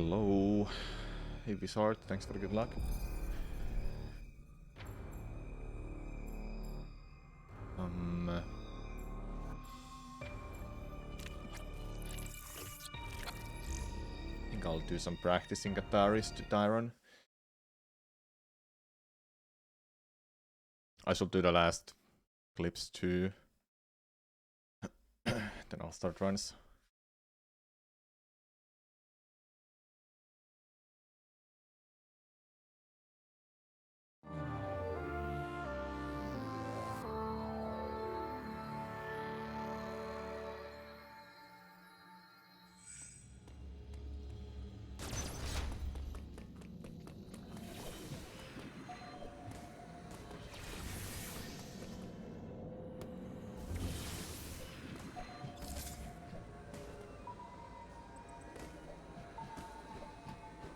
Hello. Hey Wizard, thanks for the good luck. I think I'll do some practicing Ataris to Tyron. I shall do the last clips too. Then I'll start runs.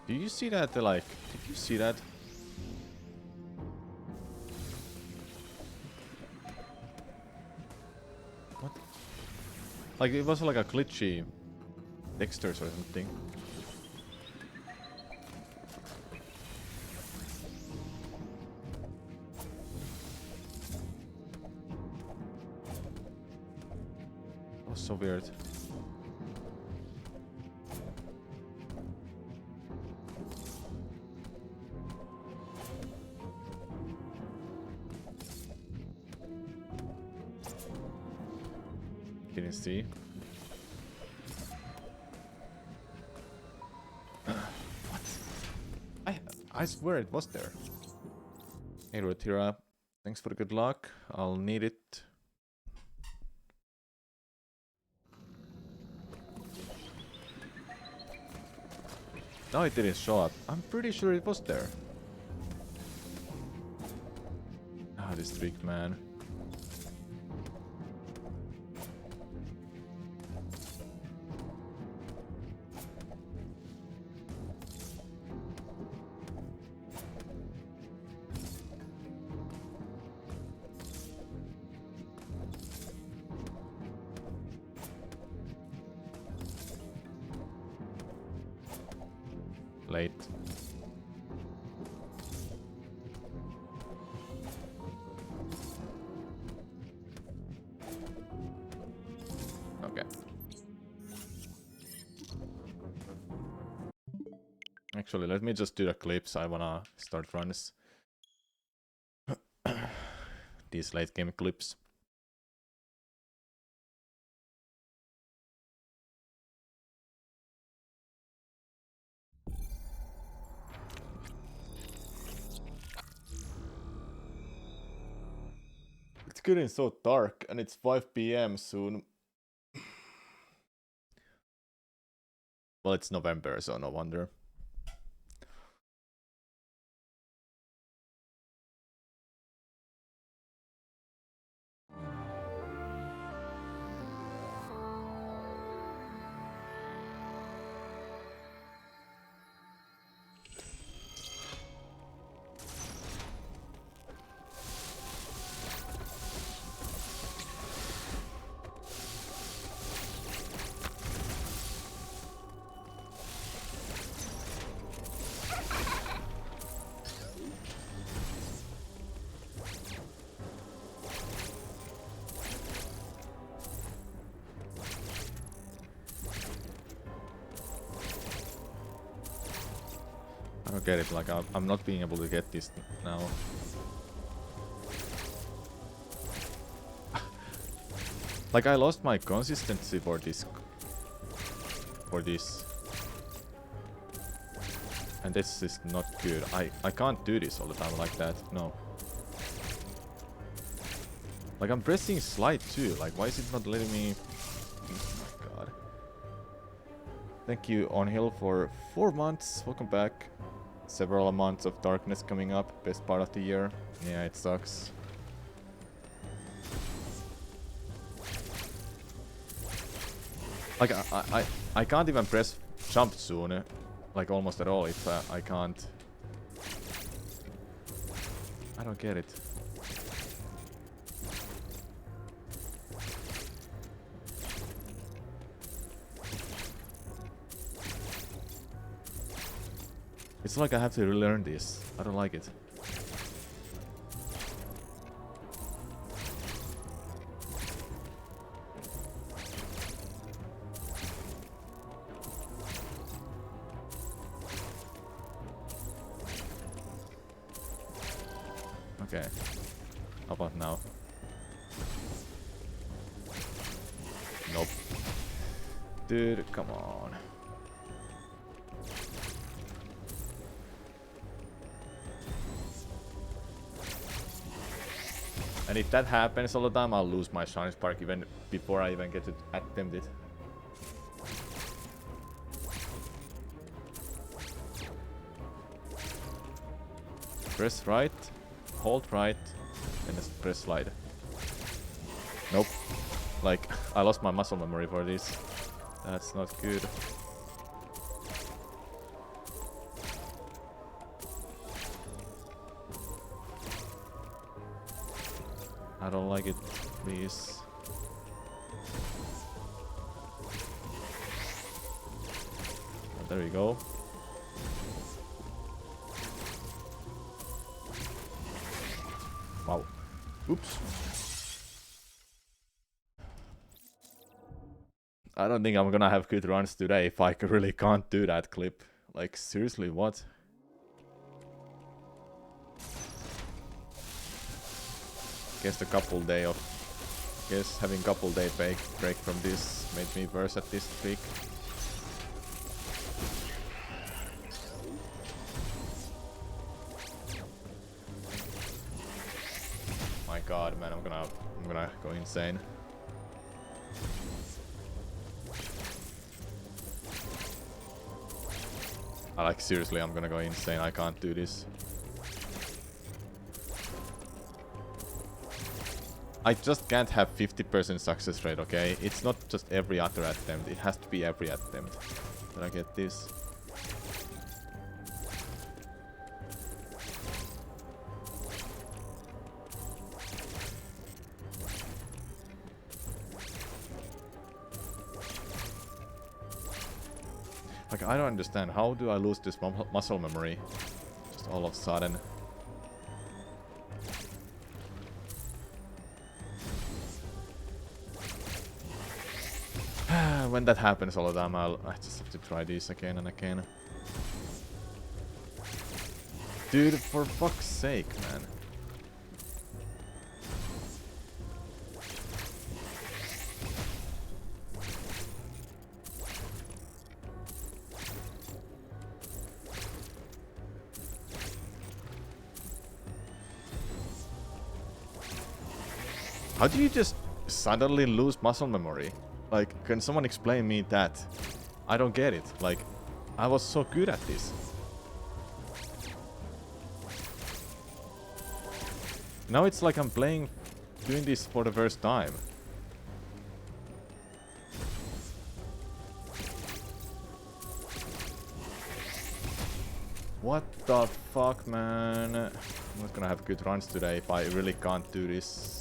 Do you see that, like, did you see that? What? Like, it was like a glitchy textures or something. That was so weird. Didn't see. What? I swear it was there. Hey Rotira, thanks for the good luck. I'll need it. No, it didn't show up. I'm pretty sure it was there. Ah, this trick, man. Late. Okay. Actually, let me just do the clips. I wanna start runs. These late game clips. It's getting so dark and it's 5 PM soon. Well, it's November, so no wonder. I don't get it, like I'm not being able to get this now. Like I lost my consistency for this. And this is not good. I can't do this all the time like that. No. Like I'm pressing slide too. Like why is it not letting me? Oh my god. Thank you On Hill for 4 months. Welcome back. Several months of darkness coming up. Best part of the year. Yeah, it sucks. Like I can't even press jump soon. Like almost at all if I can't. I don't get it. It's like I have to relearn this. I don't like it. Okay. How about now? Nope. Dude, come on. And if that happens all the time, I'll lose my Shiny Spark even before I even get to attempt it. Press right, hold right, and just press slide. Nope. Like, I lost my muscle memory for this. That's not good. I don't like it, please. Oh, there we go. Wow. Oops. I don't think I'm gonna have good runs today if I really can't do that clip. Like, seriously, what? Guess having couple day break from this made me worse at this trick. My god, man, I'm gonna go insane. Like, seriously, I'm gonna go insane. I can't do this. I just can't have 50% success rate, okay? It's not just every other attempt. It has to be every attempt that I get this. Like, I don't understand. How do I lose this muscle memory? Just all of a sudden. When that happens all the time, I just have to try this again and again. Dude, for fuck's sake, man. How do you just suddenly lose muscle memory? Like, can someone explain me that? I don't get it. Like, I was so good at this. Now it's like I'm doing this for the first time. What the fuck, man? I'm not gonna have good runs today if I really can't do this.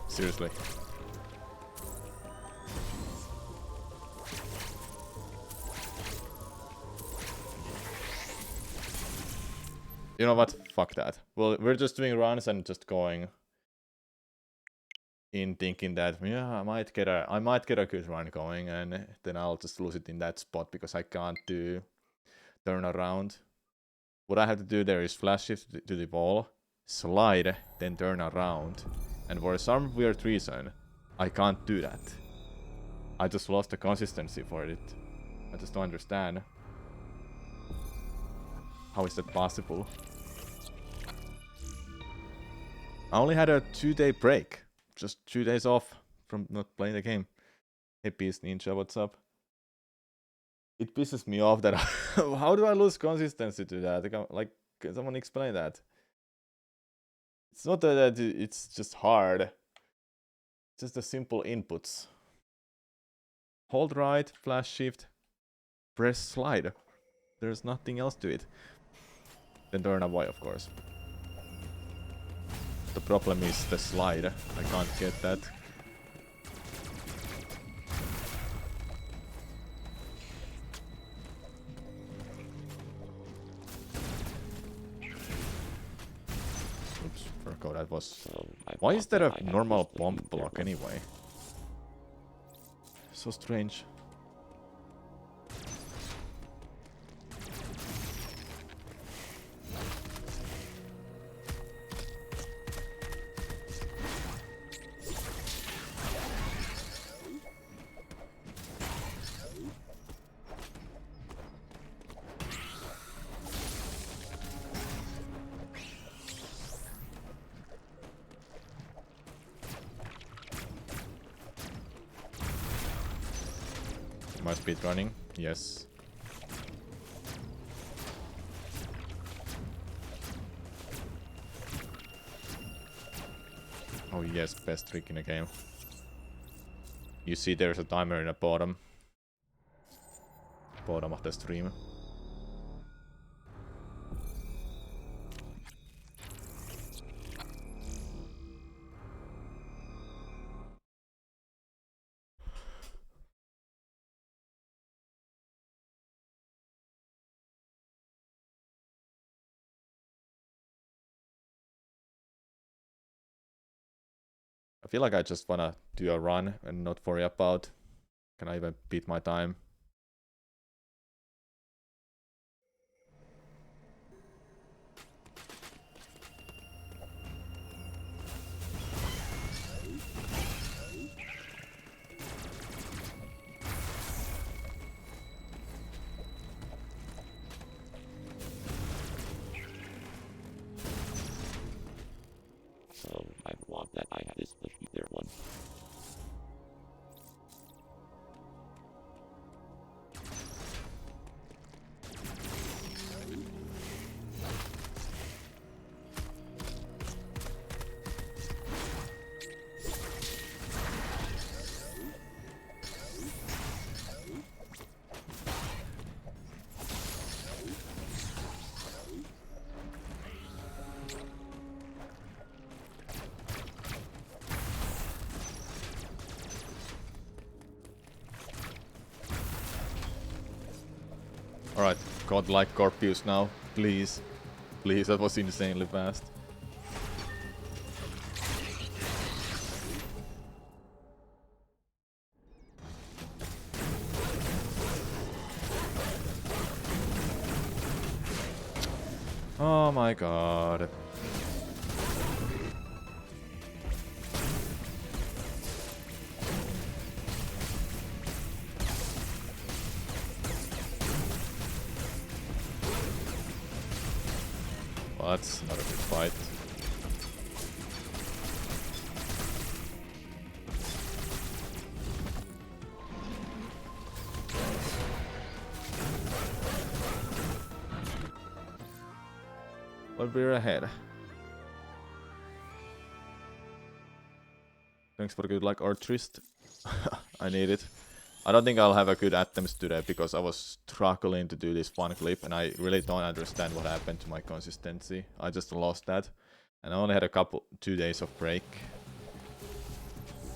Seriously. You know what? Fuck that. Well, we're just doing runs and just going in thinking that, yeah, I might get a good run going, and then I'll just lose it in that spot because I can't do turn around. What I have to do there is flash shift to the ball, slide, then turn around. And for some weird reason, I can't do that. I just lost the consistency for it. I just don't understand. How is that possible? I only had a 2-day break. Just 2 days off from not playing the game. Hey Peace Ninja, what's up? It pisses me off that how do I lose consistency to that? Like, can someone explain that? It's not that it's just hard. Just the simple inputs. Hold right, flash shift, press slide. There's nothing else to it. Then turn away, of course. The problem is the slide. I can't get that. Oops, forgot that was... Why is there a normal bomb block anyway? So strange. Am I speed running? Yes. Oh yes, best trick in the game. You see there's a timer in the bottom of the stream. I feel like I just wanna do a run and not worry about can I even beat my time. So I want that I have this either one. Alright, godlike Corpius now. Please. Please, that was insanely fast. Oh my god. Well, that's not a good fight. But we're ahead. Thanks for the good luck, Artrist. I need it. I don't think I'll have a good attempts today because I was struggling to do this fun clip and I really don't understand what happened to my consistency. I just lost that. And I only had 2 days of break.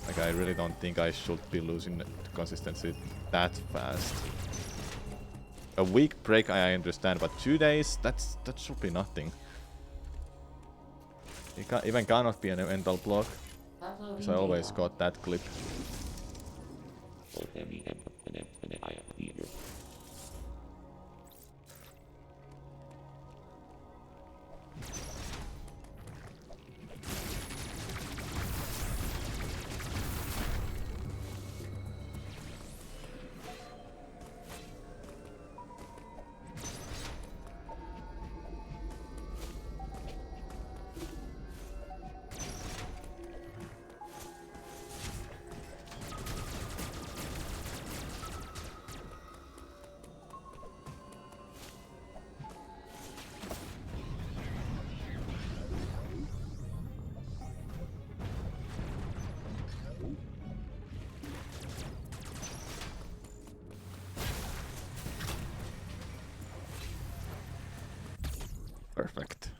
Like I really don't think I should be losing the consistency that fast. A week break I understand, but 2 days, that should be nothing. It even cannot be a mental block. Because I always got that clip.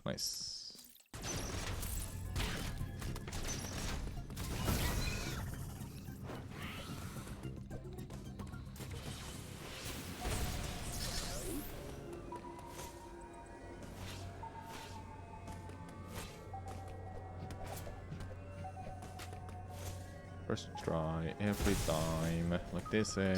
Nice. First try every time, like they say.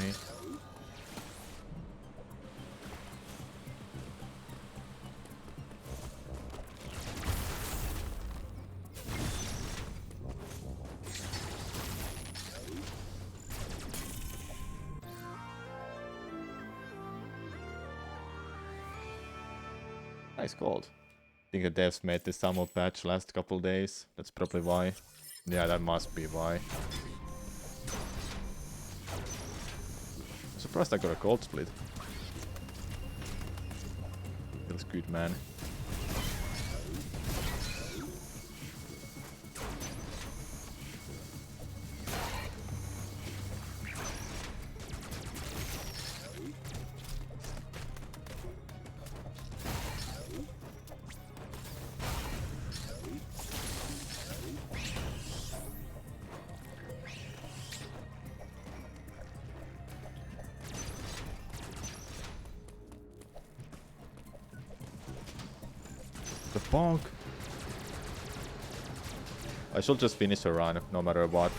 Nice gold. I think the devs made this Samo patch last couple days. That's probably why. Yeah, that must be why. I'm surprised I got a gold split. Feels good, man. The bonk. I should just finish a run, no matter what.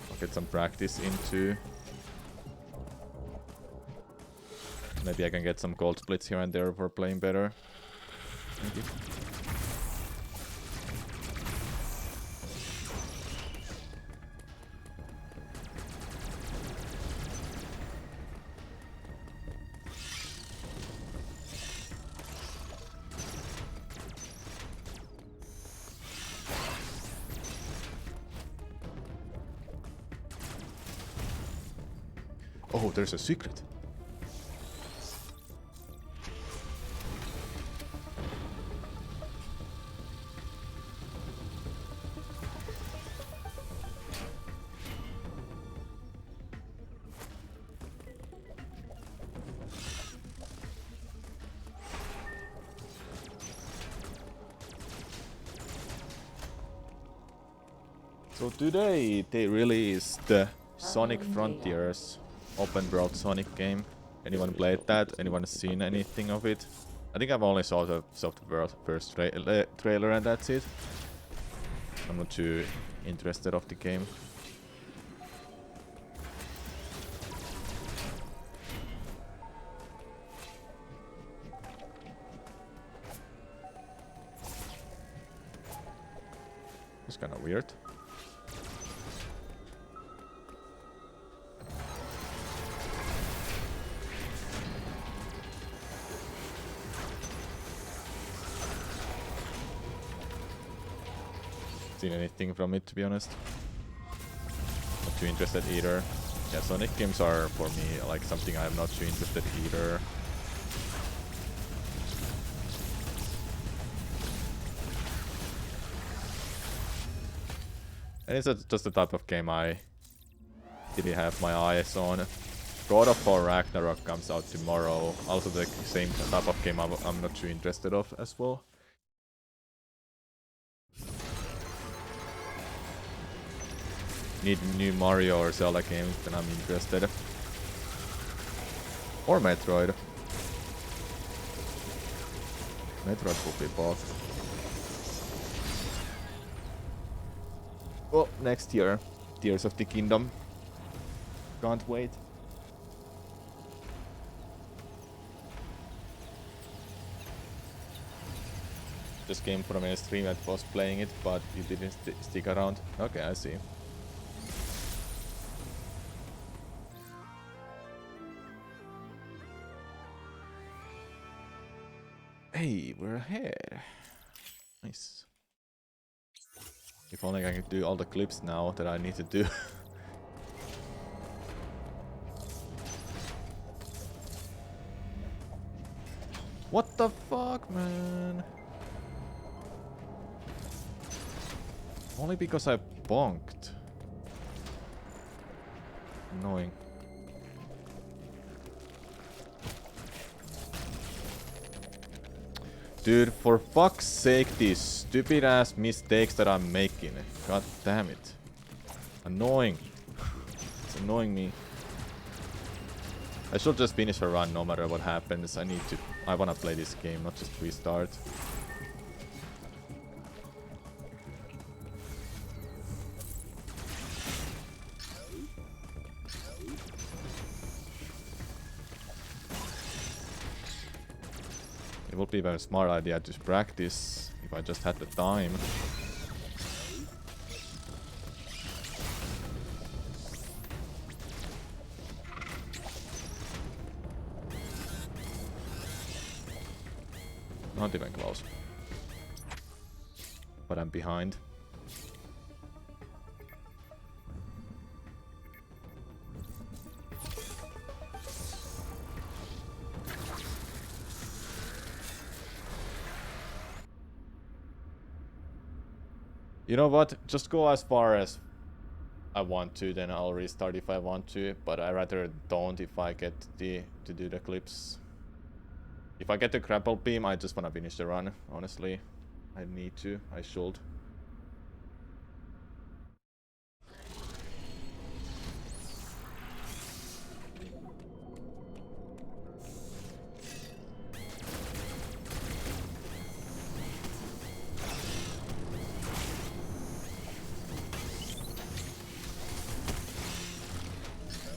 I'll get some practice into. Maybe I can get some gold splits here and there for playing better. Thank you. Oh, there's a secret. So today they released the Sonic Frontiers open world Sonic game. Anyone played that? Anyone seen anything of it? I think I've only saw the world first trailer and that's it. I'm not too interested of the game. It's kind of weird. Seen anything from it, to be honest. Not too interested either. Yeah, Sonic games are for me like something I'm not too interested either. And it's just the type of game I didn't have my eyes on. God of War Ragnarok comes out tomorrow. Also the same type of game I'm not too interested of as well. Need new Mario or Zelda games, then I'm interested. Or Metroid. Metroid will be both. Well, next year, Tears of the Kingdom. Can't wait. Just came from a stream that was playing it, but you didn't stick around. Okay, I see. Hey, we're ahead. Nice. If only I could do all the clips now that I need to do. What the fuck, man? Only because I bonked. Annoying. Dude, for fuck's sake, these stupid ass mistakes that I'm making. God damn it. Annoying. It's annoying me. I should just finish a run no matter what happens. I wanna play this game, not just restart. It would be a very smart idea to practice if I just had the time. Not even close. But I'm behind. You know what? Just go as far as I want to, then I'll restart if I want to, but I rather don't if I get to do the clips. If I get the grapple beam, I just wanna finish the run, honestly. I need to, I should.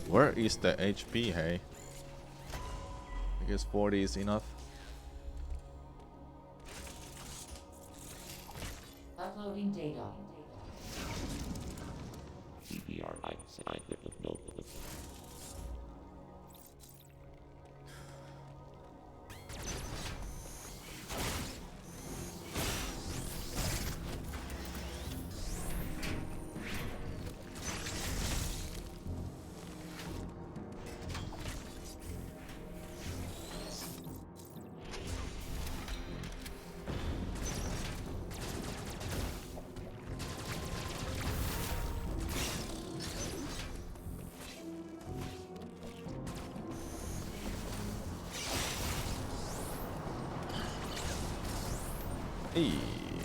Where is the HP, hey? I guess 40 is enough. Uploading data. CBR I could have known them. Hey,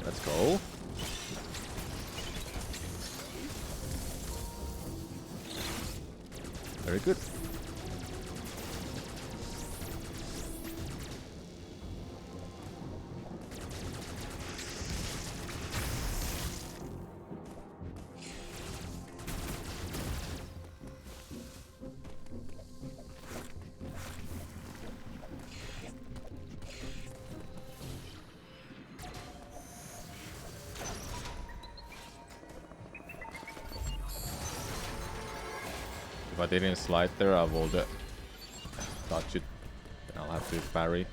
let's go. Very good. If I didn't slide there, I would touch it. Then I'll have to parry.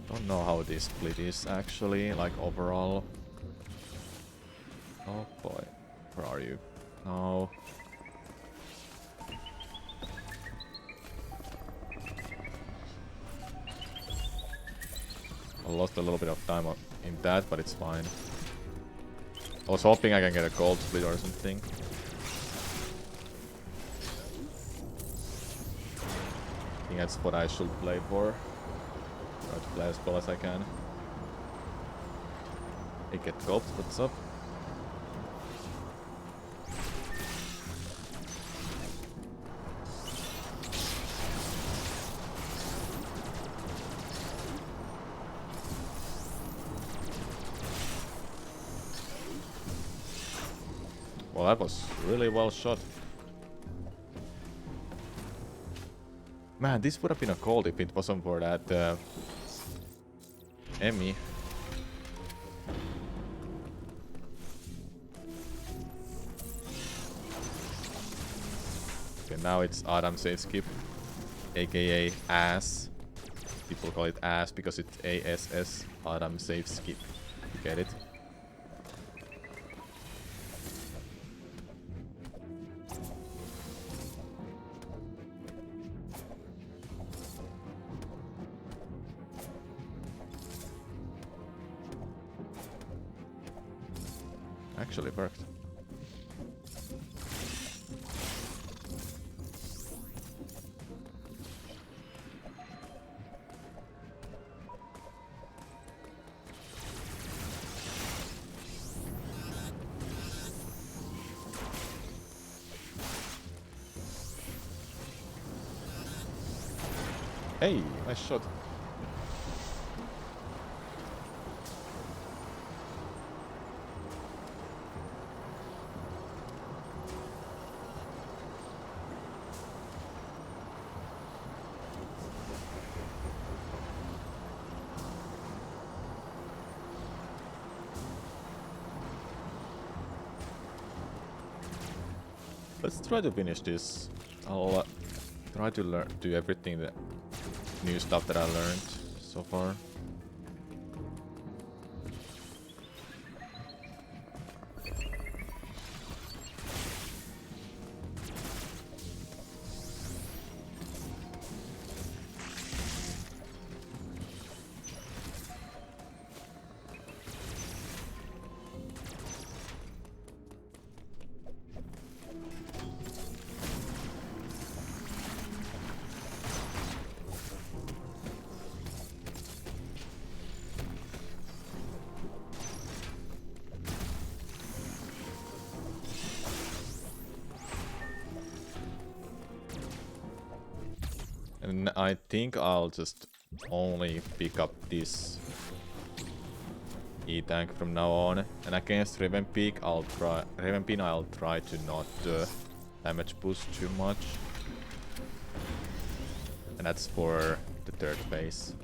Don't know how this split is actually, like overall. Oh boy. Where are you? No. I lost a little bit of time in that, but it's fine. I was hoping I can get a gold split or something. I think that's what I should play for. Try to play as well as I can. Hey, get gold, what's up? Well, that was really well shot. Man, this would have been a gold if it wasn't for that Emmy. Okay, now it's Adam safe skip, aka ass. People call it ass because it's ASS, Adam safe skip. You get it? Actually worked. Hey, nice shot. Let's try to finish this. I'll try to do everything that new stuff that I learned so far. And I think I'll just only pick up this E-tank from now on. And against Ravenpeak, I'll try to not damage boost too much. And that's for the third phase.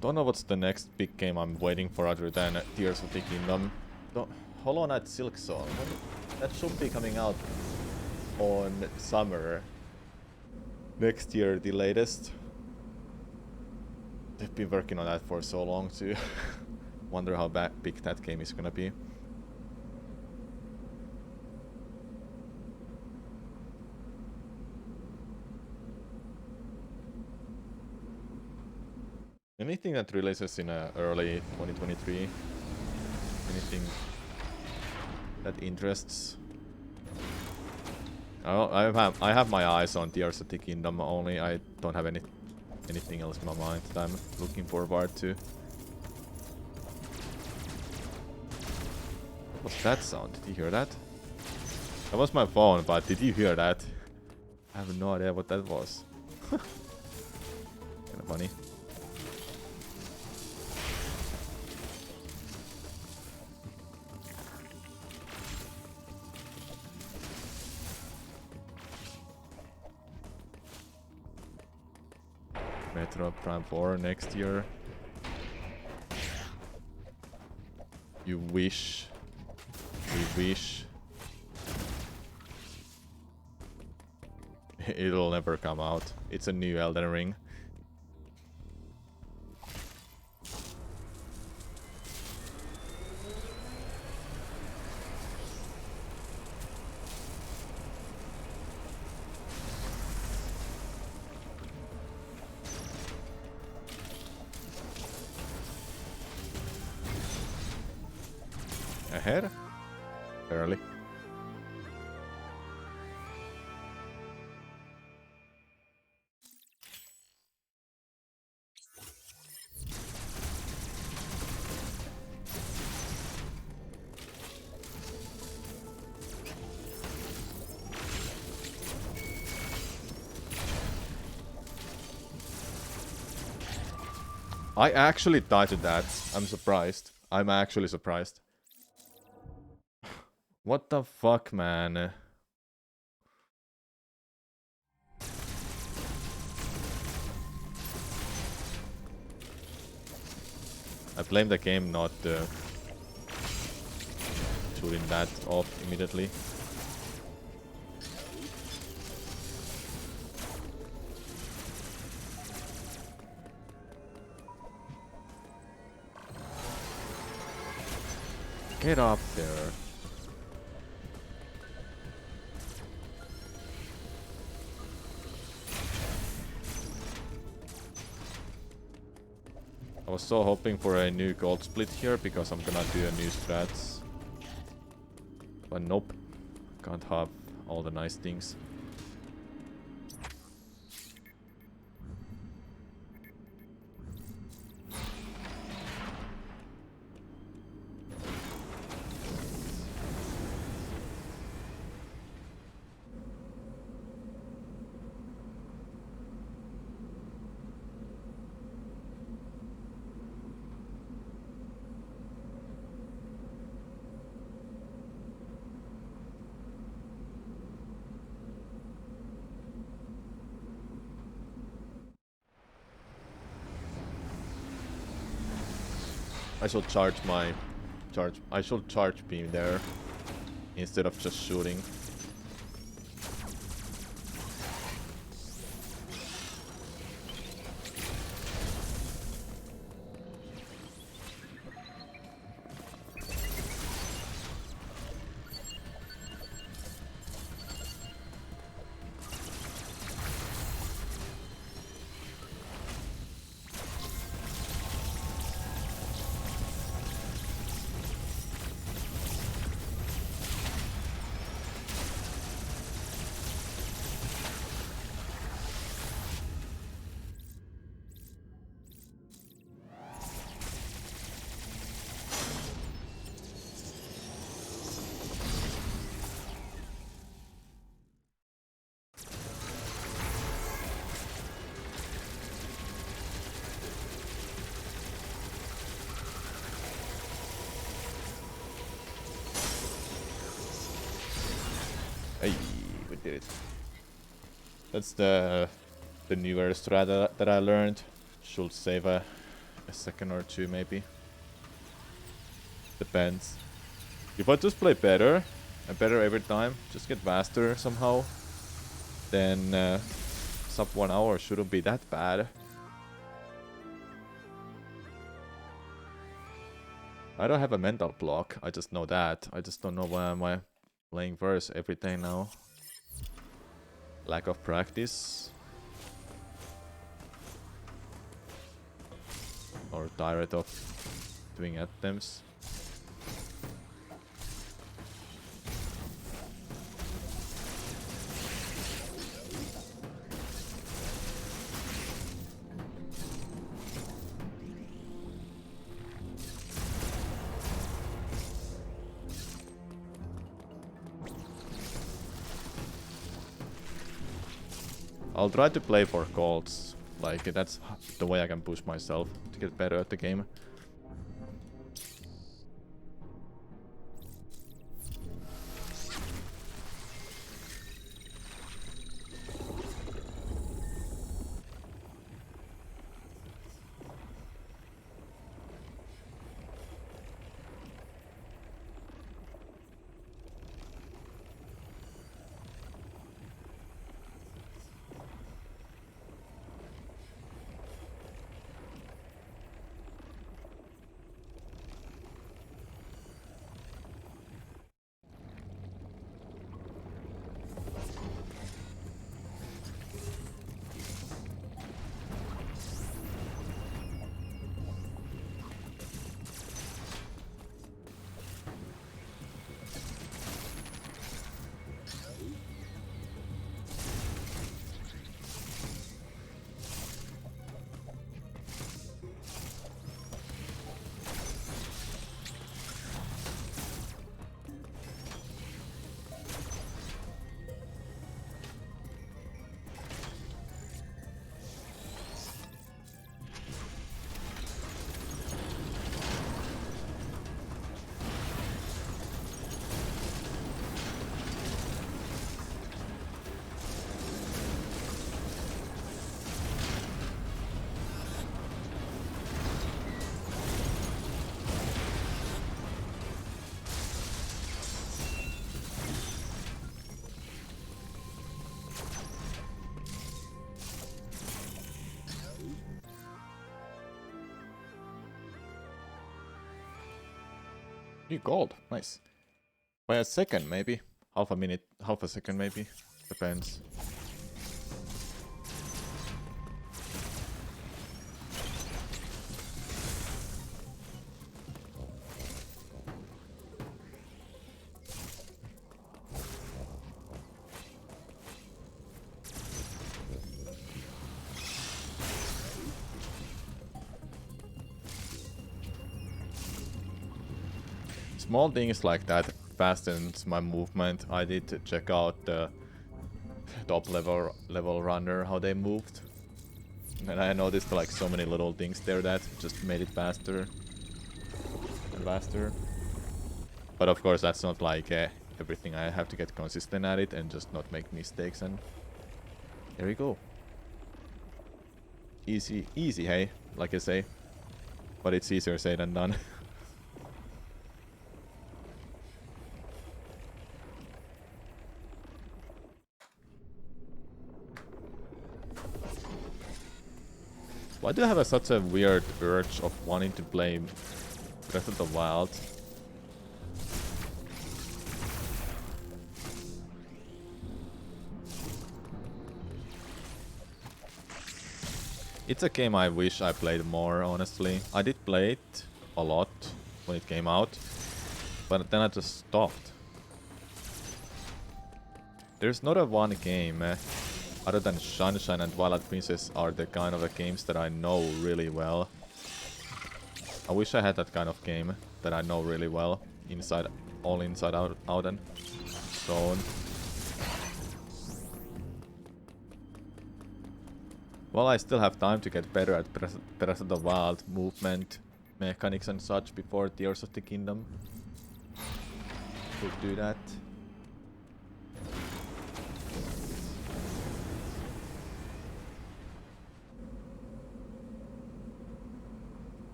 Don't know what's the next big game I'm waiting for other than Tears of the Kingdom. The Hollow Knight Silk Song, that should be coming out on summer next year, the latest. They've been working on that for so long too. Wonder how big that game is gonna be. Anything that releases in early 2023? Anything that interests? I have my eyes on Tears of the Kingdom only. I don't have anything else in my mind that I'm looking forward to. What was that sound? Did you hear that? That was my phone, but did you hear that? I have no idea what that was. Kinda funny. Metro Prime 4 next year. You wish. We wish. It'll never come out. It's a new Elden Ring. Ahead? Barely. I actually died to that. I'm surprised. I'm actually surprised. What the fuck, man? I blame the game not shooting that off immediately. Get up there. I was so hoping for a new gold split here because I'm gonna do a new strats. But nope. Can't have all the nice things. I should charge my I should charge beam there instead of just shooting. Hey, we did it. That's the newer strat that I learned. Should save a second or two maybe. Depends. If I just play better and better every time, just get faster somehow, then sub 1 hour shouldn't be that bad. I don't have a mental block, I just know that. I just don't know why am I playing verse every day now. Lack of practice. Or tired of doing attempts. I'll try to play for golds. Like, that's the way I can push myself to get better at the game. New gold. Nice. By a second, maybe. Half a minute, half a second, maybe. Depends. Small things like that fastens my movement. I did check out the top level runner, how they moved. And I noticed like so many little things there that just made it faster and faster. But of course that's not like everything. I have to get consistent at it and just not make mistakes, and there you go. Easy, easy, hey, like I say. But it's easier said than done. Why do I have such a weird urge of wanting to play Breath of the Wild? It's a game I wish I played more, honestly. I did play it a lot when it came out, but then I just stopped. There's not a one game other than Sunshine and Twilight Princess are the kind of the games that I know really well. I wish I had that kind of game that I know really well. Inside, all inside out and so on. Well, I still have time to get better at Breath of the Wild movement mechanics and such before Tears of the Kingdom. Could do that.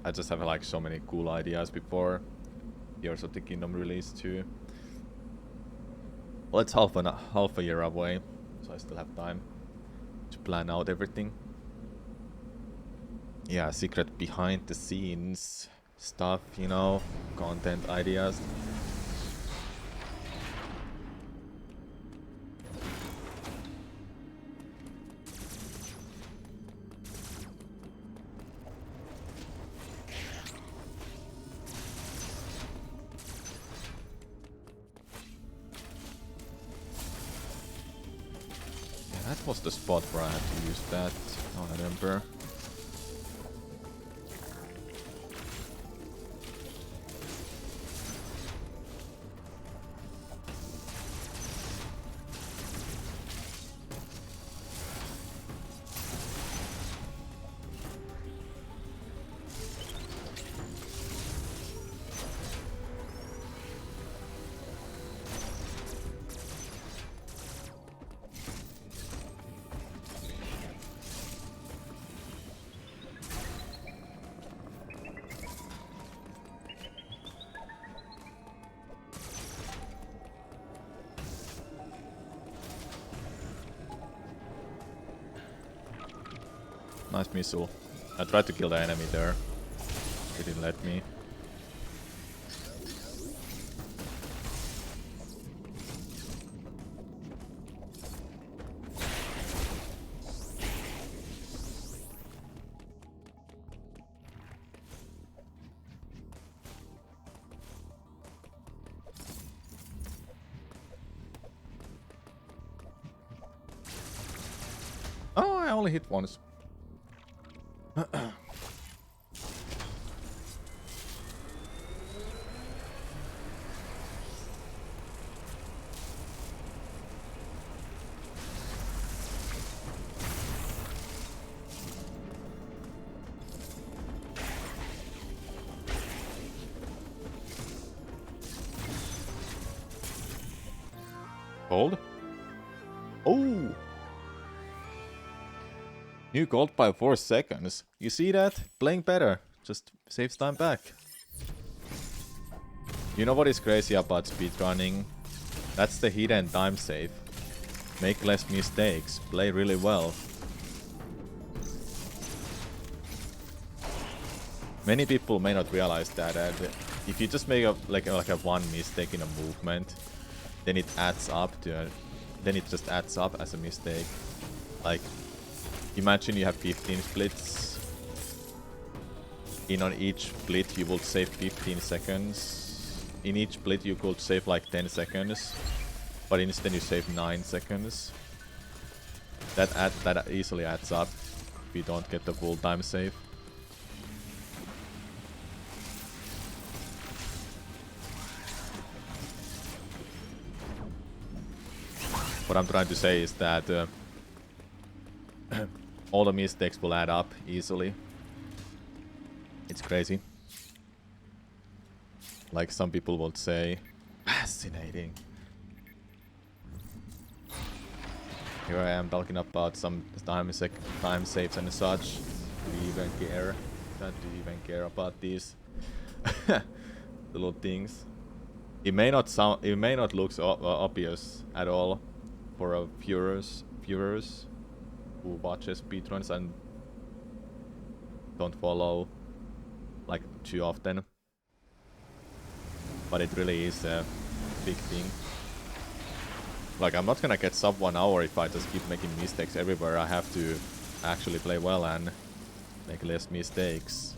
I just have like so many cool ideas before Tears of the Kingdom release too. Well, it's half a year away, so I still have time to plan out everything. Yeah, secret behind the scenes stuff, you know, content ideas. That was the spot where I had to use that. Now I remember. Nice missile. I tried to kill the enemy there. He didn't let me. Oh, I only hit once. Gold? Oh! New gold by 4 seconds. You see that? Playing better. Just saves time back. You know what is crazy about speedrunning? That's the hidden time save. Make less mistakes. Play really well. Many people may not realize that if you just make a like a one mistake in a movement, then it adds up to then it just adds up as a mistake. Like, imagine you have 15 splits. On each split you will save 15 seconds. In each split you could save like 10 seconds, but instead you save 9 seconds. That easily adds up if you don't get the full time save. What I'm trying to say is that all the mistakes will add up easily. It's crazy. Like some people would say, fascinating. Here I am talking about some time saves and such. Do you even care? Do you even care about these little things? It may not look so obvious at all for viewers who watches speedruns and don't follow like too often, but it really is a big thing. Like, I'm not gonna get sub 1 hour if I just keep making mistakes everywhere. I have to actually play well and make less mistakes,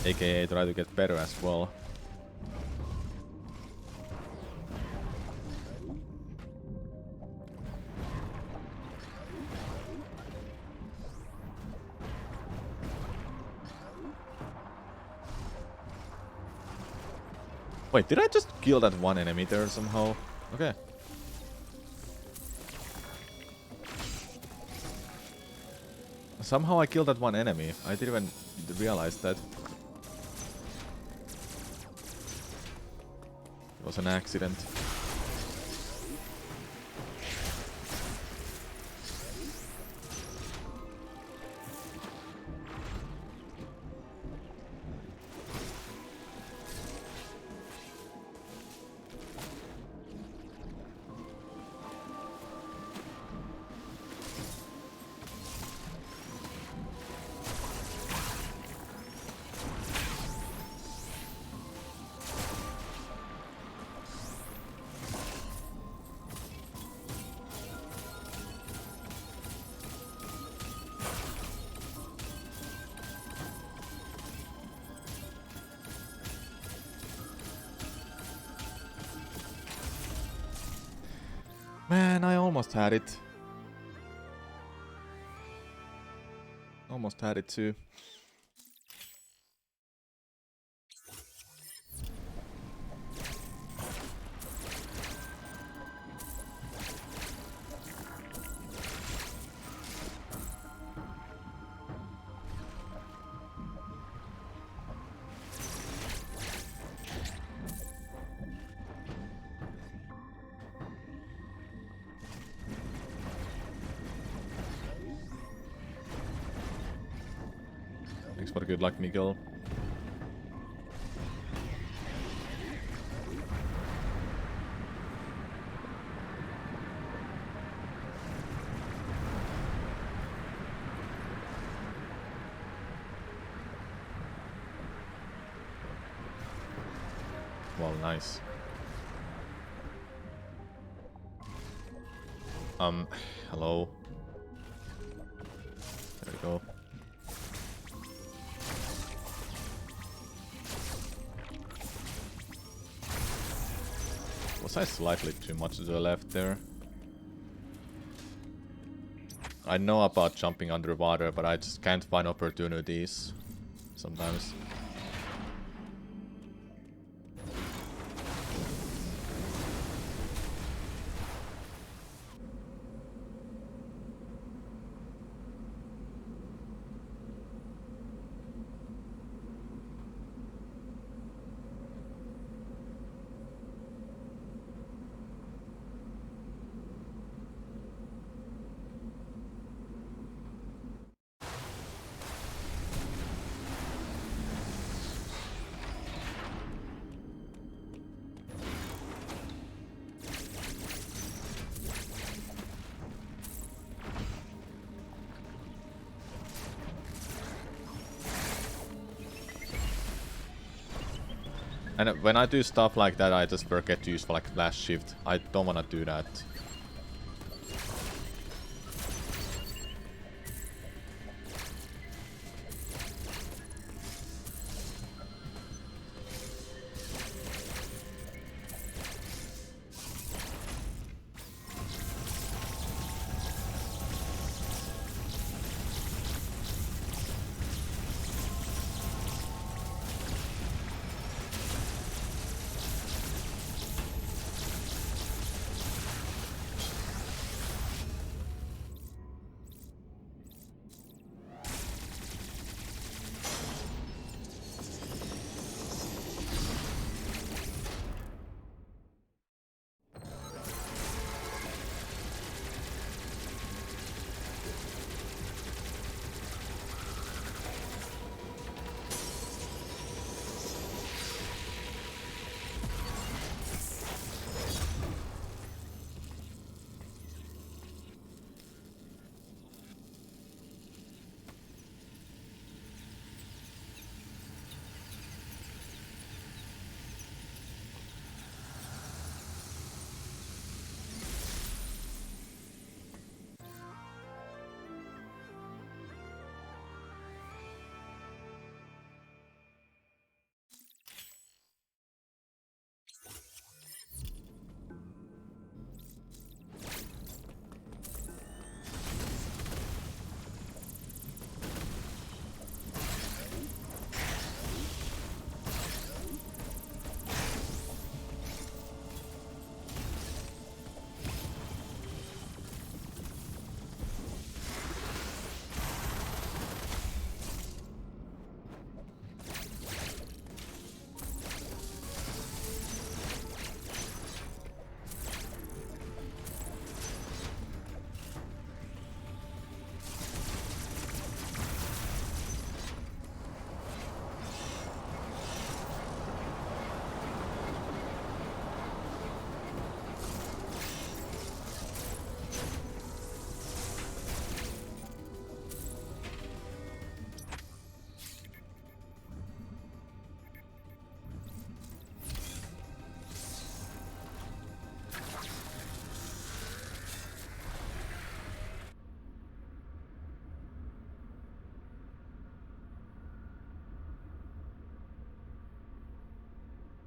aka try to get better as well. Wait, did I just kill that one enemy there somehow? Okay. Somehow I killed that one enemy. I didn't even realize that. It was an accident. Man, I almost had it. Almost had it too. Thanks for the good luck, Miguel. Well, nice. Hello. There we go. Was I slightly too much to the left there? I know about jumping underwater, but I just can't find opportunities sometimes. And when I do stuff like that, I just forget to use like flash shift. I don't wanna do that.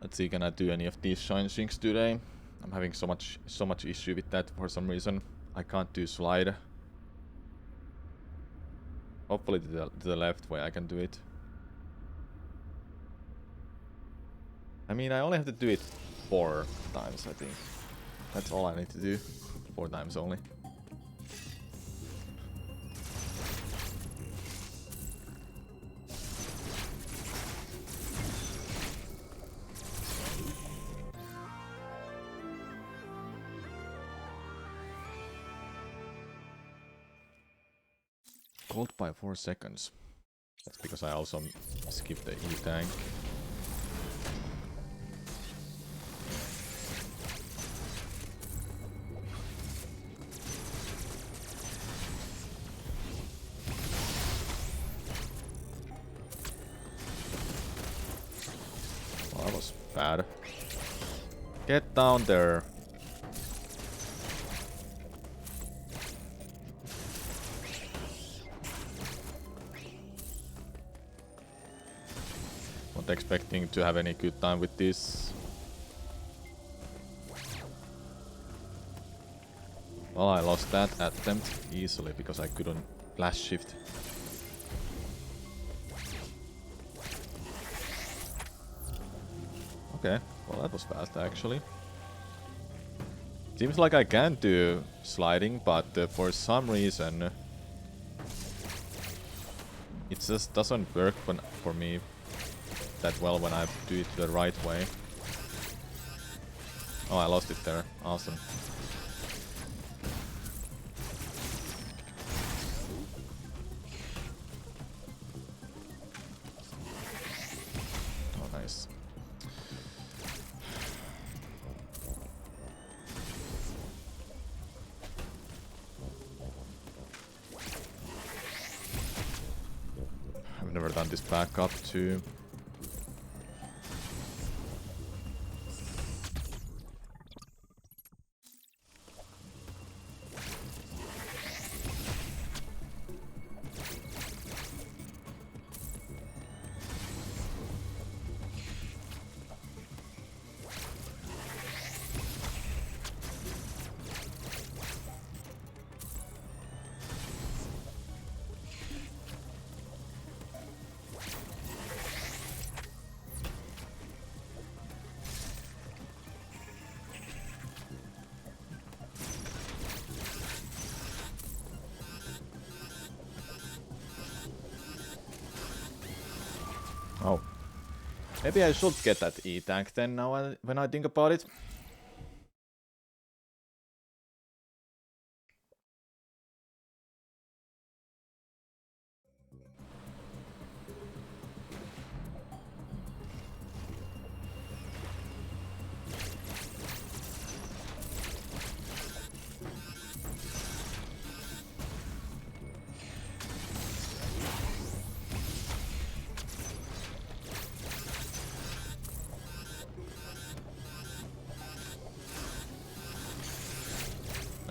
Let's see, can I do any of these shine sinks today? I'm having so much issue with that for some reason. I can't do slide. Hopefully to the left way I can do it. I mean, I only have to do it 4 times, I think. That's all I need to do. 4 times only. Gold by 4 seconds. That's because I also skipped the E-tank. Well, that was bad. Get down there. Not expecting to have any good time with this. Well, I lost that attempt easily because I couldn't flash shift. Okay, well that was fast actually. Seems like I can do sliding, but for some reason it just doesn't work for me that well when I do it the right way. Oh, I lost it there. Awesome. Oh, nice. I've never done this backup too. Oh. Maybe I should get that E-tank then now when I think about it.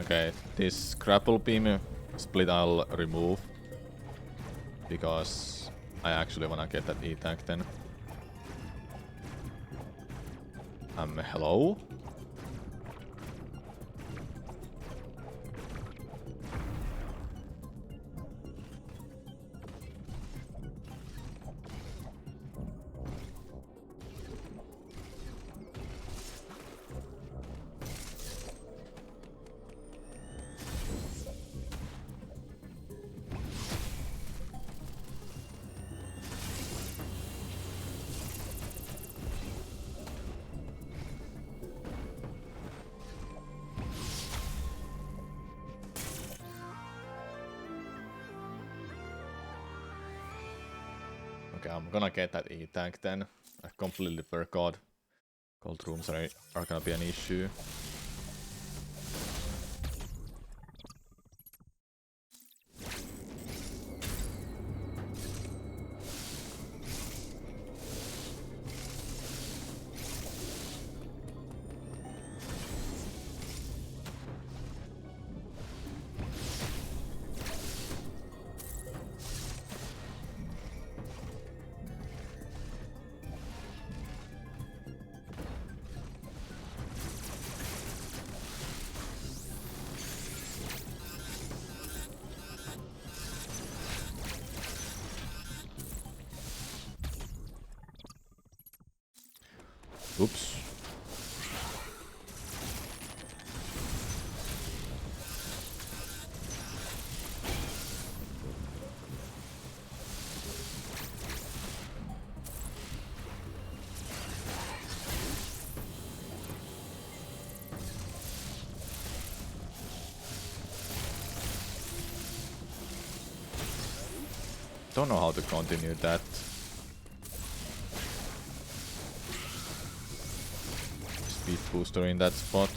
Okay, this grapple beam split I'll remove. Because I actually wanna get that E-tank then. Hello? Okay, I'm gonna get that E-tank then. I completely forgot. Cold rooms are gonna be an issue. Oops. Don't know how to continue that. Speed booster in that spot.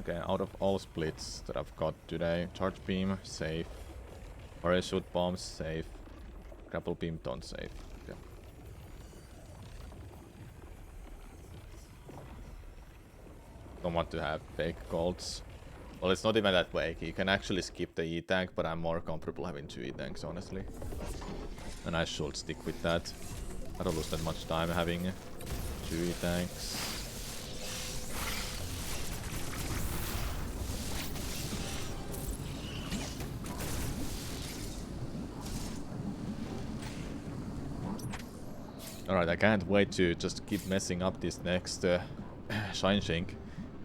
Okay, out of all splits that I've got today, charge beam, safe. Parachute bombs, safe. Grapple beam, don't save. Okay. Don't want to have fake golds. Well, it's not even that way. You can actually skip the E-tank, but I'm more comfortable having 2 E-tanks, honestly. And I should stick with that. I don't lose that much time having 2 E-tanks. Alright, I can't wait to just keep messing up this next Shine Shink.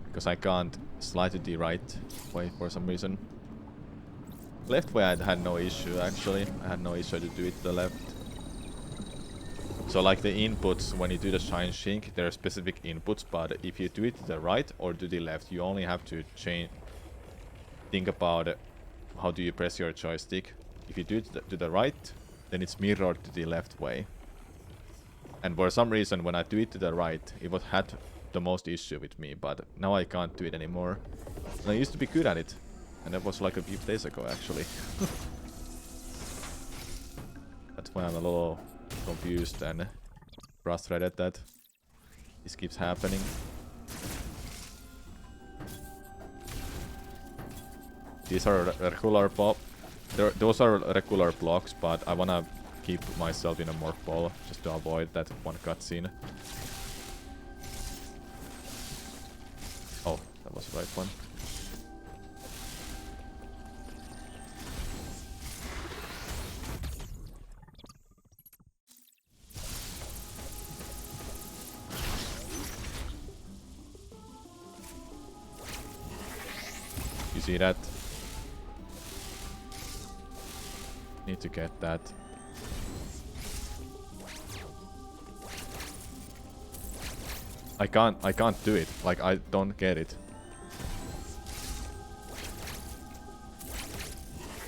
Because I can't slide to the right way for some reason. Left way I had no issue actually. I had no issue to do it to the left. So like the inputs, when you do the Shine Shink, there are specific inputs, but if you do it to the right or to the left, you only have to think about how do you press your joystick. If you do it to the right, then it's mirrored to the left way. And for some reason, when I do it to the right, it had the most issue with me, but now I can't do it anymore. And I used to be good at it, and that was like a few days ago, actually. That's why I'm a little confused and frustrated that this keeps happening. These are regular those are regular blocks, but I wanna keep myself in a morph ball just to avoid that one cutscene. Oh, that was the right one. You see that? Need to get that. I can't do it. Like, I don't get it.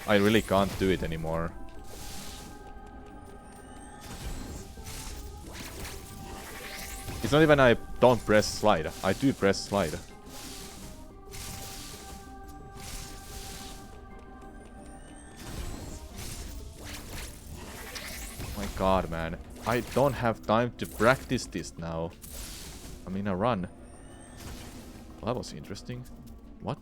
I really can't do it anymore. It's not even I don't press slide. I do press slide. My god, man. I don't have time to practice this now. I'm in a run. Well, that was interesting. What?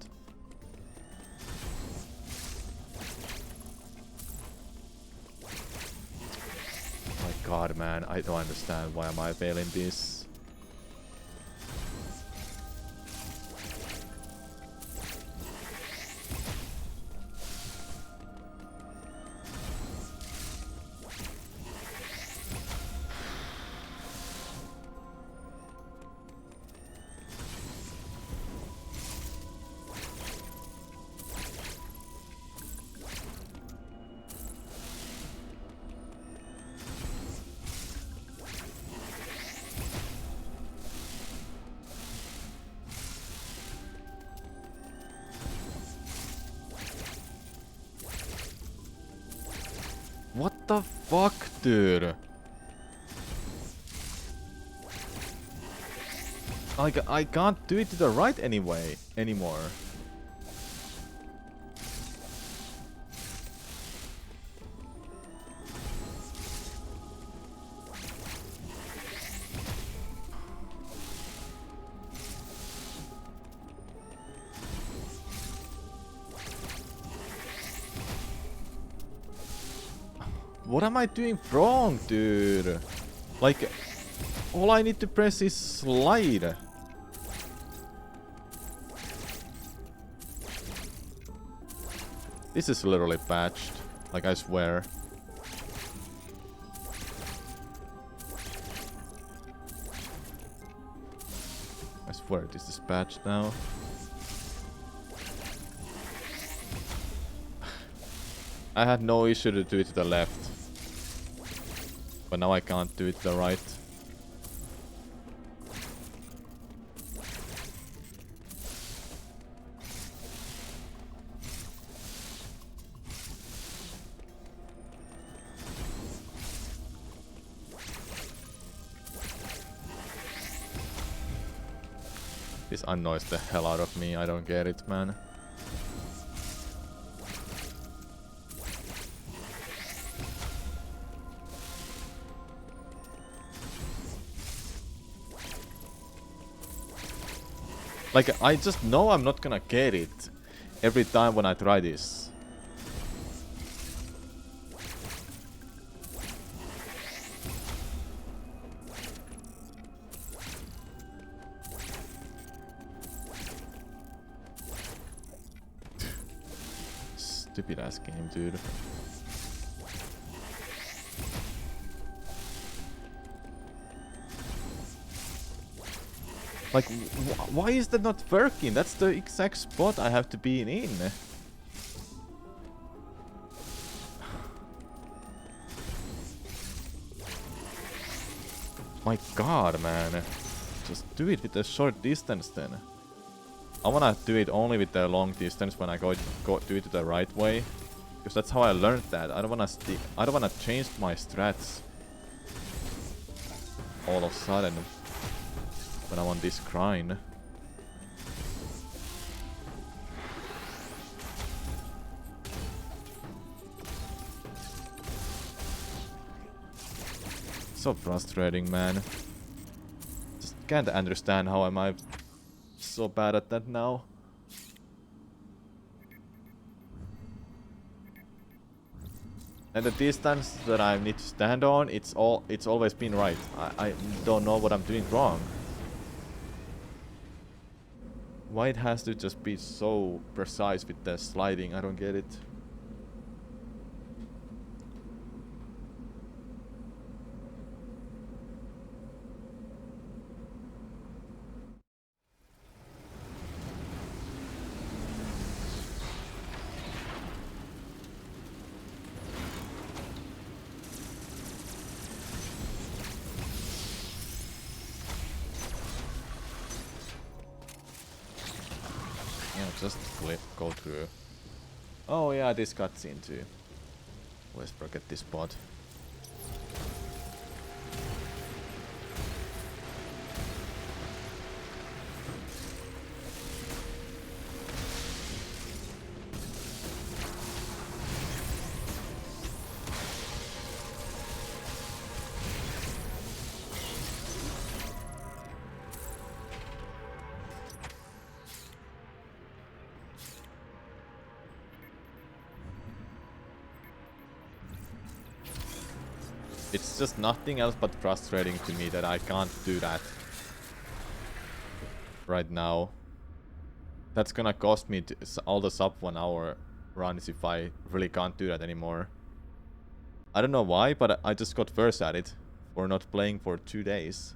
My god, man. I don't understand. Why am I failing this? What the fuck, dude? Like, I can't do it to the right anyway anymore. What am I doing wrong, dude? Like, all I need to press is slide. This is literally patched. Like, I swear. I swear this is patched now. I had no issue to do it to the left. But now I can't do it to the right. This annoys the hell out of me. I don't get it, man. Like, I just know I'm not gonna get it every time when I try this. Stupid ass game, dude. Like, why is that not working? That's the exact spot I have to be in. My god, man. Just do it with a short distance then. I wanna do it only with the long distance when I go do it the right way. Because that's how I learned that. I don't wanna change my strats all of a sudden when I'm on this grind. So frustrating, man. Just can't understand how am I so bad at that now. And the distance that I need to stand on, it's always been right. I don't know what I'm doing wrong. Why it has to just be so precise with the sliding, I don't get it. Yeah, just go through. Oh yeah, this cutscene too. Always forget this spot. It's just nothing else but frustrating to me that I can't do that right now. That's gonna cost me all the sub 1 hour runs if I really can't do that anymore. I don't know why, but I just got worse at it for not playing for 2 days.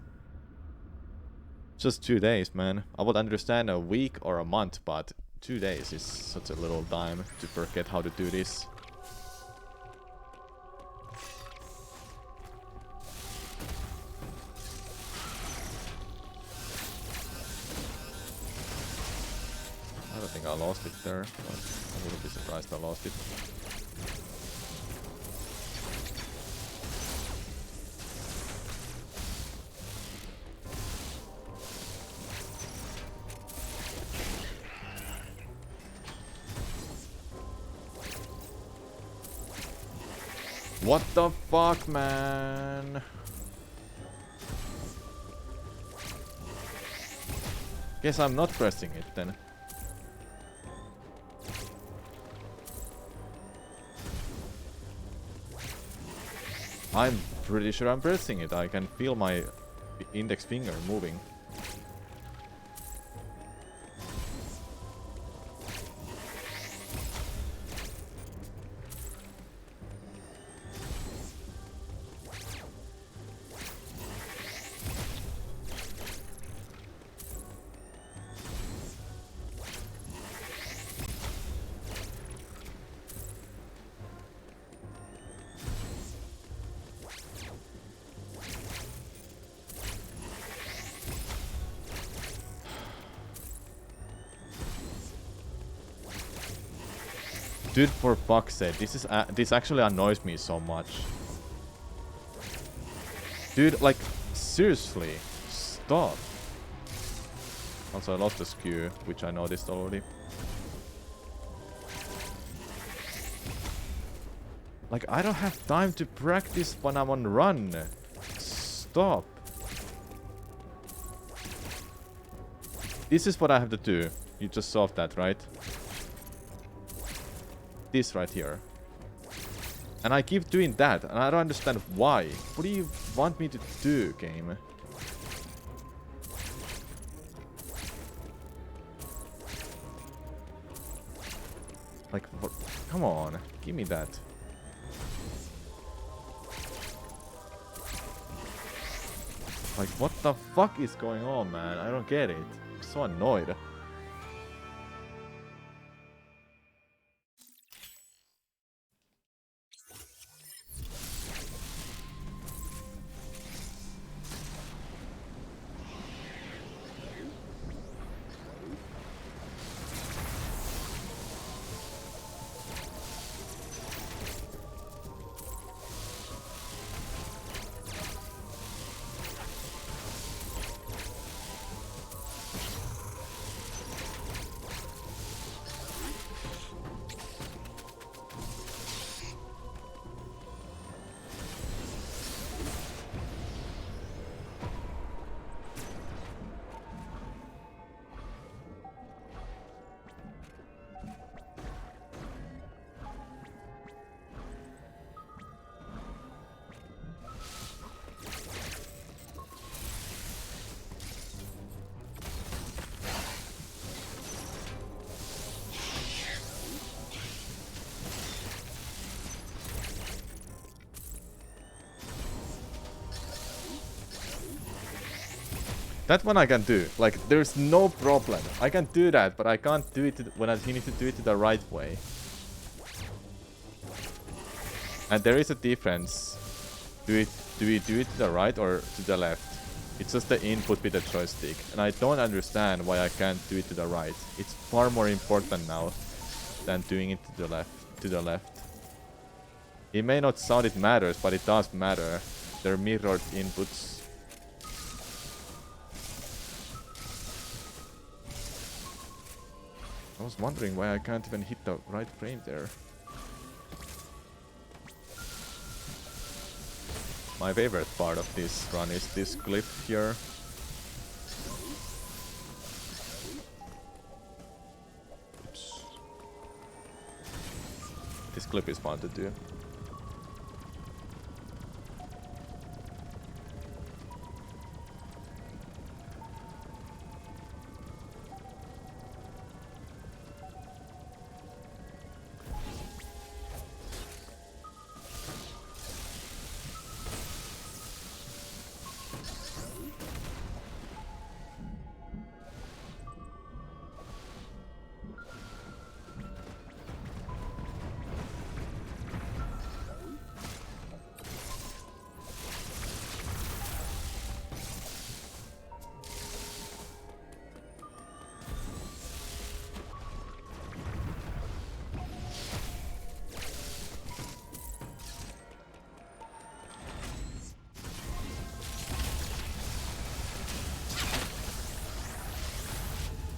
Just 2 days, man. I would understand a week or a month, but 2 days is such a little time to forget how to do this. I don't think I lost it there, but I wouldn't be surprised I lost it. What the fuck, man? Guess I'm not pressing it then. I'm pretty sure I'm pressing it. I can feel my index finger moving. Dude, for fuck's sake, this actually annoys me so much. Dude, like, seriously, stop. Also, I lost the skew, which I noticed already. Like, I don't have time to practice when I'm on run. Stop. This is what I have to do. You just solved that, right? This right here. And I keep doing that, and I don't understand why. What do you want me to do, game? Like, what? Come on, give me that. Like, what the fuck is going on, man? I don't get it. I'm so annoyed. That one I can do. Like, there's no problem. I can do that, but I can't do it when I need to do it the right way. And there is a difference. Do we do it to the right or to the left? It's just the input with the joystick. And I don't understand why I can't do it to the right. It's far more important now than doing it to the left. It may not sound it matters, but it does matter. They're mirrored inputs. I was wondering why I can't even hit the right frame there. My favorite part of this run is this clip here. Oops. This clip is fun to do.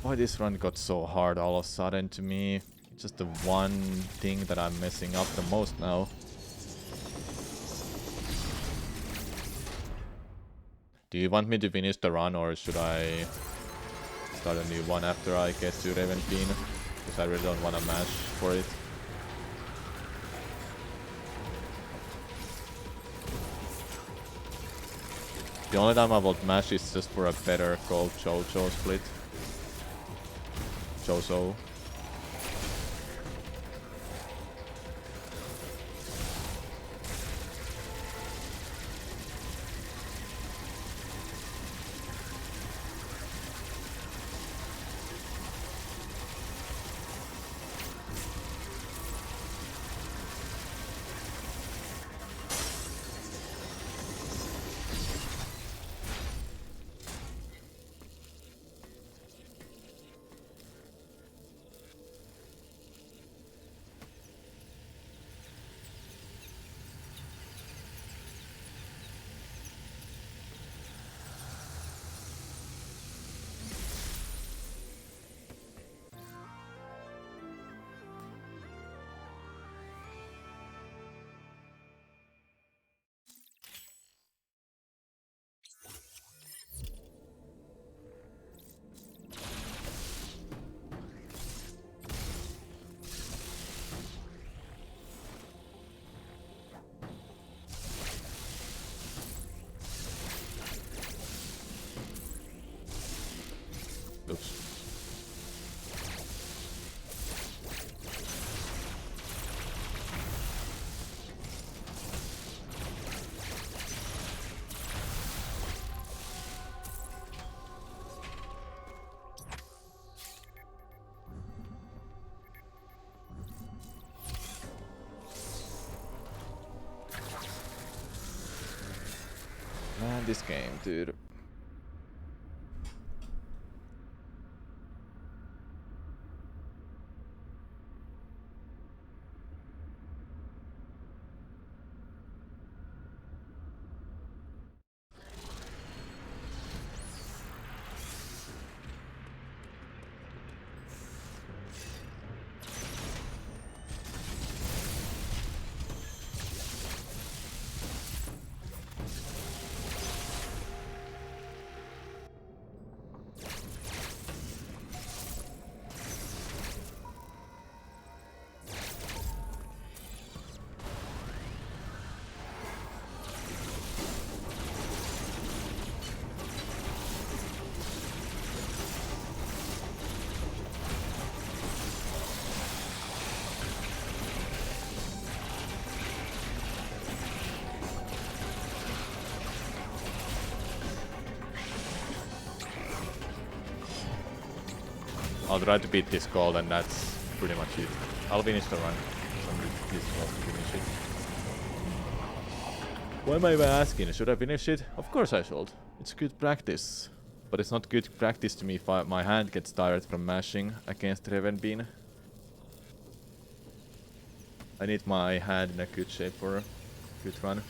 Why this run got so hard all of a sudden to me? Just the one thing that I'm messing up the most now. Do you want me to finish the run or should I start a new one after I get to Ravenpeen? Because I really don't want to mash for it. The only time I will mash is just for a better Gold Jojo split. Jojo. Oops. Man, this game, dude. I'll try to beat this goal, and that's pretty much it. I'll finish the run. So I'm this close to finish it. Why am I even asking? Should I finish it? Of course I should. It's good practice. But it's not good practice to me if my hand gets tired from mashing against Revenbean. I need my hand in a good shape for a good run.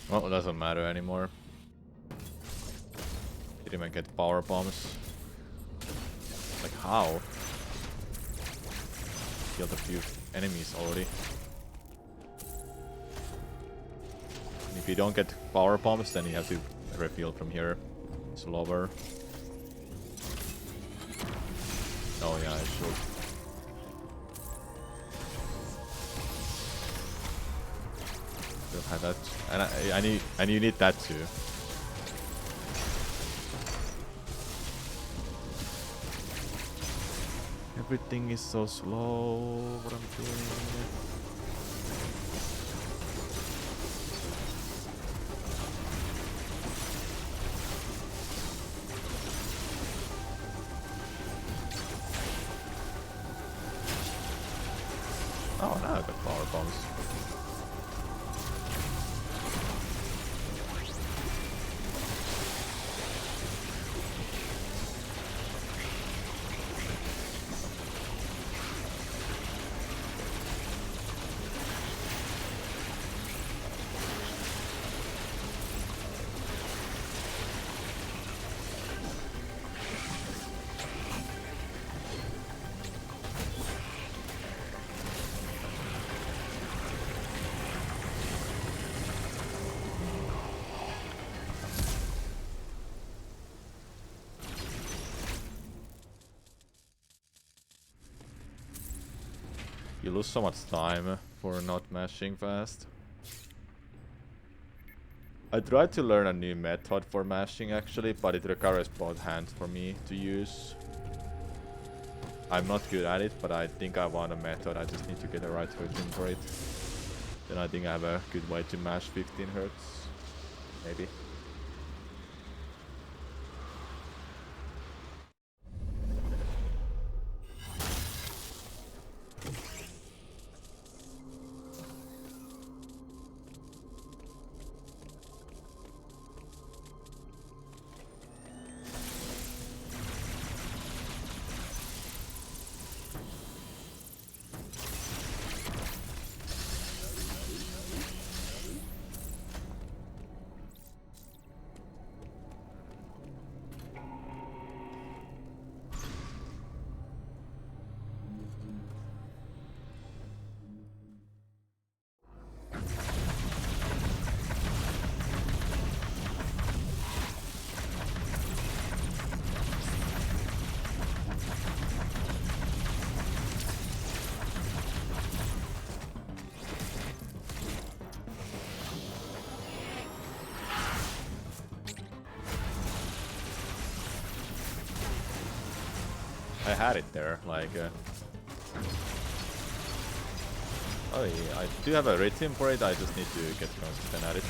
Well, it doesn't matter anymore. Didn't even get power bombs. Like how? Killed a few enemies already. And if you don't get power bombs, then you have to refill from here. Slower. Oh yeah, I should. Have that, and you need that too. Everything is so slow. What I'm doing. Oh, now I got power bombs. You lose so much time for not mashing fast. I tried to learn a new method for mashing actually, but it requires both hands for me to use. I'm not good at it, but I think I want a method. I just need to get the right rhythm for it. Then I think I have a good way to mash 15 hertz. Maybe. I had it there, like... Oh yeah, I do have a rhythm for it, I just need to get consistent at it.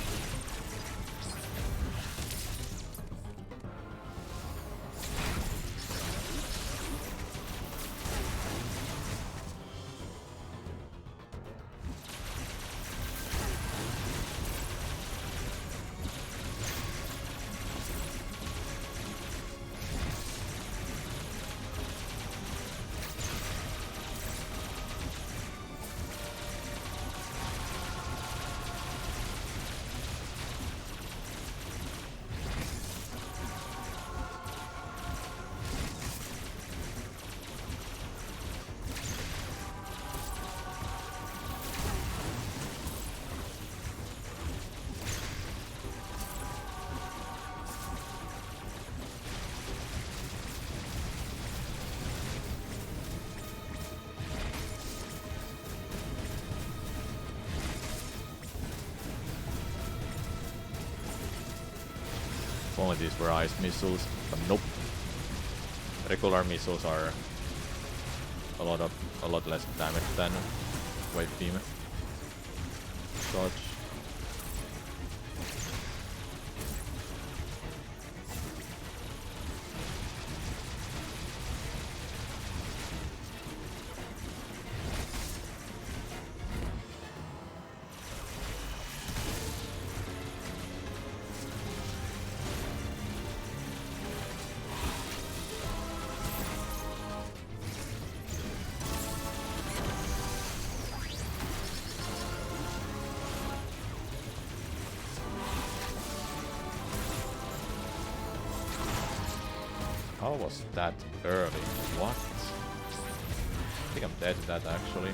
normally these were ice missiles, but nope. Regular missiles are a lot less damage than wave beam shots. How was that early? What? I think I'm dead to that actually.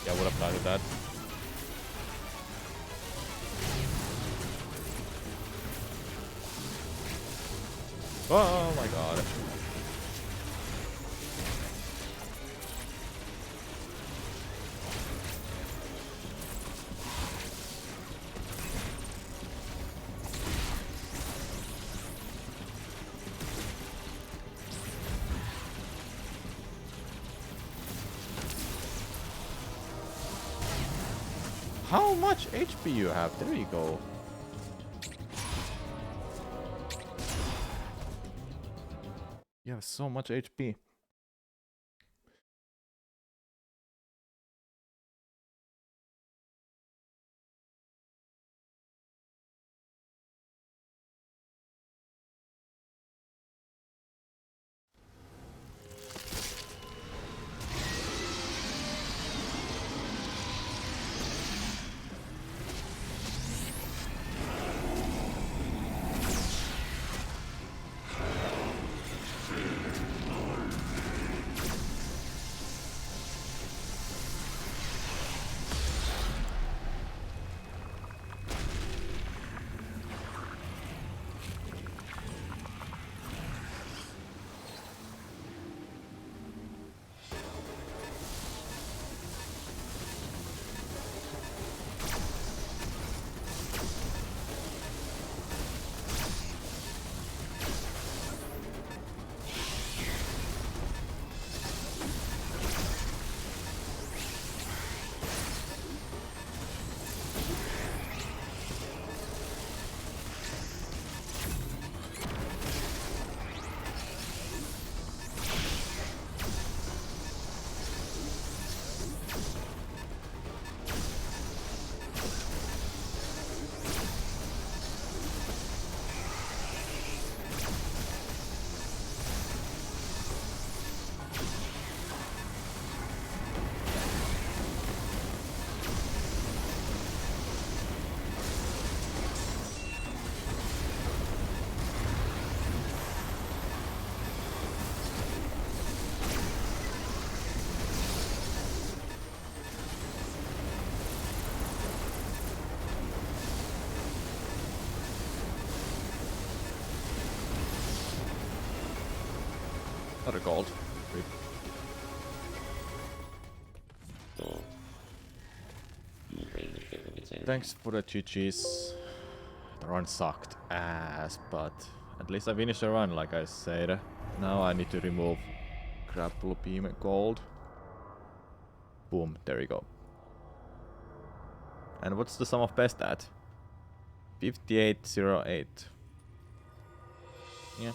Yeah, would have died with that. Oh my god. How much HP you have? There you go. You have so much HP. Not a gold. Rip. So, you really think it's anything. Thanks for the GG's. The run sucked ass, but at least I finished the run like I said. Now I need to remove grapple beam gold. Boom, there you go. And what's the sum of best at? 5808. Yeah.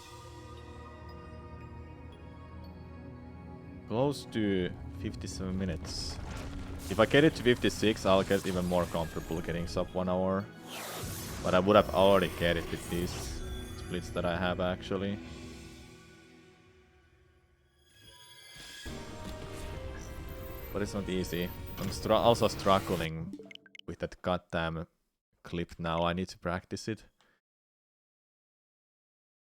Close to 57 minutes. If I get it to 56, I'll get even more comfortable getting sub 1 hour. But I would have already get it with these splits that I have actually. But it's not easy. I'm also struggling with that goddamn clip now. I need to practice it.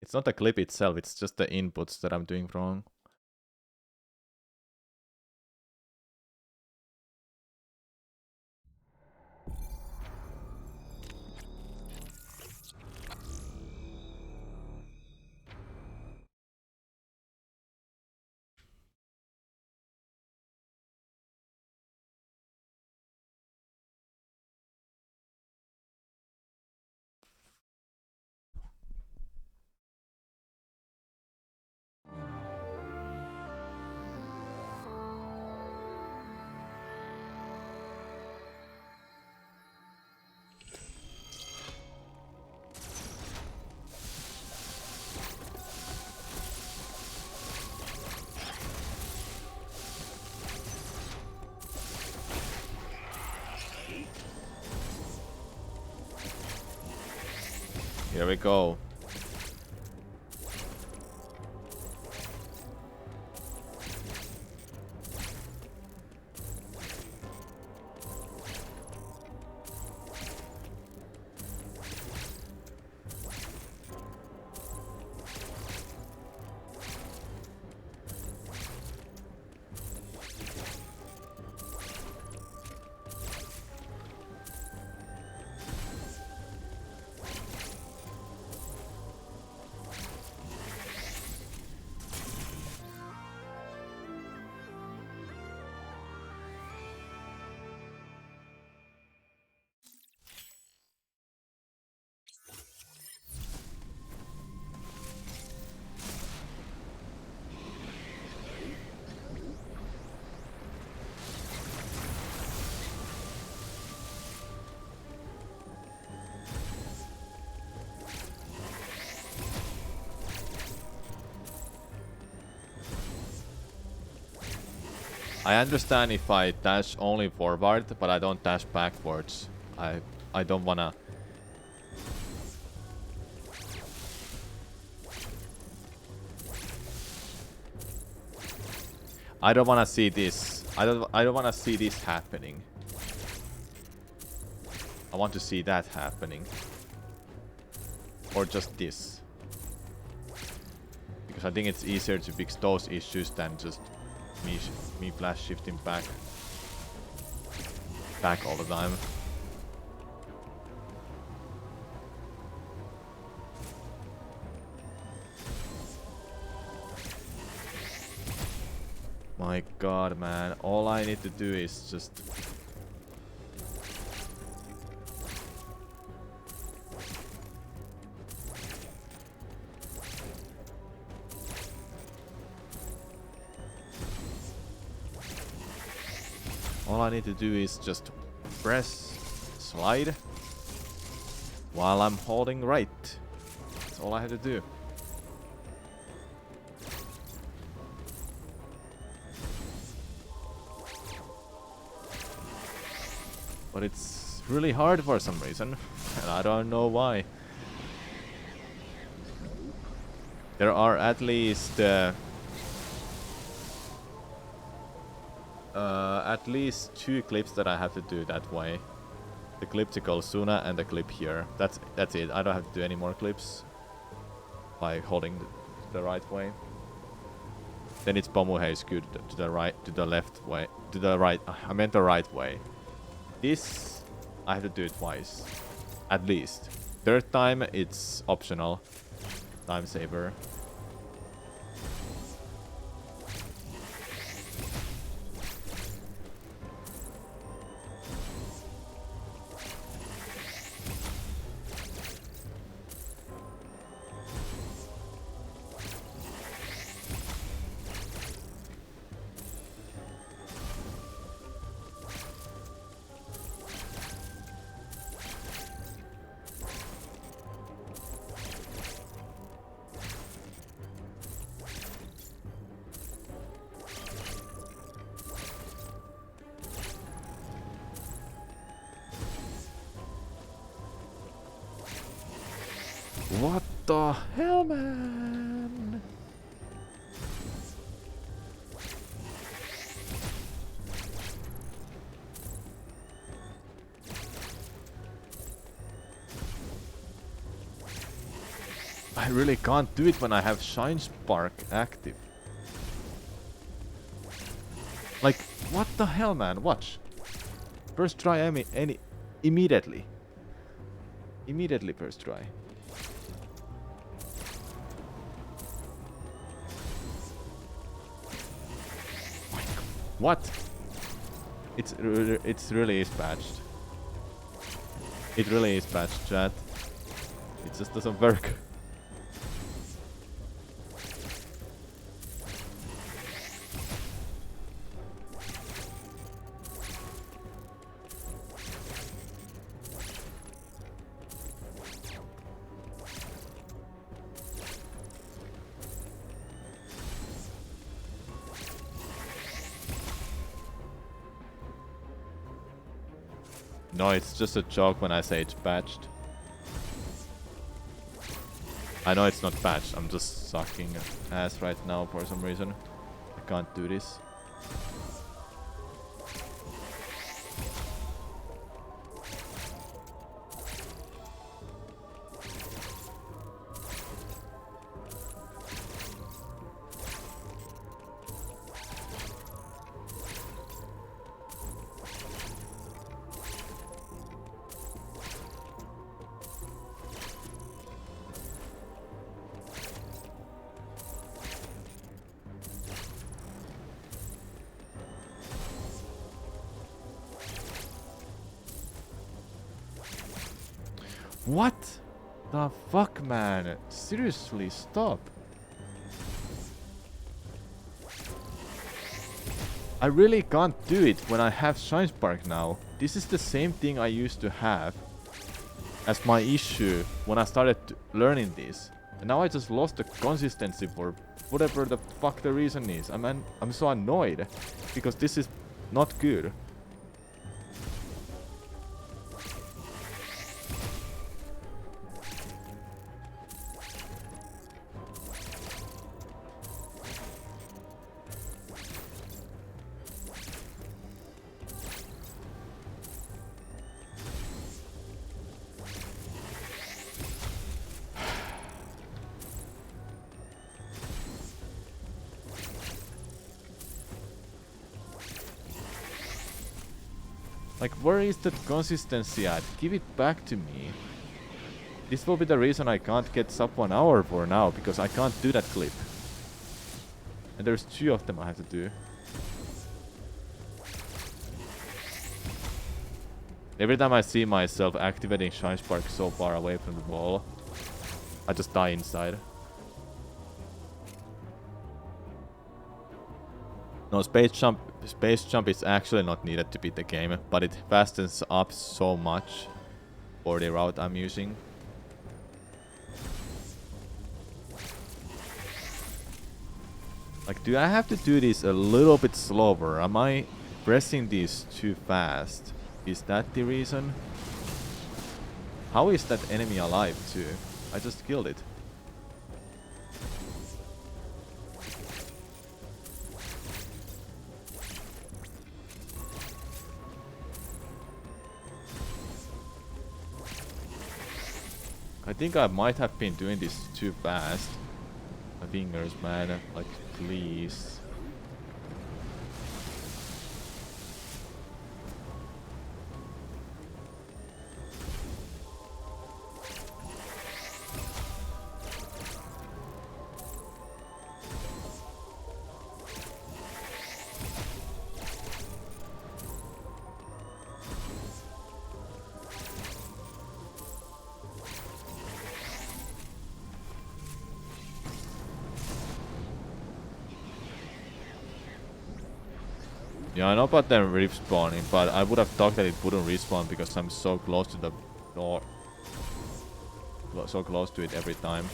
It's not the clip itself, it's just the inputs that I'm doing wrong. Here we go. I understand if I dash only forward, but I don't dash backwards. I don't wanna. I don't wanna see this. I don't wanna see this happening. I want to see that happening. Or just this. Because I think it's easier to fix those issues than just me flash shifting back all the time. My god, man, all I need to do is just all I need to do is just press slide while I'm holding right. That's all I have to do. But it's really hard for some reason, and I don't know why. There are at least 2 clips that I have to do that way. The clip to Kolsuna and the clip here. That's it. I don't have to do any more clips by holding the right way. Then it's Pomuhei's good to the right, to the left way, to the right. I meant the right way. This I have to do it twice, at least. Third time it's optional. Time saver. What the hell, man? I really can't do it when I have Shine Spark active. Like, what the hell, man? Watch. First try immediately. Immediately first try. What? It's really is patched. It really is patched, chat. It just doesn't work. No, it's just a joke when I say it's patched. I know it's not patched, I'm just sucking ass right now for some reason. I can't do this. What the fuck, man? Seriously, stop. I really can't do it when I have Shine Spark now. This is the same thing I used to have as my issue when I started learning this. And now I just lost the consistency for whatever the fuck the reason is. I'm so annoyed because this is not good. Like, where is that consistency at? Give it back to me. This will be the reason I can't get sub 1 hour for now, because I can't do that clip. And there's 2 of them I have to do. Every time I see myself activating Shine Spark so far away from the wall, I just die inside. No, space jump is actually not needed to beat the game, but it fastens up so much for the route I'm using. Like, do I have to do this a little bit slower? Am I pressing these too fast? Is that the reason? How is that enemy alive too? I just killed it. I think I might have been doing this too fast. My fingers, man. Like, please. Yeah, I know about them respawning, but I would have thought that it wouldn't respawn because I'm so close to the door. So close to it every time.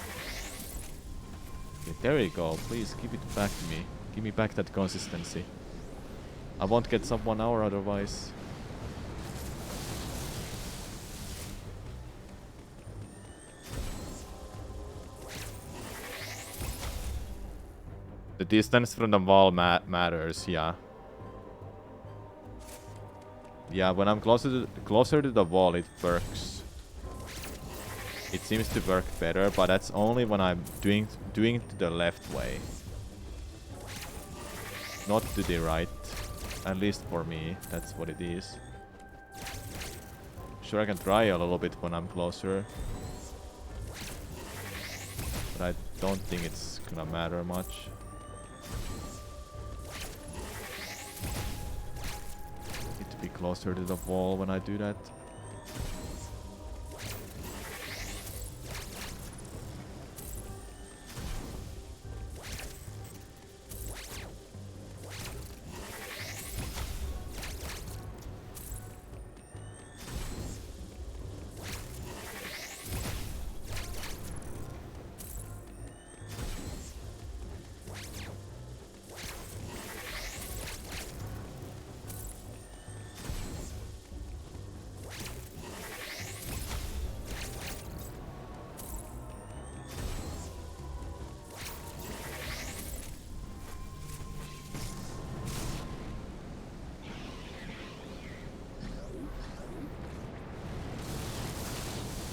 Okay, there you go. Please give it back to me. Give me back that consistency. I won't get sub 1 hour otherwise. The distance from the wall matters, yeah. Yeah, when I'm closer to the wall, it works. it seems to work better, but that's only when I'm doing it the left way. Not to the right. At least for me, that's what it is. Sure, I can try a little bit when I'm closer. But I don't think it's gonna matter much. Need to be closer to the wall when I do that.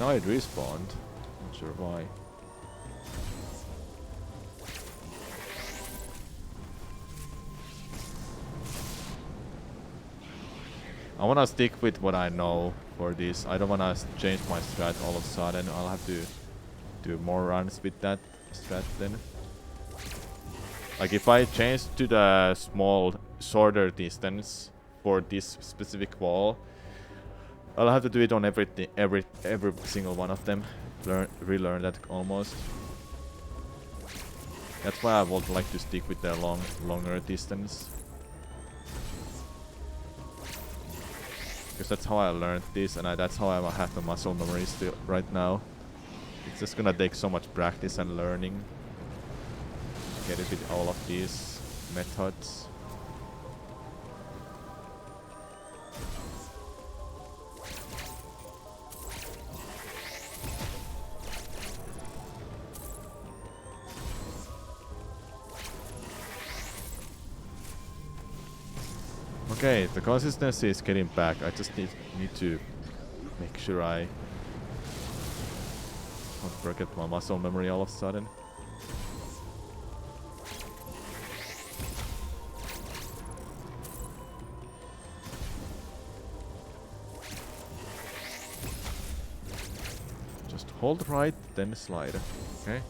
Now it respawned. Not sure why. I wanna stick with what I know for this. I don't wanna change my strat all of a sudden. I'll have to do more runs with that strat then. Like if I change to the small, shorter distance for this specific wall, I'll have to do it on every single one of them. Relearn that almost. That's why I would like to stick with the longer distance. Because that's how I learned this, and that's how I have the muscle memory still right now. It's just gonna take so much practice and learning. Get it with all of these methods. Okay, the consistency is getting back. I just need to make sure I don't forget my muscle memory all of a sudden. Just hold right, then slide. Okay.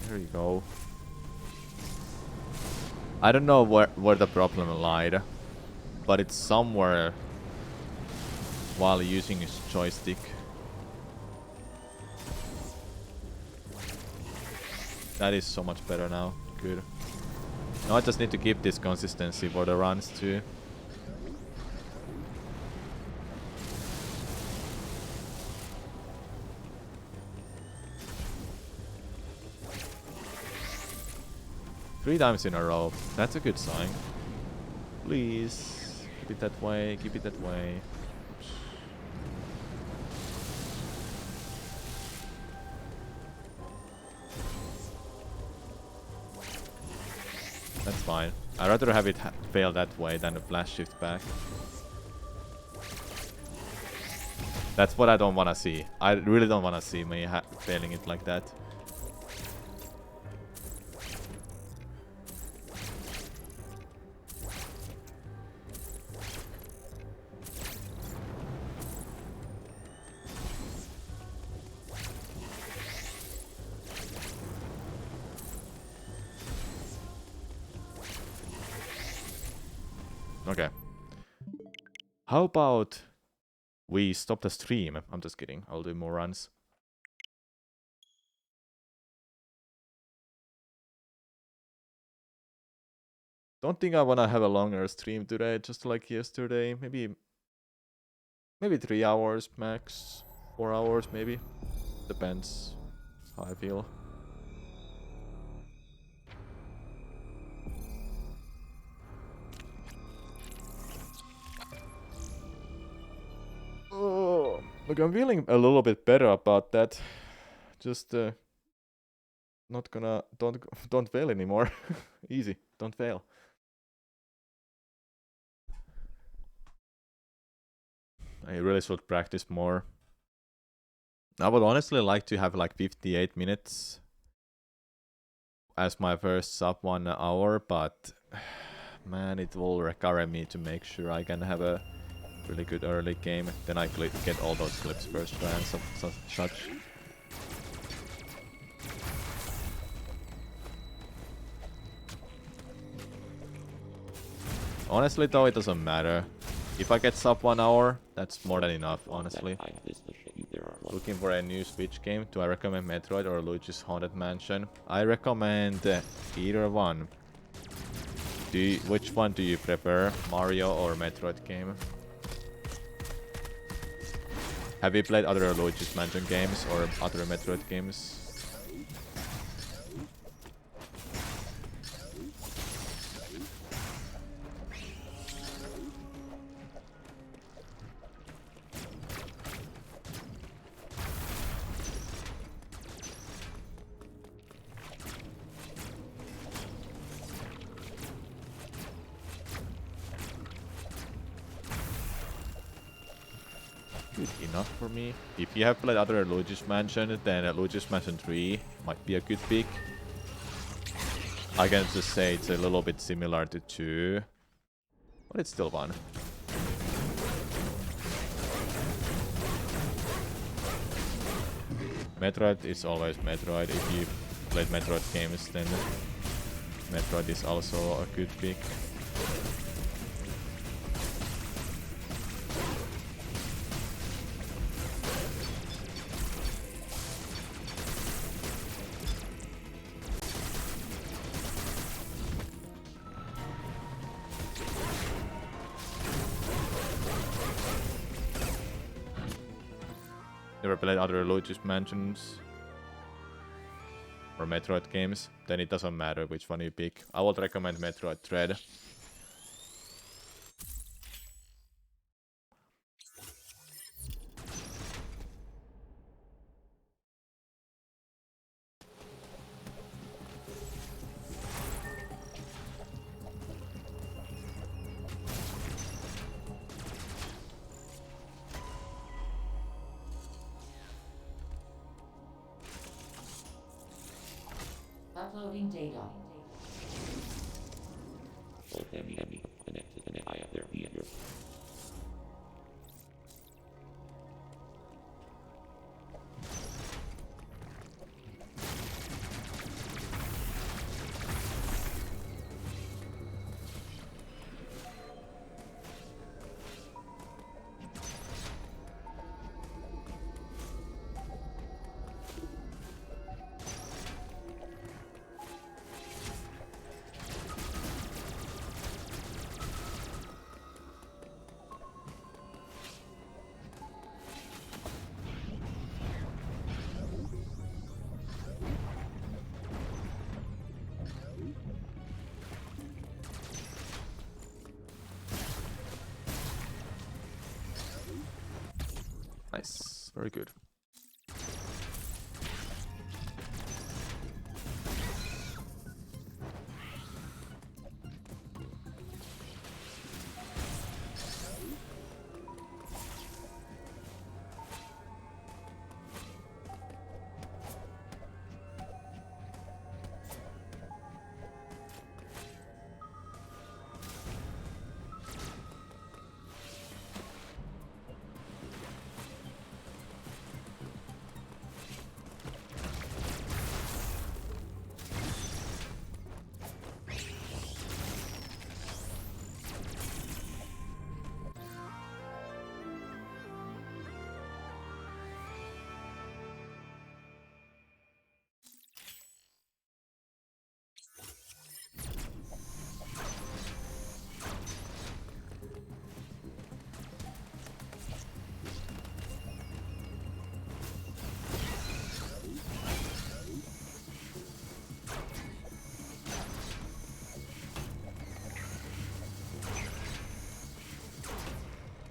There you go. I don't know where the problem lied, but it's somewhere while using his joystick. That is so much better now. Good. Now I just need to keep this consistency for the runs too. Three times in a row. That's a good sign. Please. Keep it that way. Keep it that way. That's fine. I'd rather have it fail that way than a blast shift back. That's what I don't want to see. I really don't want to see me failing it like that. Okay. How about we stop the stream? I'm just kidding. I'll do more runs. Don't think I wanna have a longer stream today, just like yesterday. Maybe 3 hours max. 4 hours maybe. Depends how I feel. Oh, look, I'm feeling a little bit better about that. Just not gonna don't fail anymore. Easy, don't fail. I really should practice more. I would honestly like to have like 58 minutes as my first sub 1 hour, but man, it will require me to make sure I can have a really good early game. Then I get all those clips first try and such. Honestly though, it doesn't matter. If I get sub 1 hour, that's more than enough, honestly. Looking for a new Switch game, do I recommend Metroid or Luigi's Haunted Mansion? I recommend either one. Which one do you prefer, Mario or Metroid game? Have you played other Luigi's Mansion games or other Metroid games? Good enough for me. If you have played other Luigi's Mansion, then Luigi's Mansion 3 might be a good pick. I can just say it's a little bit similar to 2, but it's still fun. Metroid is always Metroid. If you played Metroid games, then Metroid is also a good pick. Never played other Luigi's Mansions or Metroid games, then it doesn't matter which one you pick. I would recommend Metroid Dread. Uploading data. Nice, very good.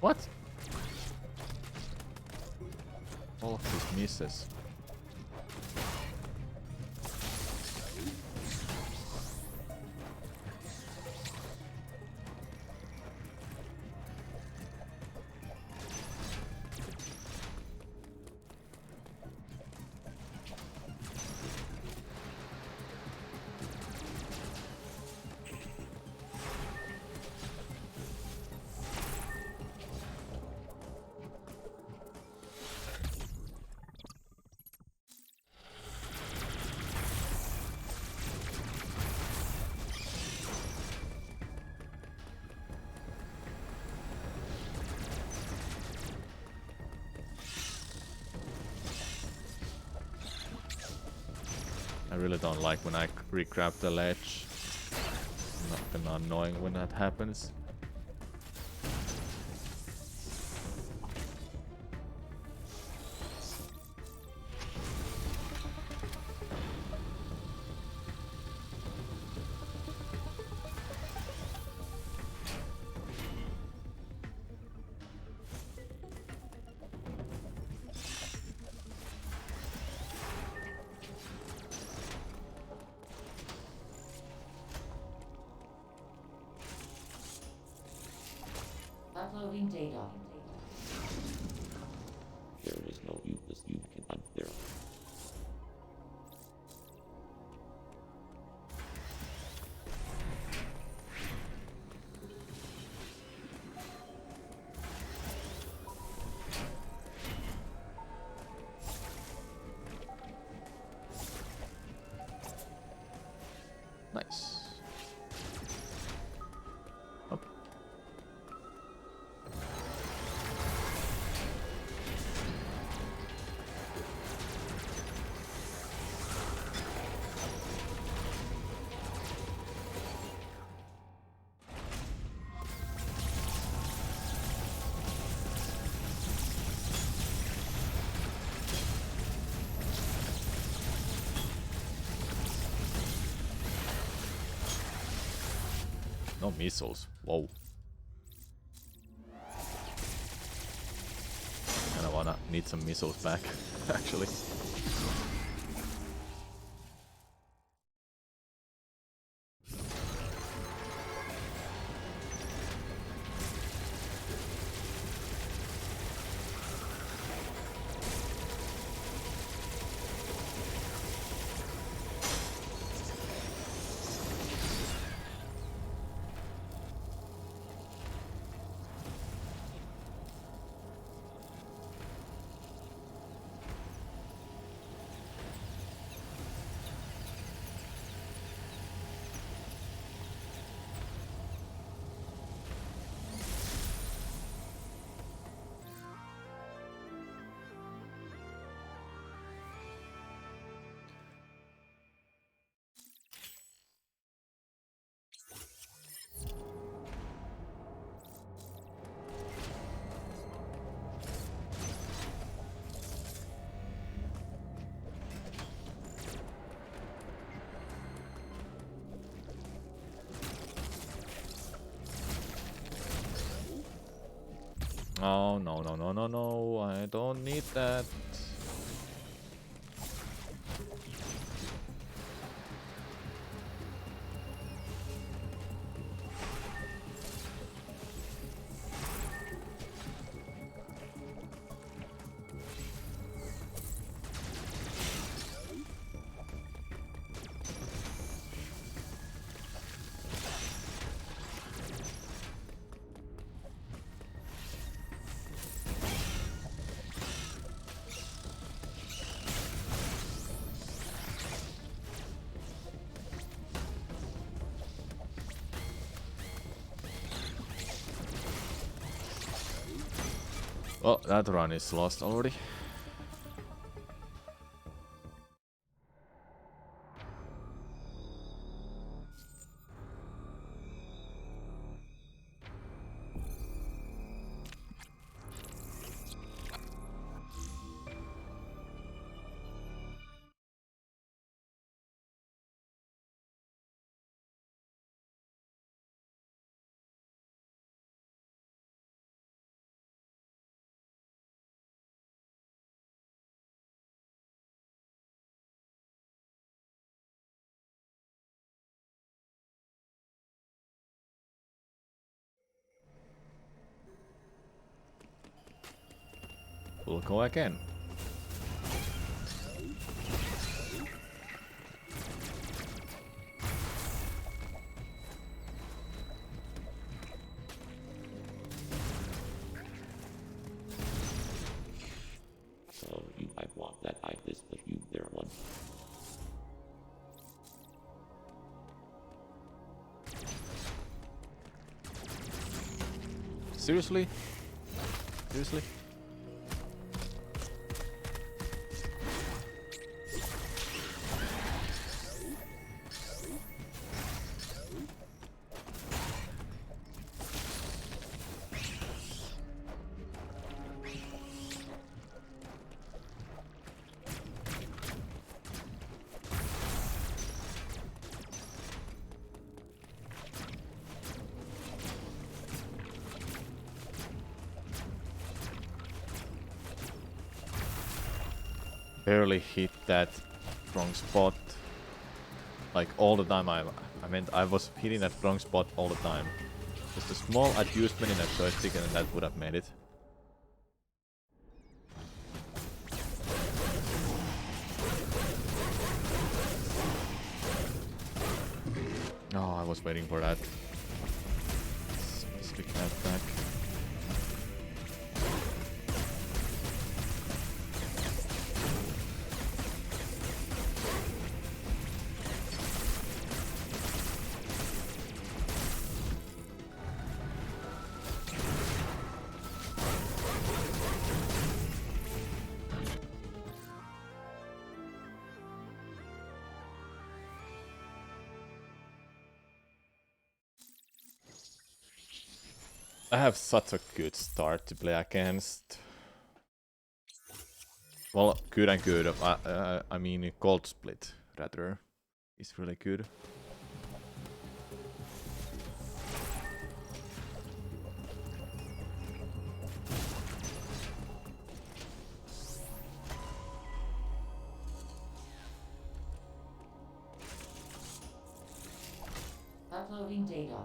What? All of these misses. I really don't like when I re-grab the ledge. Not gonna annoying when that happens. Uploading data. There is no useless you can hunt there. Nice. Up. No missiles. Whoa. Kinda wanna need some missiles back, actually. Oh, no, no, no, no, no. I don't need that. Well, that run is lost already. We'll go again. So you might want that I this but you there one. Seriously? Seriously? barely hit that wrong spot. Like all the time. I meant I was hitting that wrong spot all the time. Just a small adjustment in that joystick and that would have made it. Oh, I was waiting for that specific attack. I have such a good start to play against. Well, good and good. I mean, Cold Split, rather, is really good. Uploading data.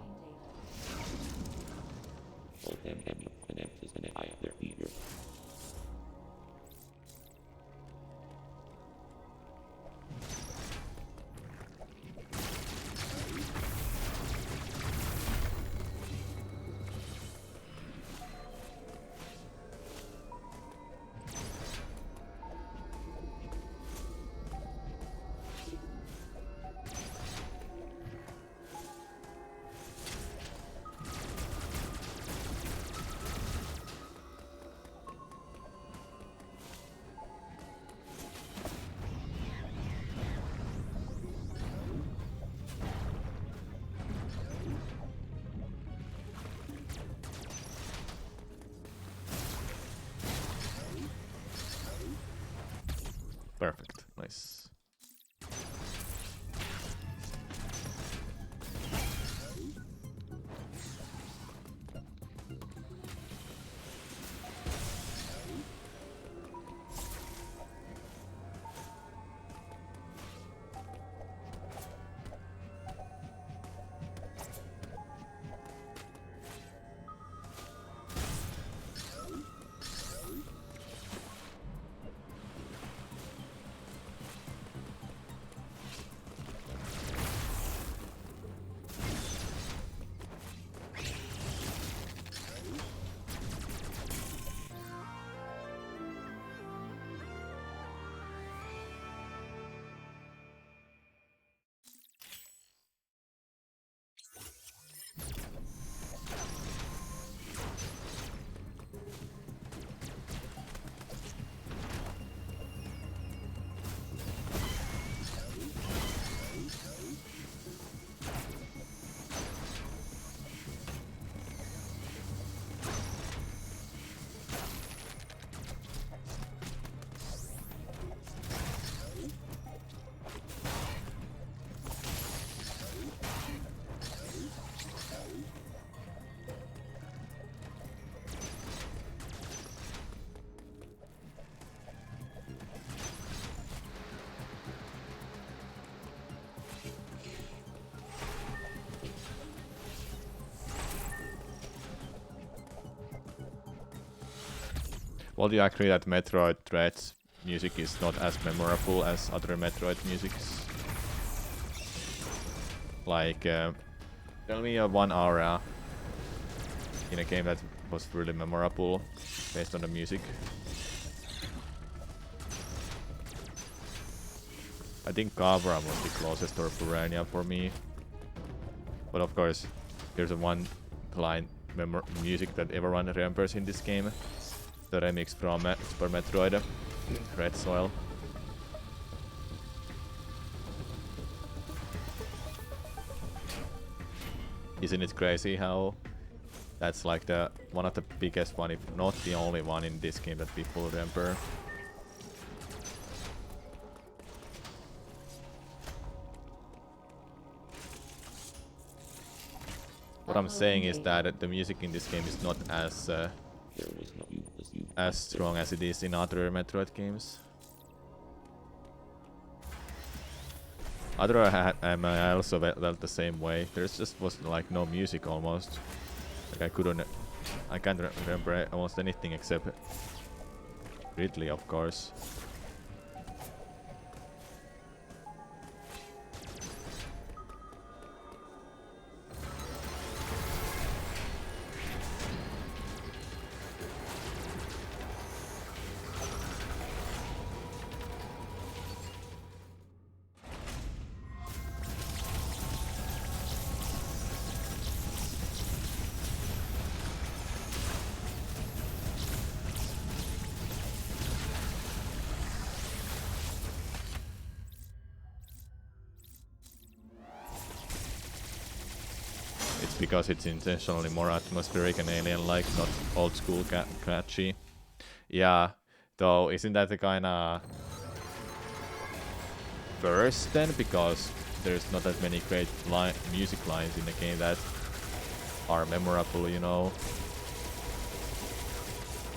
Perfect. Nice. Well, do you agree that Metroid Dread's music is not as memorable as other Metroid musics? Like, tell me a one aura in a game that was really memorable based on the music. I think Kavra was the closest, or Purania for me. But of course, there's a one line music that everyone remembers in this game. The remix from Super Metroid, Red Soil. Isn't it crazy how that's like the one of the biggest one, if not the only one in this game that people remember? What I'm saying is that the music in this game is not as strong as it is in other Metroid games. Other I also felt the same way. There's just was like no music almost. Like I can't remember almost anything except Ridley, of course. Because it's intentionally more atmospheric and alien-like, not old school catchy. Yeah, though isn't that the kinda worse then? Because there's not that many great music lines in the game that are memorable, you know?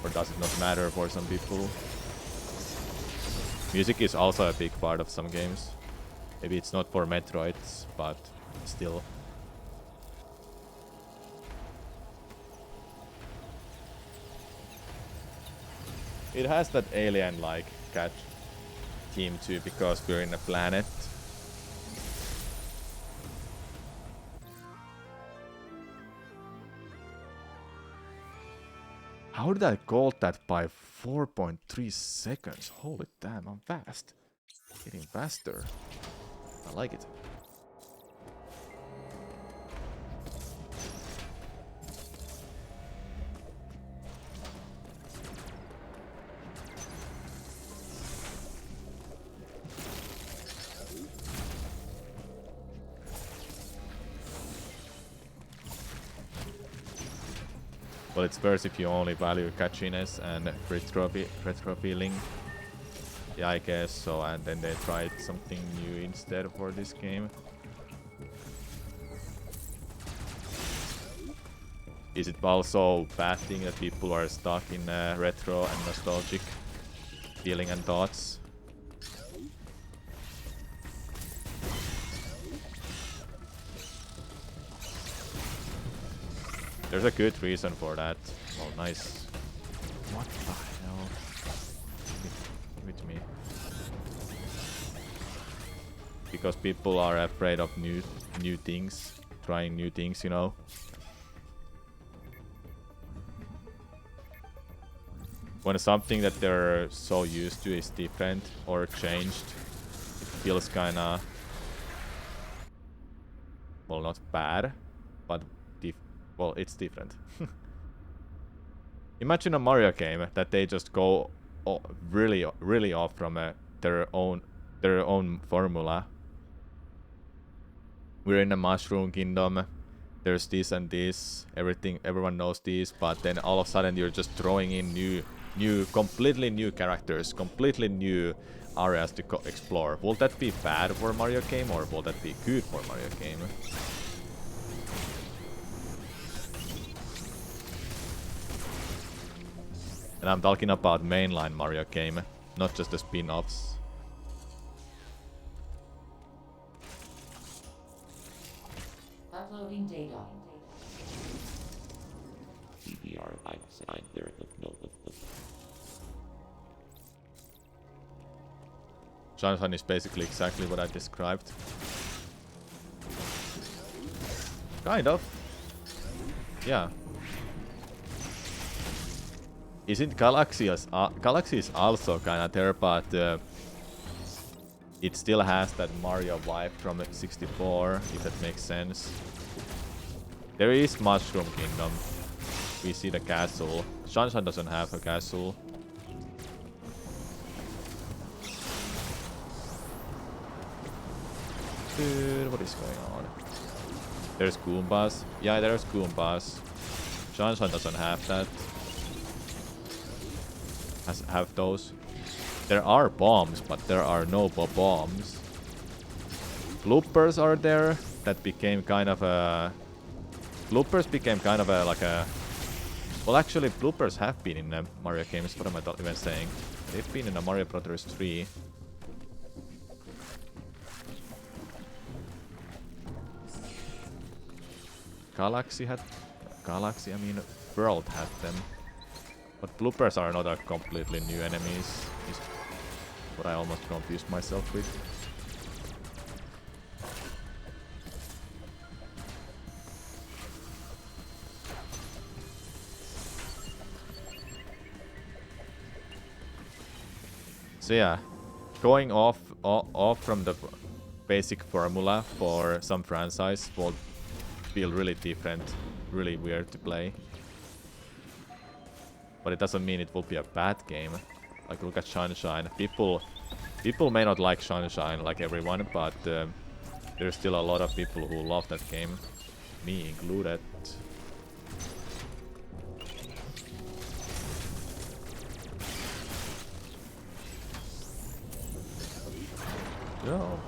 Or does it not matter for some people? Music is also a big part of some games. Maybe it's not for Metroids, but still. It has that alien-like cat theme too, because we're in a planet. How did I gold that by 4.3 seconds? Holy damn, I'm fast. Getting faster. I like it. Well, it's worse if you only value catchiness and retro feeling. Yeah, I guess so. And then they tried something new instead for this game. Is it also a bad thing that people are stuck in retro and nostalgic feeling and thoughts? There's a good reason for that. Oh, nice. What the hell? Give it to me. Because people are afraid of new things, trying new things, you know. When something that they're so used to is different or changed, it feels kinda, well, not bad, but well, it's different. Imagine a Mario game that they just go really off from their own formula. We're in a mushroom kingdom. There's this and this. Everyone knows this, but then all of a sudden you're just throwing in completely new characters, completely new areas to explore. Will that be bad for Mario game, or will that be good for Mario game? And I'm talking about mainline Mario game, not just the spin-offs. Uploading data. DVR I signed there no. Sunshine is basically exactly what I described. Kind of. Yeah. Isn't Galaxy is also kinda there, but it still has that Mario vibe from 64, if that makes sense. There is Mushroom Kingdom. We see the castle. Sunshine doesn't have a castle. Dude, what is going on? There's Goombas. Yeah, there's Goombas. Sunshine doesn't have that. Have those. There are bombs, but there are no bombs. Bloopers are there. That became kind of a... Bloopers became kind of a, like a... Well, actually, bloopers have been in Mario games. What am I even saying? They've been in a Mario Brothers 3. Galaxy had... Galaxy, I mean, World had them. But bloopers are not a completely new enemies. Is what I almost confused myself with. So yeah, going off from the basic formula for some franchise will feel really different, really weird to play. But it doesn't mean it will be a bad game. Like look at Sunshine. People may not like Sunshine like everyone, but there's still a lot of people who love that game, me included. No,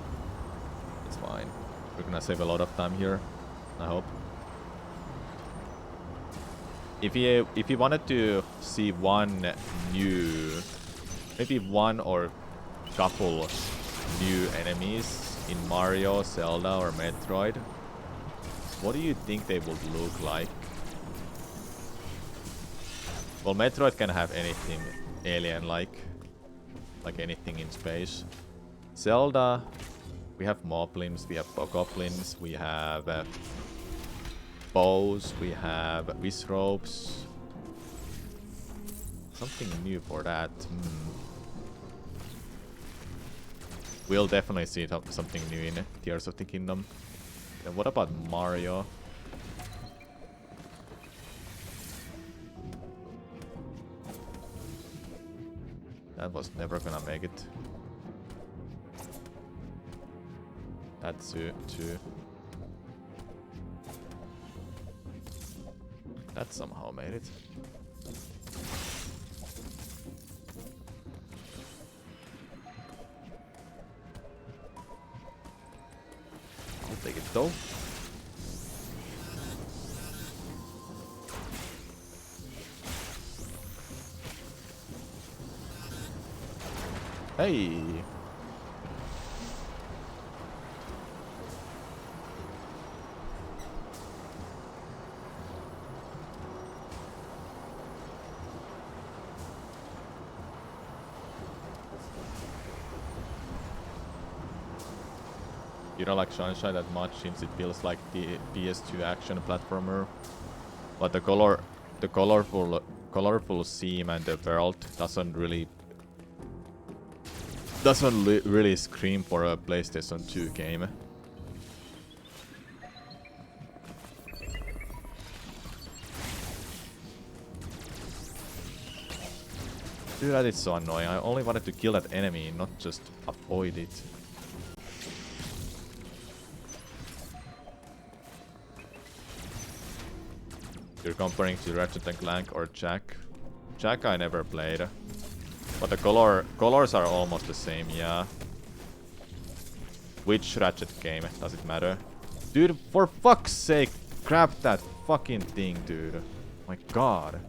it's fine. We're gonna save a lot of time here, I hope. If you wanted to see one new, maybe one or couple new enemies in Mario, Zelda, or Metroid, what do you think they would look like? Well, Metroid can have anything alien-like, like anything in space. Zelda, we have Moblins, we have Bokoblins, we have bows, we have Wishropes. Something new for that. We'll definitely see something new in Tears of the Kingdom. And what about Mario? That was never gonna make it. That's too. That somehow made it. I'll take it though. Hey! You don't like Sunshine that much since it feels like the PS2 action platformer. But the colorful theme and the world doesn't really scream for a PlayStation 2 game. Dude, that is so annoying. I only wanted to kill that enemy, not just avoid it. You're comparing to Ratchet and Clank or Jak? Jak I never played. But the colors are almost the same, yeah. Which Ratchet game? Does it matter? Dude, for fuck's sake, grab that fucking thing, dude. My god.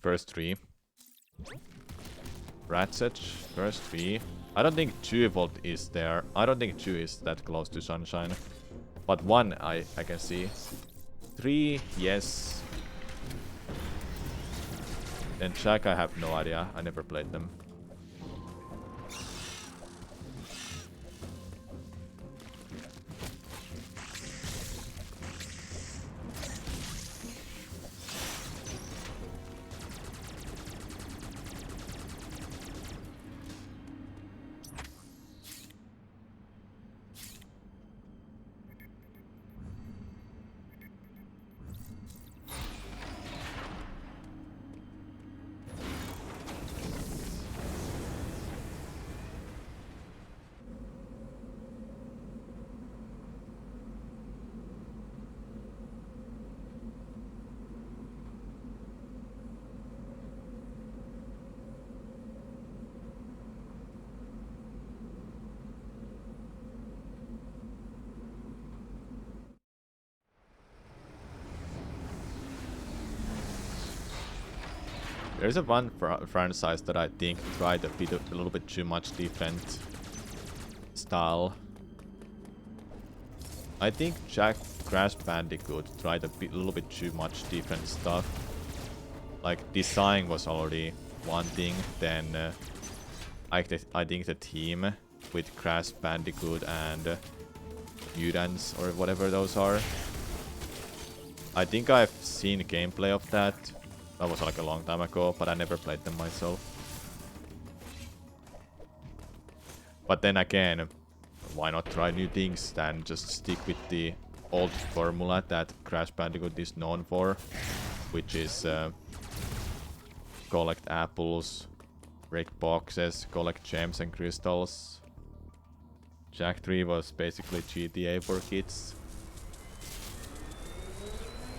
First three. Ratchet, first three. I don't think 2 volt is there. I don't think 2 is that close to Sunshine. But 1 I can see. 3, yes. Then Jak I have no idea. I never played them. There's a one franchise that I think tried a little bit too much different style. I think Crash Bandicoot tried a little bit too much different stuff. Like, design was already one thing, then I think the team with Crash Bandicoot and Mutants or whatever those are. I think I've seen gameplay of that. That was like a long time ago, but I never played them myself. But then again, why not try new things than just stick with the old formula that Crash Bandicoot is known for, which is collect apples, break boxes, collect gems and crystals. Jak 3 was basically GTA for kids.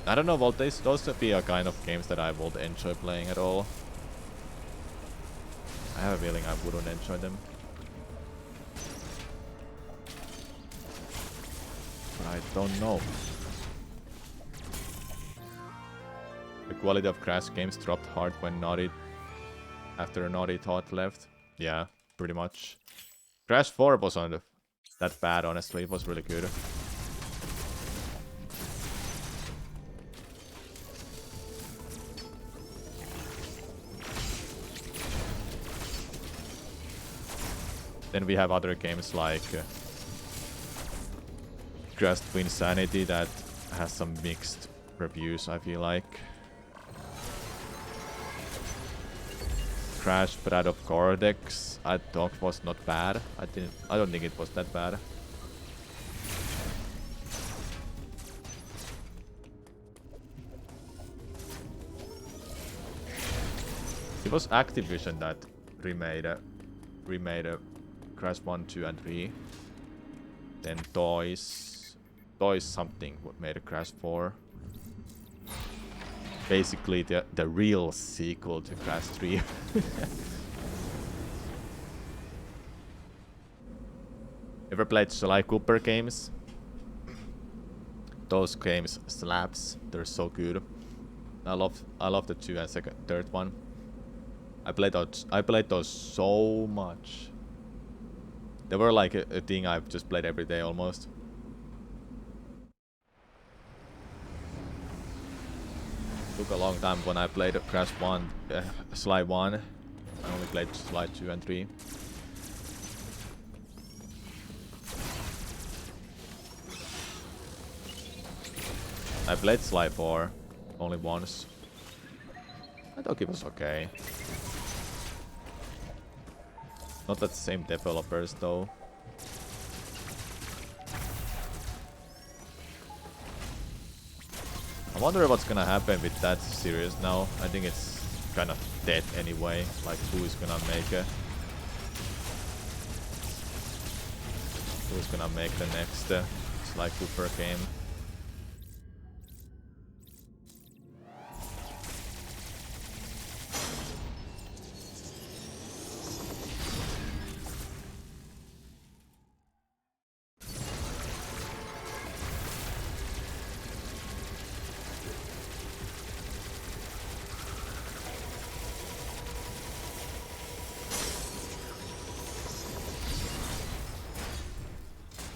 I don't know, will those be a kind of games that I would enjoy playing at all? I have a feeling I wouldn't enjoy them. But I don't know. The quality of Crash games dropped hard when after Naughty Thought left. Yeah, pretty much. Crash 4 wasn't that bad, honestly. It was really good. Then we have other games like Crash Twinsanity that has some mixed reviews, I feel like. Crash Brad of Cortex, I thought was not bad. I don't think it was that bad. It was Activision that remade Crash 1, 2, and 3. Then Toys something made a Crash 4. Basically the real sequel to Crash 3. Ever played Sly Cooper games? Those games slaps. They're so good. I love the 2 and third one. I played those so much. They were like a thing I've just played every day almost. Took a long time when I played Crash 1, Sly 1. I only played Sly 2 and 3. I played Sly 4 only once. I thought it was okay. Not that same developers though. I wonder what's gonna happen with that series now. I think it's kind of dead anyway. Like, who's gonna make the next Sly Cooper game?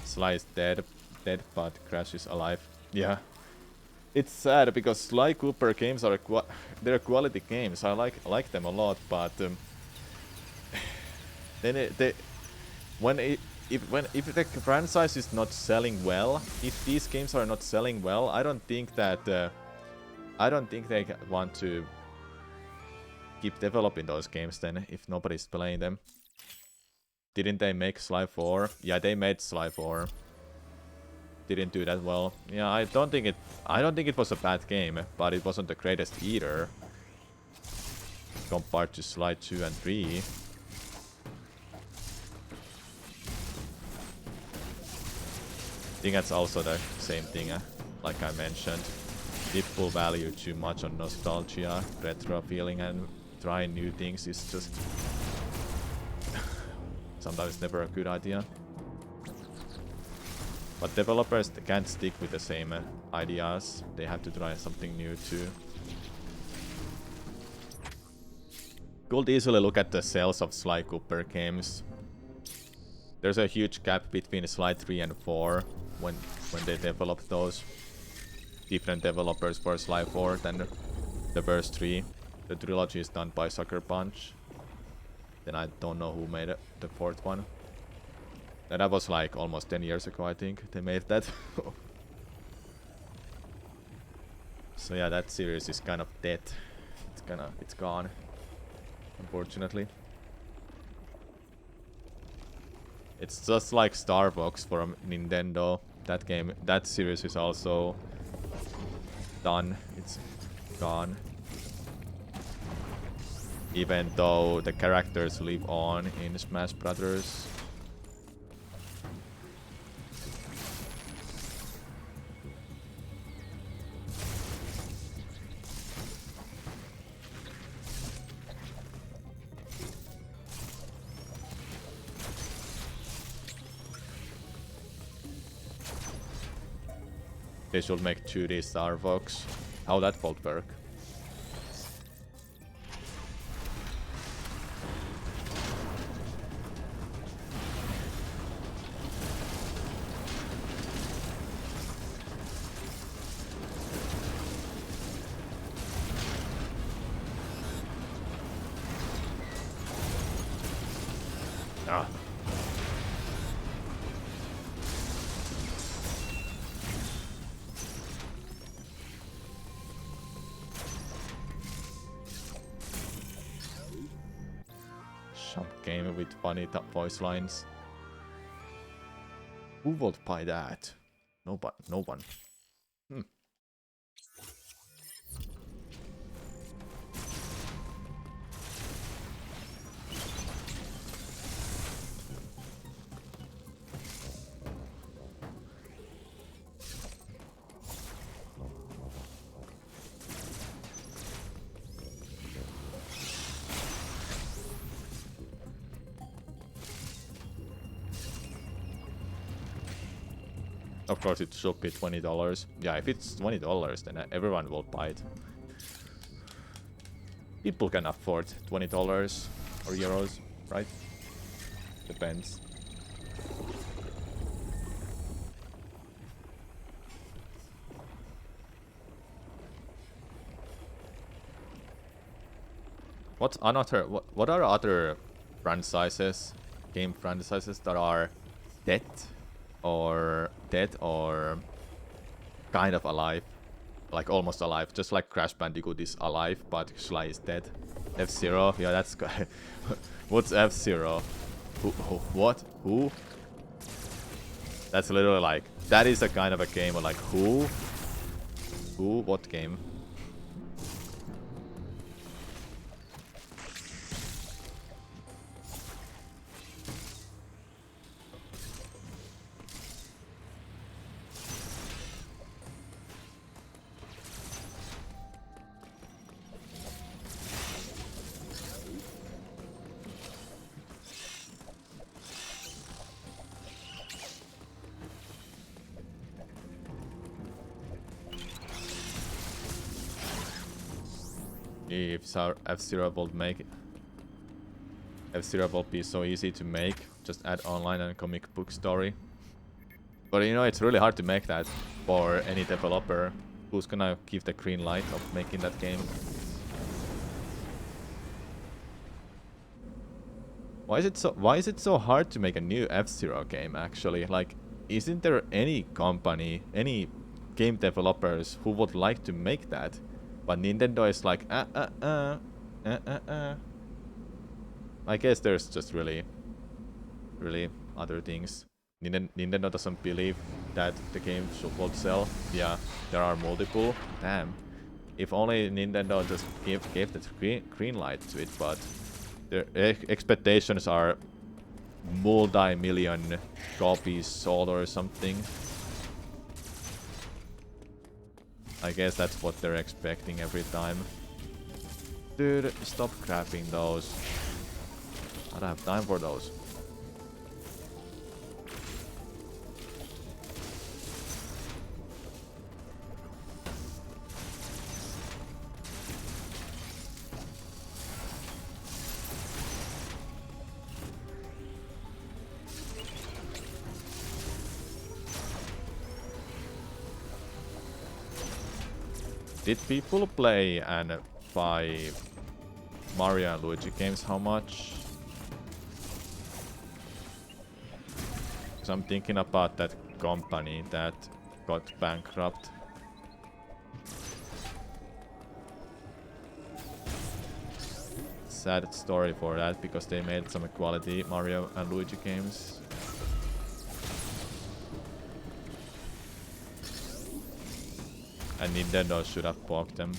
Sly is dead, but Crash is alive. Yeah, it's sad because Sly Cooper games are they're quality games. I like them a lot, but then if the franchise is not selling well, if these games are not selling well, I don't think they want to keep developing those games. Then if nobody's playing them. Didn't they make Sly 4? Yeah, they made Sly 4. Didn't do that well. Yeah, I don't think it was a bad game, but it wasn't the greatest either. Compared to Sly 2 and 3. I think that's also the same thing, like I mentioned. People value too much on nostalgia, retro feeling, and trying new things is just sometimes never a good idea. But developers can't stick with the same ideas. They have to try something new too. Could easily look at the sales of Sly Cooper games. There's a huge gap between Sly 3 and 4 when they developed those. Different developers for Sly 4 than the first 3. The trilogy is done by Sucker Punch. Then I don't know who made it, the 4th one. And that was like almost 10 years ago, I think they made that. So yeah, that series is kind of dead. It's gone, unfortunately. It's just like Star Fox from Nintendo. That series is also done. It's gone. Even though the characters live on in Smash Brothers. They should make 2D Star Fox. How that would work? Ah. Some game with funny voice lines. Who would buy that? Nobody. No one. Of course, it should be $20. Yeah, if it's $20, then everyone will buy it. People can afford $20 or euros, right? Depends. What are other franchises, game franchises that are dead or kind of alive, like almost alive, just like Crash Bandicoot is alive, but Sly is dead. F-Zero, yeah, that's good. What's F-Zero? What? Who? That's literally like, that is a kind of a game of like, who? Who? What game? If F-Zero will make it. F-Zero will be so easy to make. Just add online and comic book story. But you know, it's really hard to make that for any developer. Who's gonna give the green light of making that game? Why is it so hard to make a new F-Zero game actually? Like, isn't there any company, any game developers who would like to make that? But Nintendo is like, I guess there's just really other things. Nintendo doesn't believe that the game will sell. Yeah, there are multiple. Damn. If only Nintendo just gave the green light to it, but their expectations are multi-million copies sold or something. I guess that's what they're expecting every time. Dude, stop crapping those. I don't have time for those. Did people play and buy Mario and Luigi games? How much? So I'm thinking about that company that got bankrupt. Sad story for that, because they made some quality Mario and Luigi games. And Nintendo should have bought them.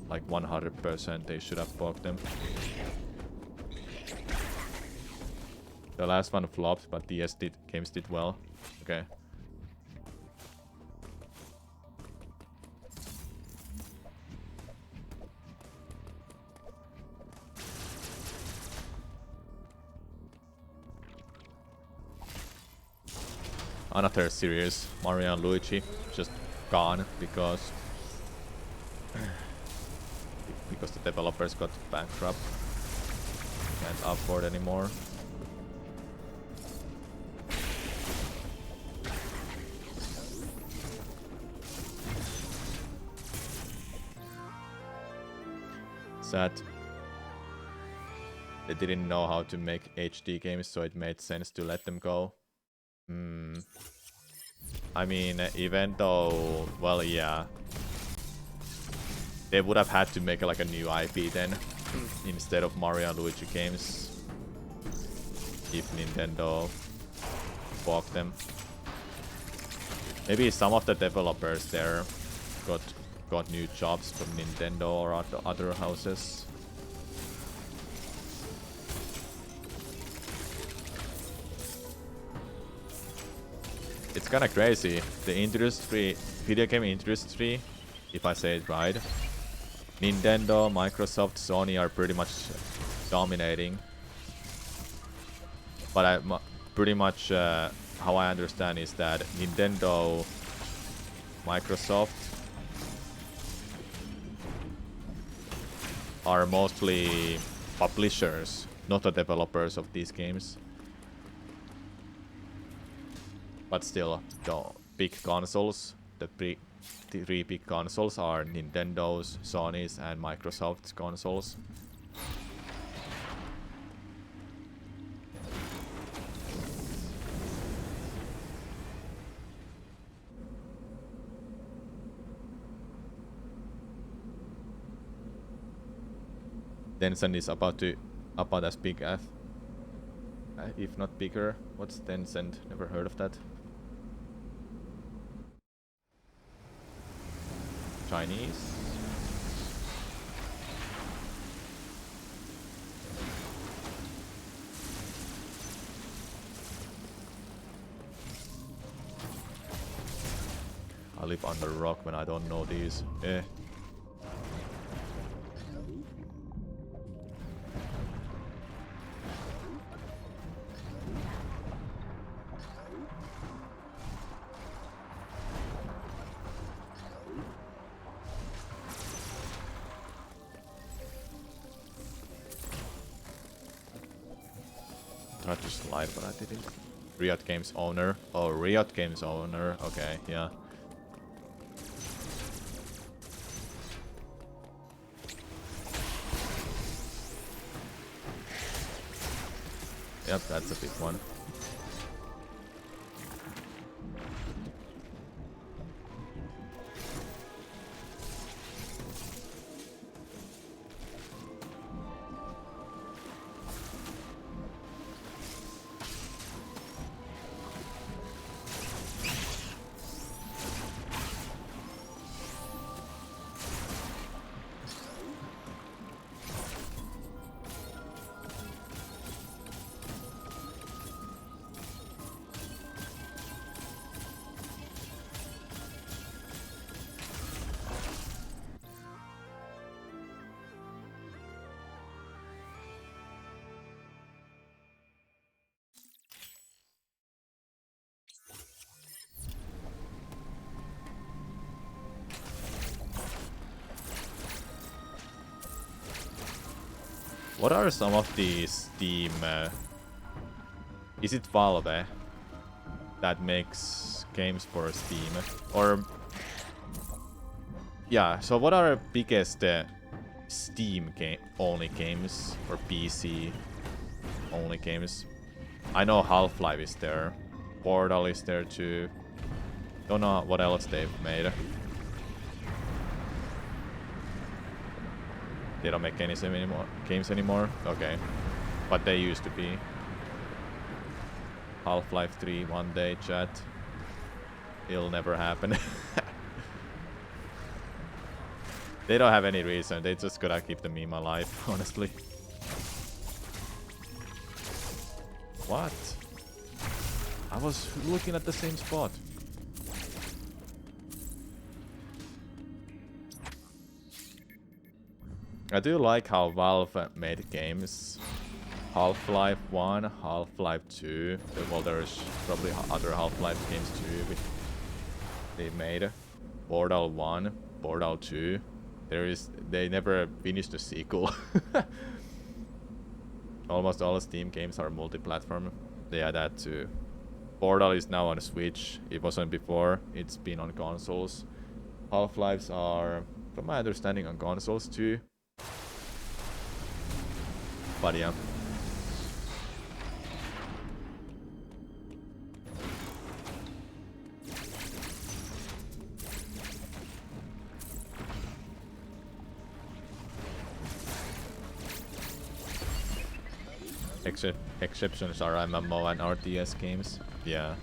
Like 100% they should have bought them. The last one flopped, but DS games did well. Okay. Another series, Mario and Luigi, just gone because the developers got bankrupt. Can't afford anymore. Sad. They didn't know how to make HD games, so it made sense to let them go. I mean, even though, well, yeah, they would have had to make like a new IP then, instead of Mario and Luigi games, if Nintendo bought them. Maybe some of the developers there got new jobs from Nintendo or other houses. It's kinda crazy. The industry, video game industry, if I say it right, Nintendo, Microsoft, Sony are pretty much dominating. But pretty much how I understand is that Nintendo, Microsoft are mostly publishers, not the developers of these games. But still, the big consoles, the three big consoles are Nintendo's, Sony's, and Microsoft's consoles. Tencent is about as big as, if not bigger. What's Tencent? Never heard of that. Chinese. I live under a rock when I don't know these. Eh. Tried to slide, but I didn't. Riot Games owner. Oh, Riot Games owner. Okay, yeah. Yep, that's a big one. What are some of these Steam... is it Valve that makes games for Steam? Or Yeah, so what are biggest Steam game only games or PC only games? I know Half-Life is there. Portal is there too. Don't know what else they've made. They don't make any games anymore? Okay. But they used to be. Half-Life 3 one day, chat. It'll never happen. They don't have any reason. They just gotta keep the meme alive, honestly. What? I was looking at the same spot. I do like how Valve made games. Half-Life 1, Half-Life 2. Well, there's probably other Half-Life games too. They made Portal 1, Portal 2. They never finished the sequel. Almost all Steam games are multi-platform. They add that too. Portal is now on Switch. It wasn't before. It's been on consoles. Half-Lives are, from my understanding, on consoles too. But yeah. Exceptions are MMO and RTS games. Yeah.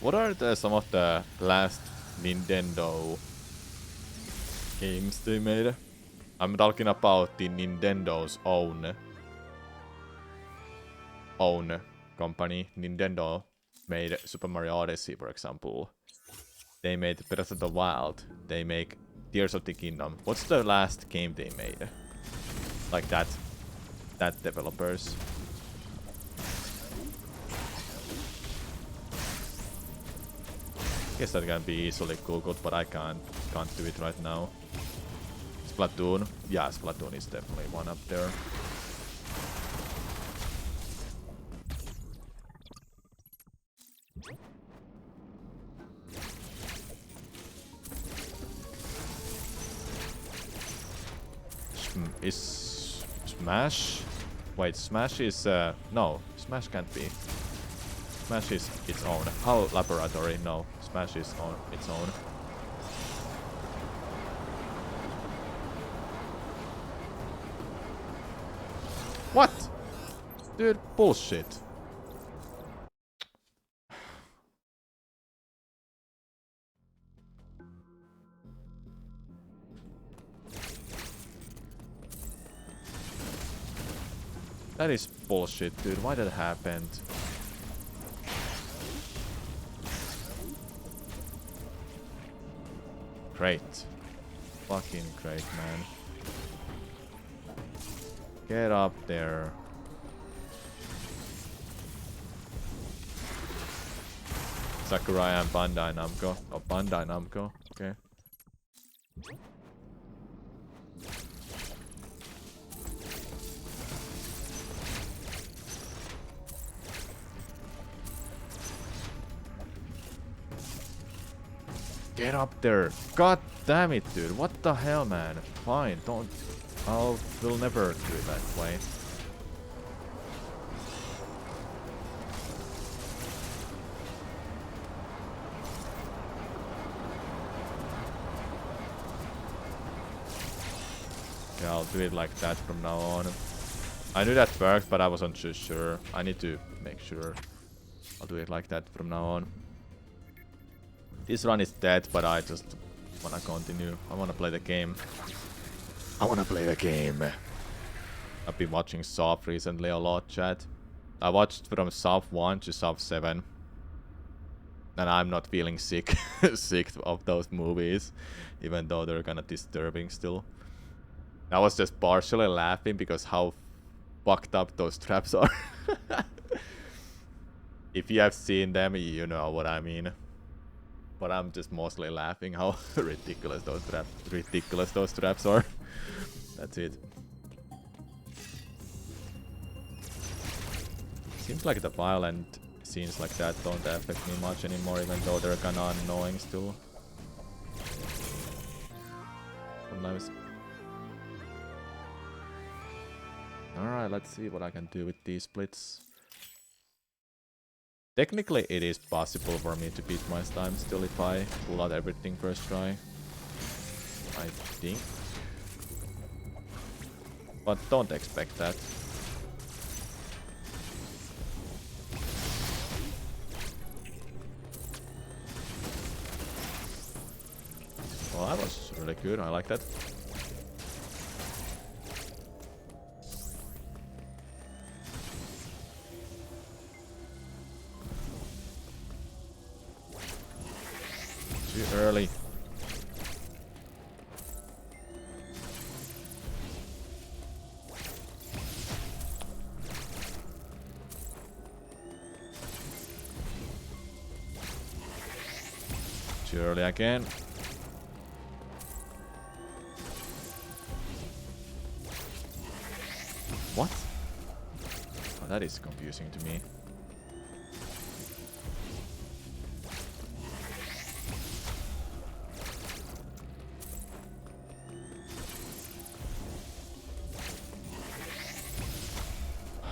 What are some of the last Nintendo games they made? I'm talking about the Nintendo's own company. Nintendo made Super Mario Odyssey, for example. They made Breath of the Wild. They make Tears of the Kingdom. What's the last game they made? Like that developers. Guess that can be easily googled, but I can't do it right now. Splatoon. Yeah, Splatoon is definitely one up there. Is Smash? Wait, Smash is no, Smash can't be. Smash is its own. HAL Laboratory, no. Smash is on its own. What? Dude, bullshit. That is bullshit, dude. Why that happened? Great. Fucking great, man. Get up there. Sakurai and Bandai Namco. Oh, Bandai Namco. Okay. Get up there. God damn it, dude. What the hell, man? Fine, don't... Will never do it that way. Yeah, I'll do it like that from now on. I knew that worked, but I wasn't too sure. I need to make sure. I'll do it like that from now on. This run is dead, but I just wanna continue. I wanna play the game. I wanna play the game. I've been watching Soft recently a lot, chat. I watched from Soft 1 to Soft 7. And I'm not feeling sick sick of those movies, even though they're kinda disturbing still. I was just partially laughing because how fucked up those traps are. If you have seen them, you know what I mean. But I'm just mostly laughing how ridiculous those traps are. That's it. Seems like the violent scenes like that don't affect me much anymore, even though they're kinda annoying still. Sometimes. Alright, let's see what I can do with these splits. Technically, it is possible for me to beat my time still if I pull out everything first try. I think. But don't expect that. Well, that was really good. I like that. Too early. Too early again. What? Oh, that is confusing to me.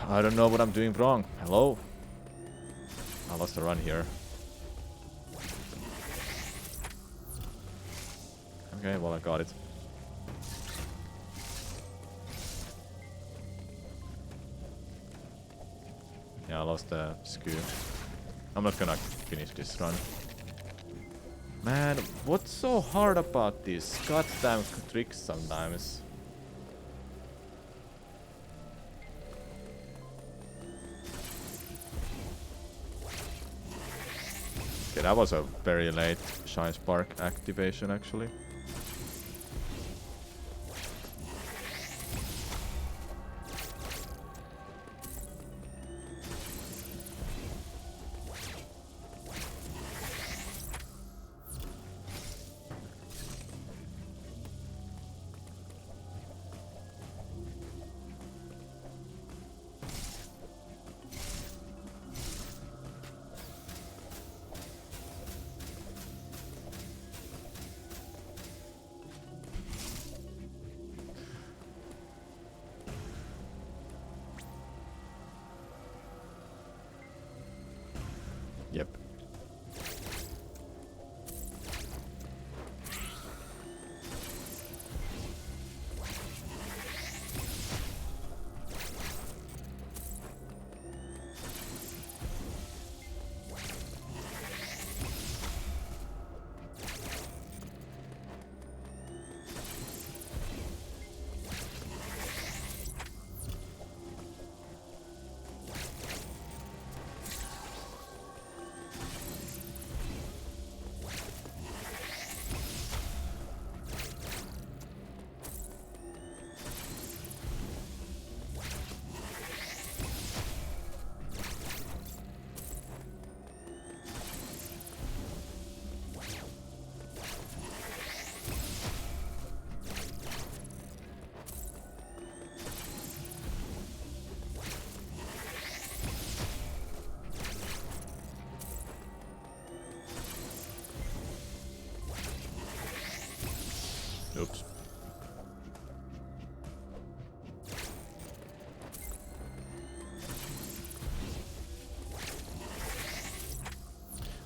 I don't know what I'm doing wrong. Hello? I lost a run here. Okay, well, I got it. Yeah, I lost the skew. I'm not gonna finish this run. Man, what's so hard about these goddamn tricks sometimes? Okay, that was a very late Shine Spark activation actually. Yep. Oops.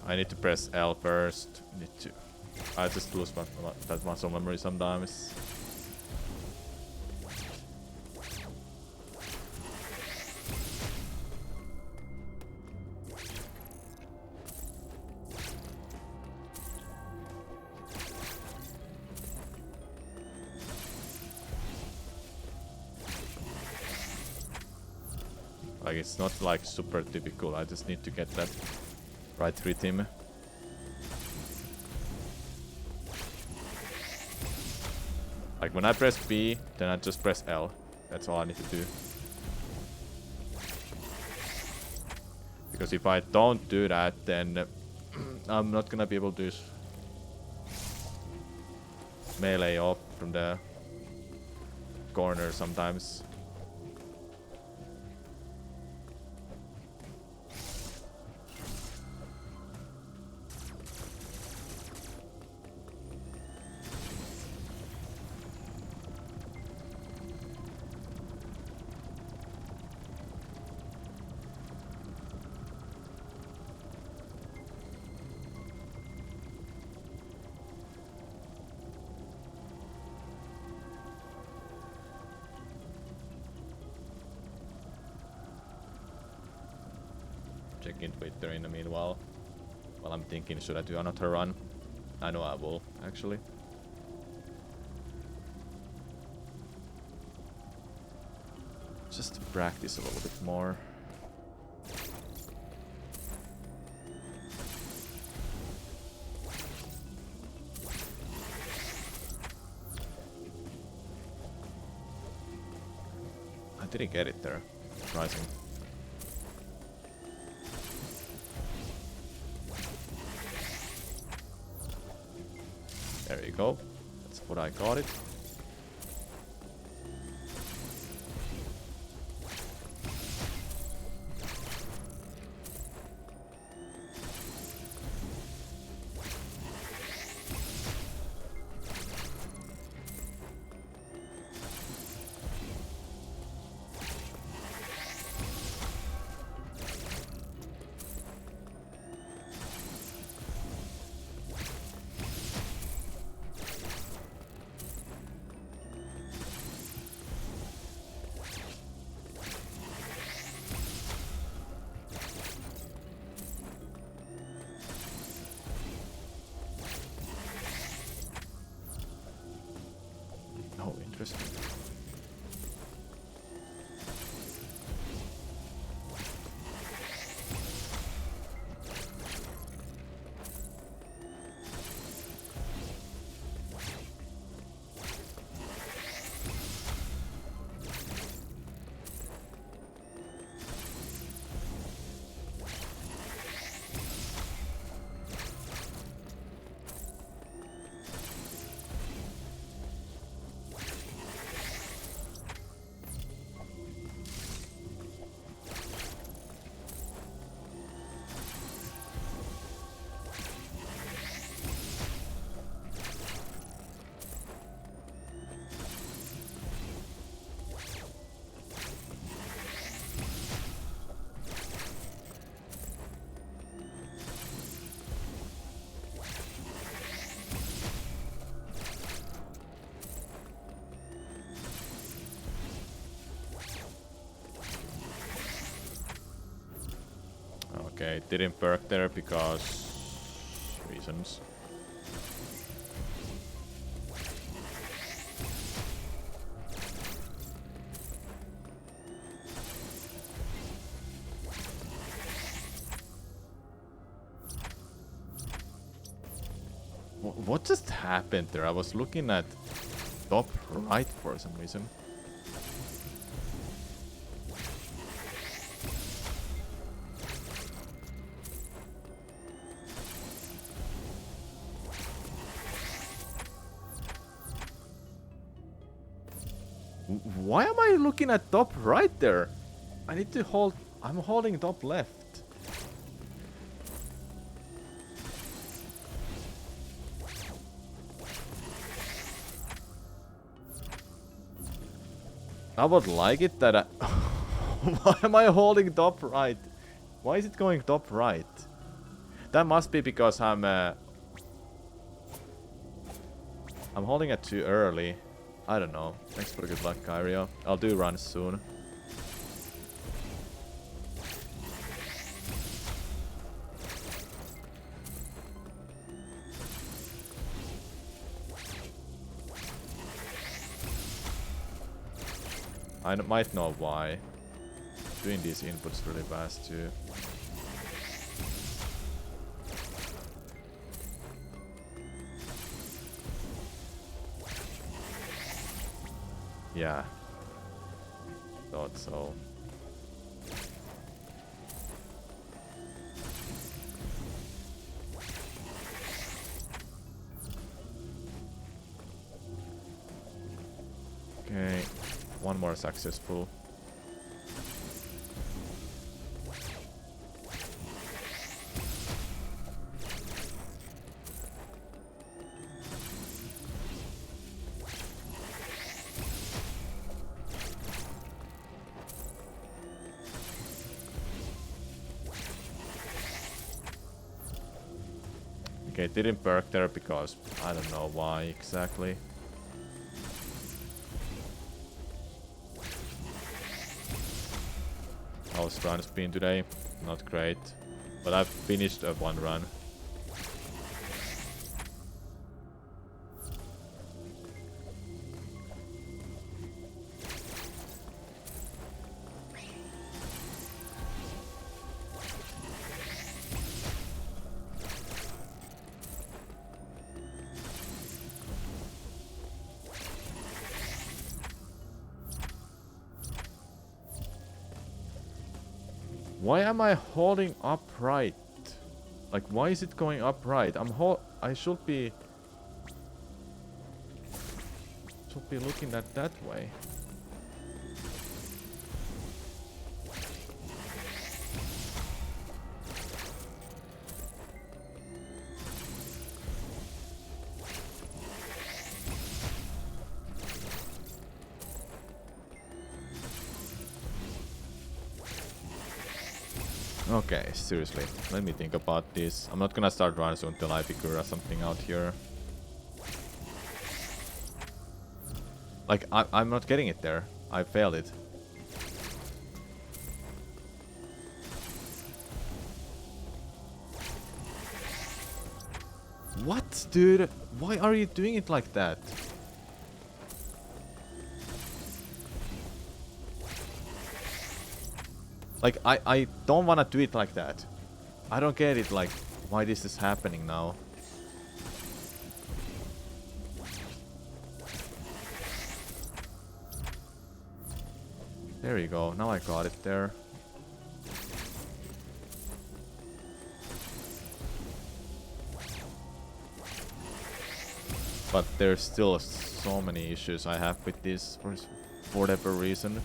I need to press L first. Need to. I just lose that muscle memory sometimes. Like, it's not like super typical. I just need to get that right rhythm. Like, when I press B, then I just press L. That's all I need to do. Because if I don't do that, then I'm not gonna be able to melee off from the corner sometimes. Checking Twitter in the meanwhile. While I'm thinking, should I do another run? I know I will, actually. Just to practice a little bit more. I didn't get it there. Surprising. There you go. That's what I got it. Oh, interesting. Okay, it didn't perk there because reasons. What just happened there? I was looking at top right for some reason. Why am I looking at top right there? I need to hold... I'm holding top left. I would like it that I... Why am I holding top right? Why is it going top right? That must be because I'm holding it too early. I don't know. Thanks for the good luck, Kyrio. I'll do runs soon. I might know why. doing these inputs really fast too. Yeah. Thought so. Okay, one more successful. Okay, it didn't perk there because I don't know why exactly. How's runs been today? Not great. But I've finished one run. Why am I holding upright? Like, why is it going upright? I should be looking at that way. Okay, seriously, let me think about this. I'm not gonna start runs until I figure something out here. Like, I'm not getting it there. I failed it. What, dude? Why are you doing it like that? Like, I don't wanna do it like that. I don't get it, like, why this is happening now. There you go, now I got it there. But there's still so many issues I have with this for whatever reason.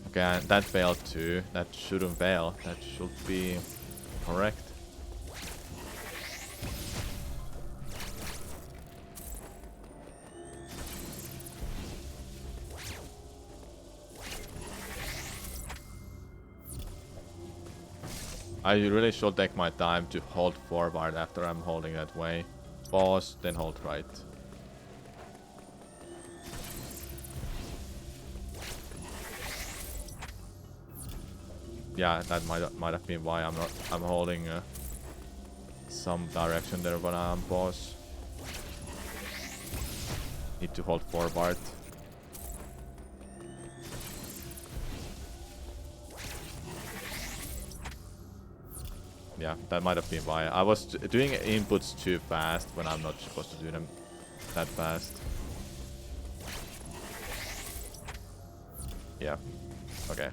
Okay, that failed too. That shouldn't fail. That should be correct. I really should take my time to hold forward after I'm holding that way. Pause, then hold right. Yeah, that might have been why I'm holding some direction there when I'm pause. Need to hold forward. Yeah, that might have been why. I was doing inputs too fast when I'm not supposed to do them that fast. Yeah. Okay.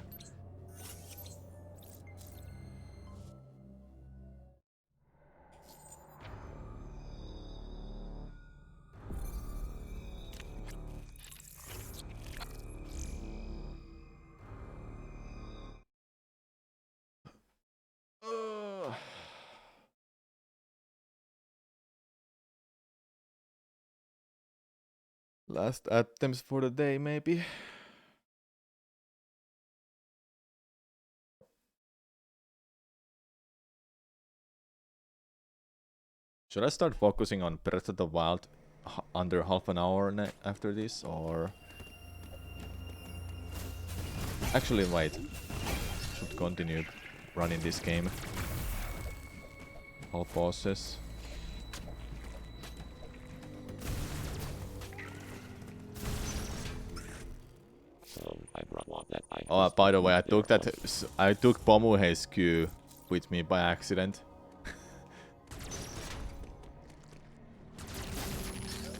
Last attempts for the day, maybe. Should I start focusing on Breath of the Wild under half an hour after this, or... Actually, wait. Should continue running this game. All pauses. Oh, by the way, I took Pomuhe's Q with me by accident.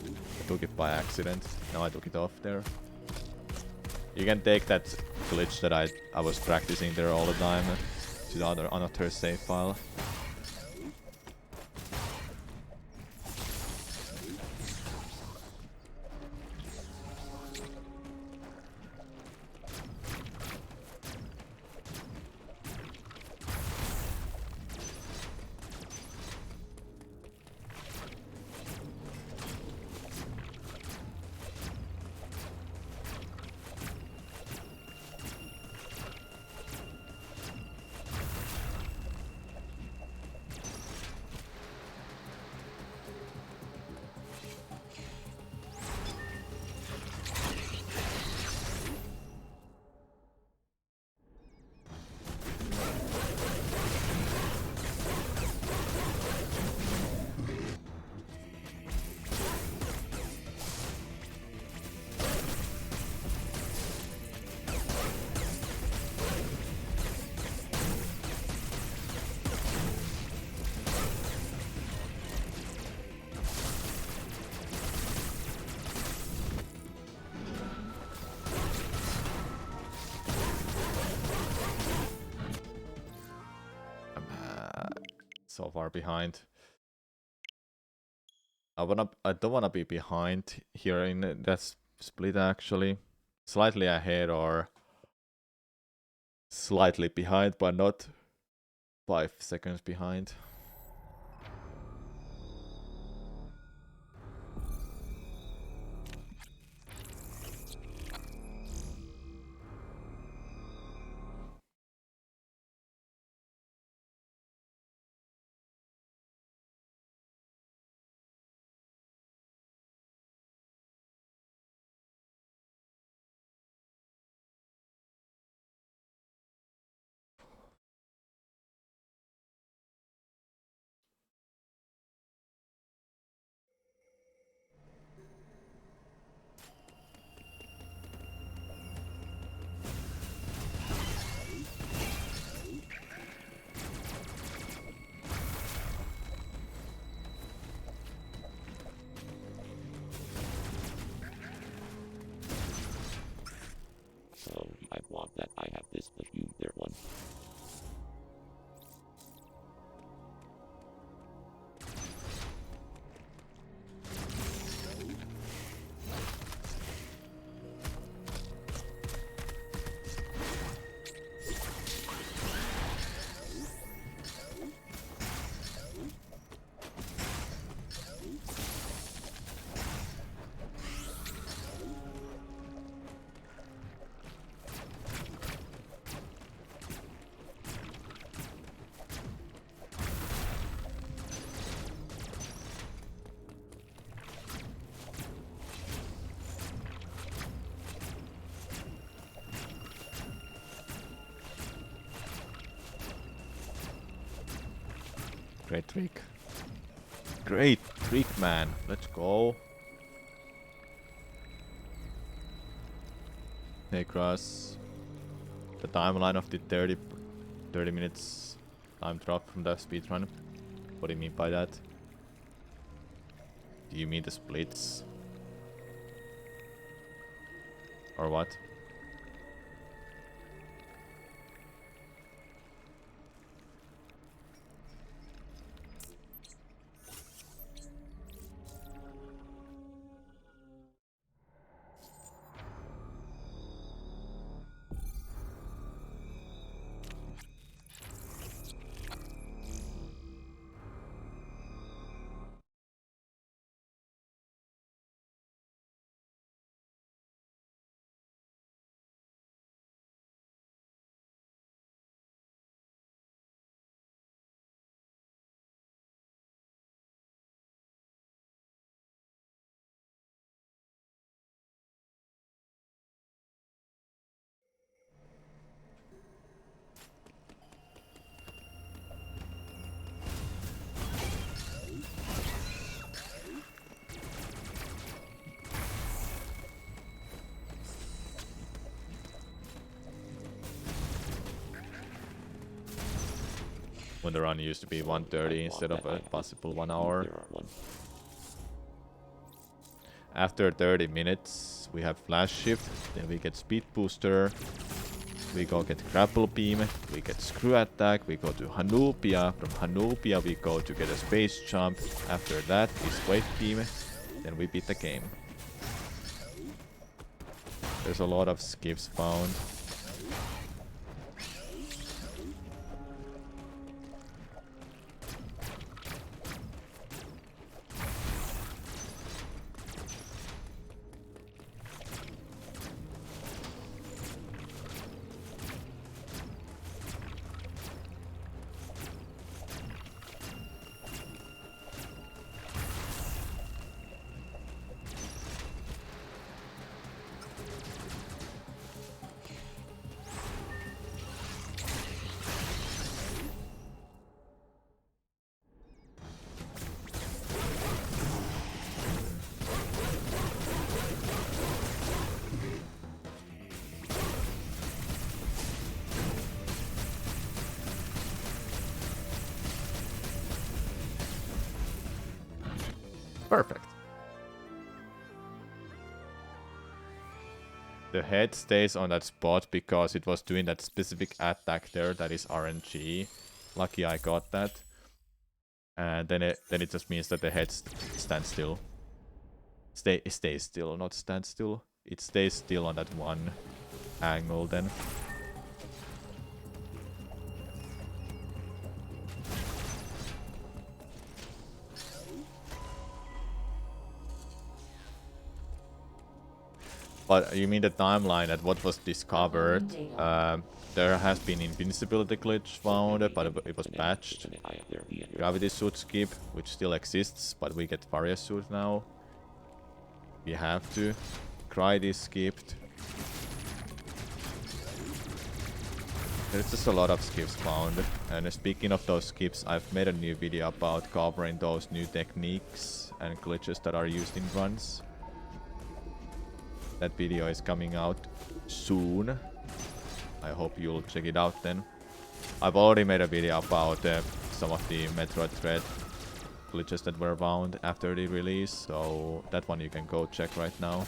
I took it by accident. Now I took it off there. You can take that glitch that I was practicing there all the time to the another save file. So far behind. I don't wanna be behind here in that split actually. Slightly ahead or slightly behind, but not 5 seconds behind. So I want that I have this, but you there one. Great trick. Great trick, man. Let's go. Hey, Cross. The timeline of the 30 minutes time drop from the speedrun. What do you mean by that? Do you mean the splits? Or what? when the run used to be 1:30 instead of a possible 1 hour. There are one. After 30 minutes, we have flash shift, then we get speed booster, we go get grapple beam, we get screw attack, we go to Hanupia, from Hanupia we go to get a space jump, after that is wave beam, then we beat the game. There's a lot of skips found. Perfect. The head stays on that spot because it was doing that specific attack there that is RNG. Lucky I got that. And then it just means that the head stands still. It stays still, not stand still. It stays still on that one angle then. But you mean the timeline at what was discovered? There has been invincibility glitch found, but it was patched. Gravity suit skip, which still exists, but we get Varia suit now. We have to. Cried is skipped. There's just a lot of skips found. And speaking of those skips, I've made a new video about covering those new techniques and glitches that are used in runs. That video is coming out soon. I hope you'll check it out then. I've already made a video about some of the Metroid Dread glitches that were found after the release, so that one you can go check right now.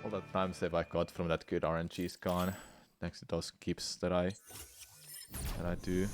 All the time save I got from that good RNG is gone, thanks to those skips that I do.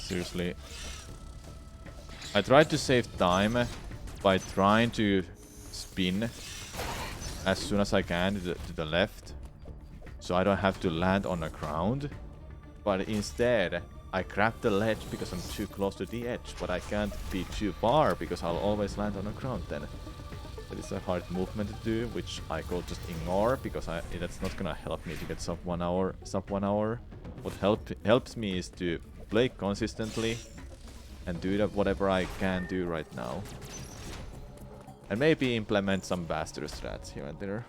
Seriously. I tried to save time by trying to spin as soon as I can to the left, so I don't have to land on the ground. But instead, I grab the ledge because I'm too close to the edge, but I can't be too far because I'll always land on the ground then. That is a hard movement to do, which I could just ignore because that's not gonna help me to get sub 1 hour. What helps me is to play consistently and do whatever I can do right now. And maybe implement some bastard strats here and there.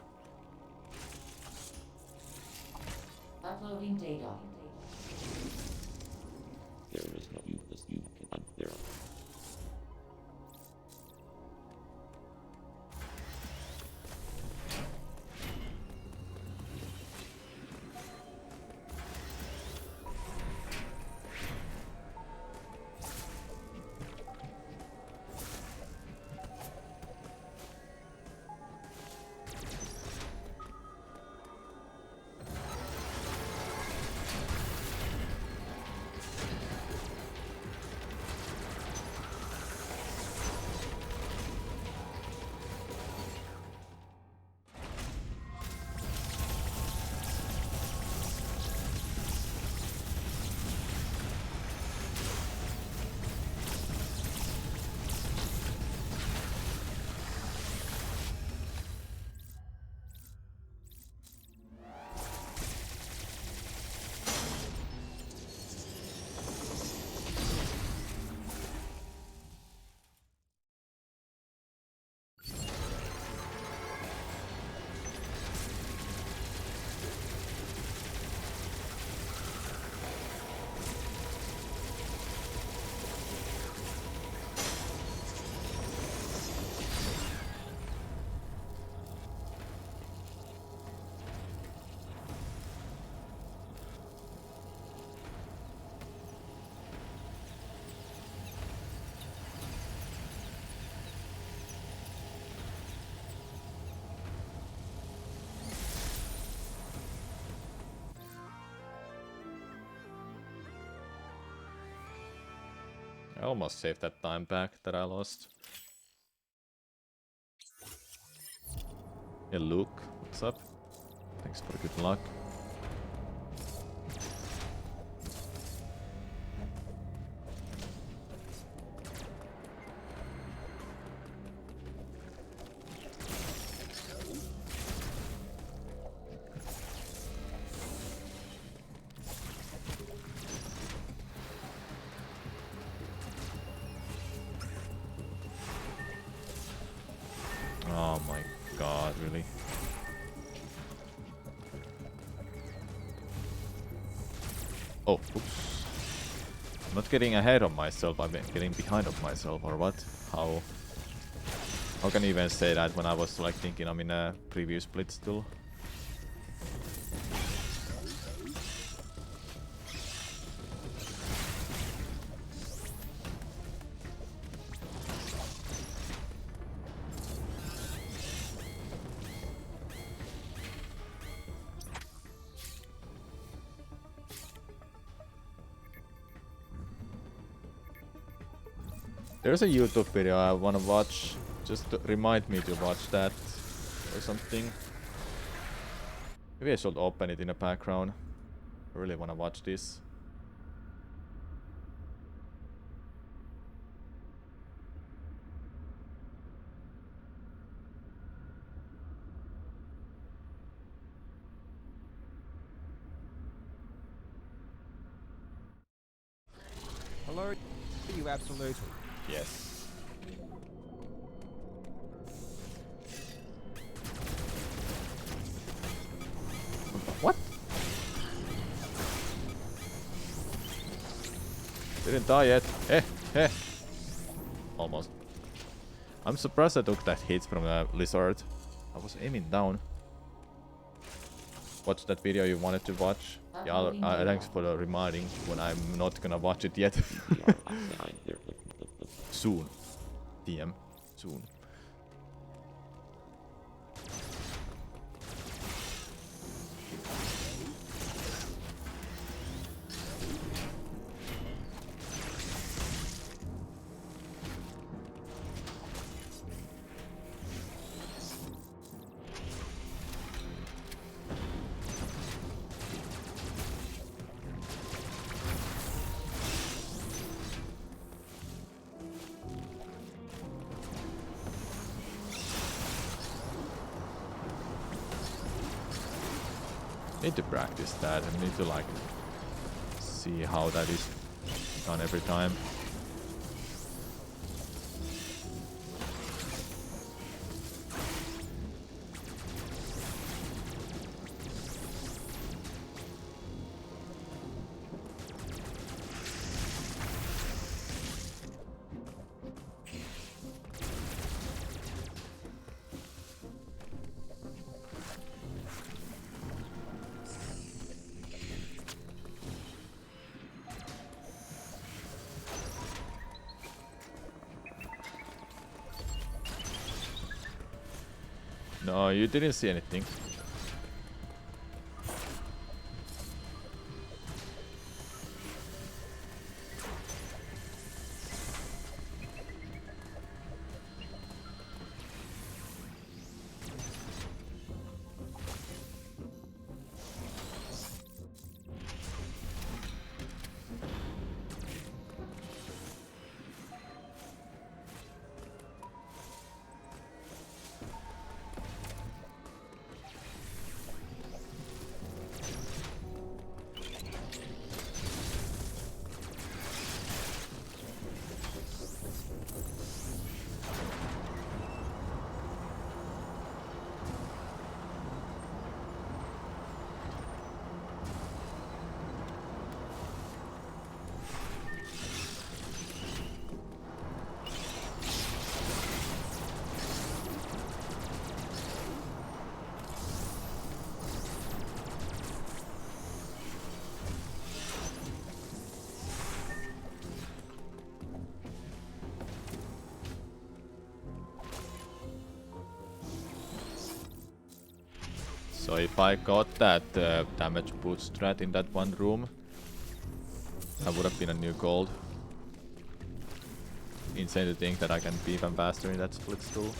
Uploading data. There is no useless you can there. I almost saved that time back that I lost. Hey Luke, what's up? Thanks for the good luck. Oh my god, really? Oh, oops. I'm not getting ahead of myself, I'm getting behind of myself, or what? How can you even say that when I was like thinking I'm in a previous split still? There's a YouTube video I wanna watch. Just to remind me to watch that or something. Maybe I should open it in the background. I really wanna watch this. Hello, you absolutely. Yes. What? Didn't die yet. Eh. Almost. I'm surprised I took that hit from the lizard. I was aiming down. Watch that video you wanted to watch. Yeah, thanks for the reminding when I'm not gonna watch it yet. Soon. DM. Soon. Need to practice that. I need to like see how that is done every time. No, you didn't see anything. So if I got that damage boost strat in that one room, that would have been a new gold. Insane to think that I can be even faster in that split stool.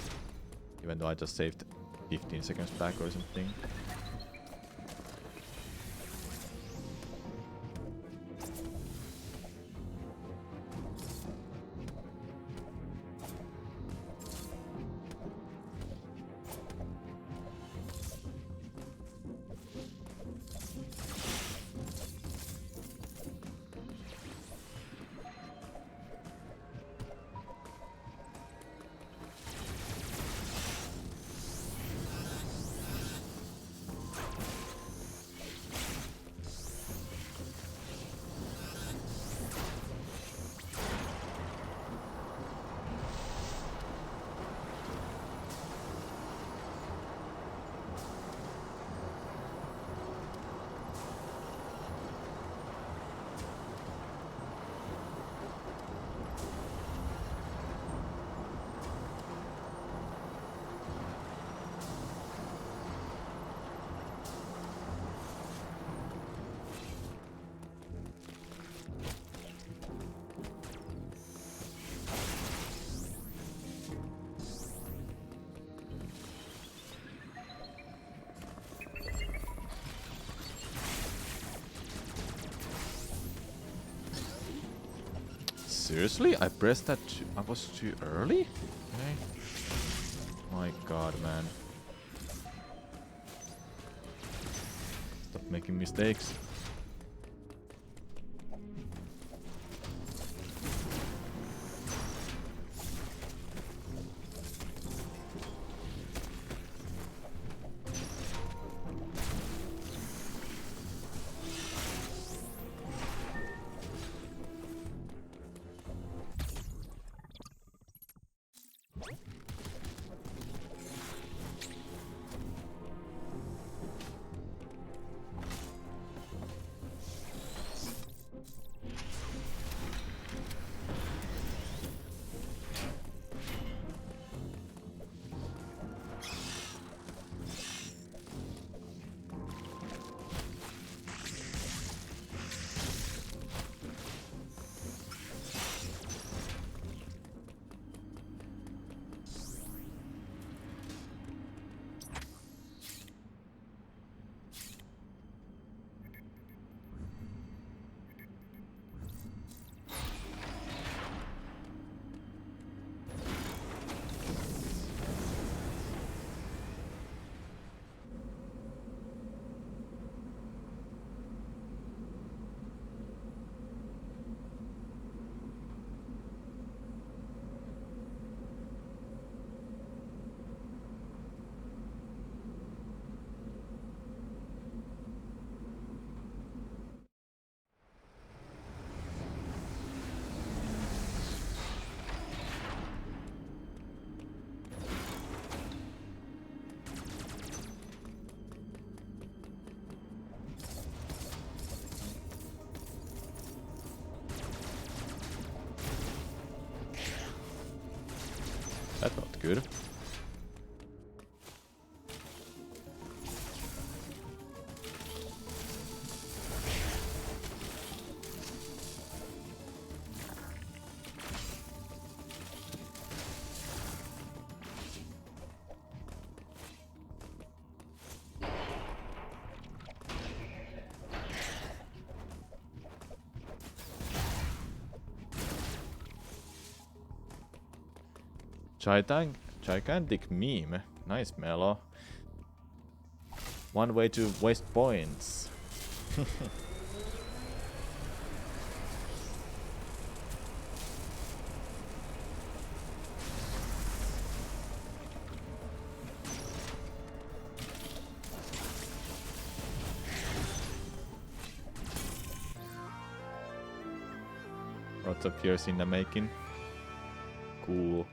Even though I just saved 15 seconds back or something. Seriously? I pressed that I was too early? Okay. My god, man. Stop making mistakes. not good. Gigantic meme. Nice, Melo. One way to waste points. Lots of years in the making. Cool.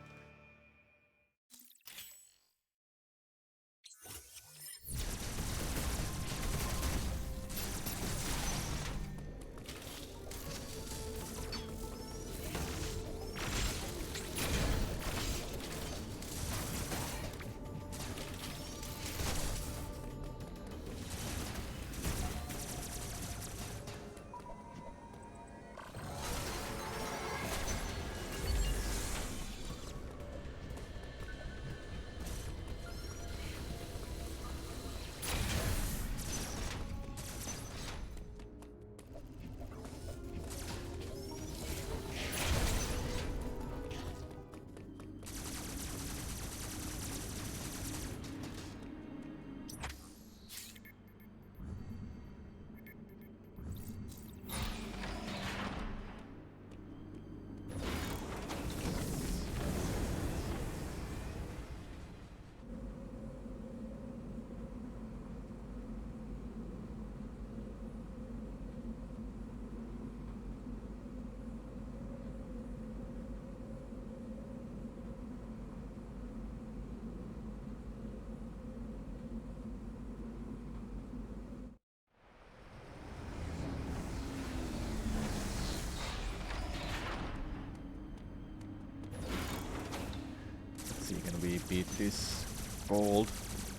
Let's see, can we beat this gold?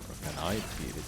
Or can I beat it?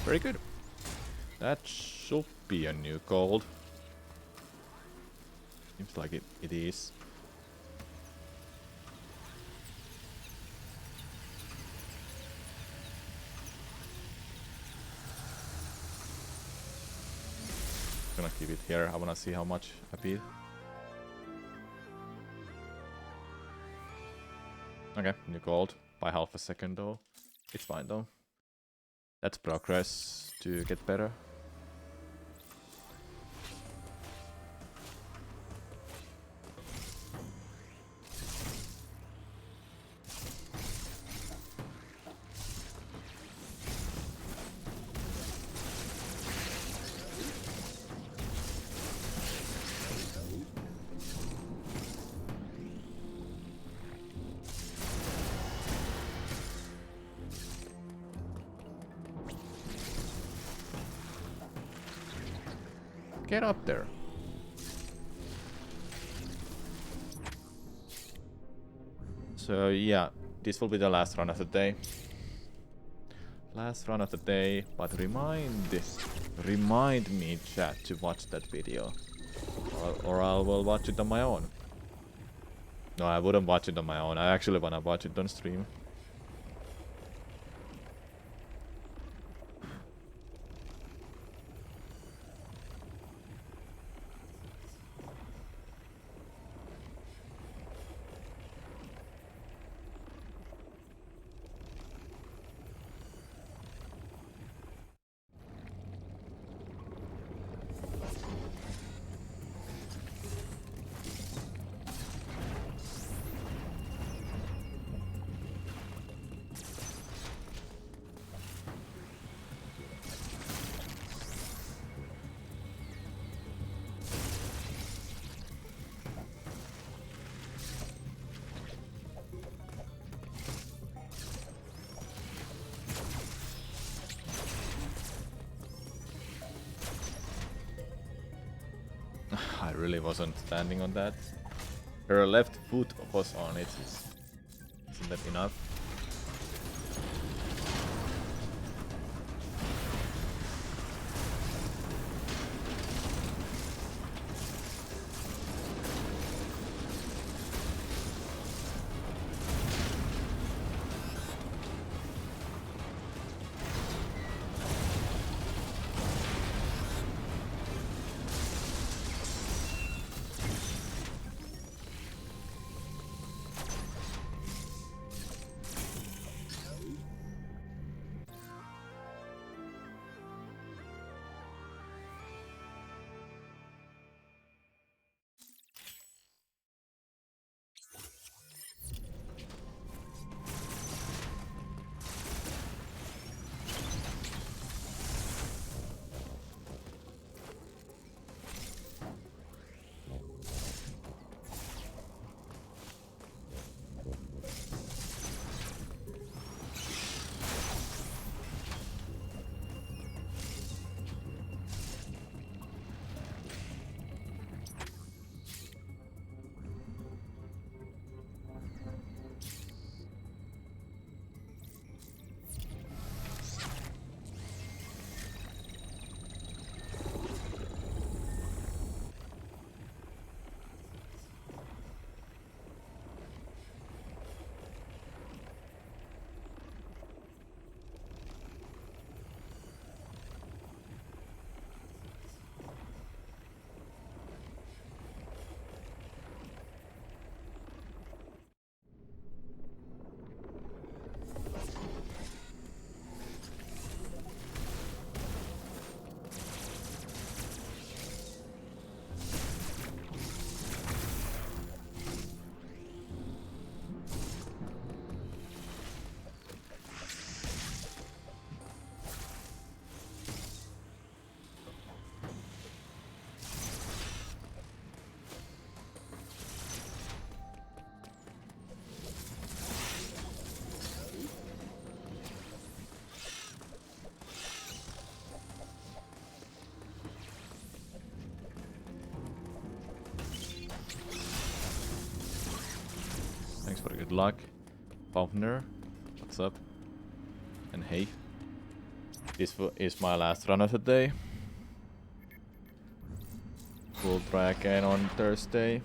Very good. That should be a new gold. Seems like it is. Gonna keep it here. I wanna see how much I beat. Okay, new gold. By half a second though. It's fine though. That's progress to get better. Get up there. So yeah, this will be the last run of the day. Last run of the day, but remind me, chat, to watch that video. Or I will watch it on my own. No, I wouldn't watch it on my own. I actually wanna watch it on stream. really wasn't standing on that. Her left foot was on it. Isn't that enough? Thanks for the good luck. Pumpner, what's up? And hey, this is my last run of the day. We'll try again on Thursday.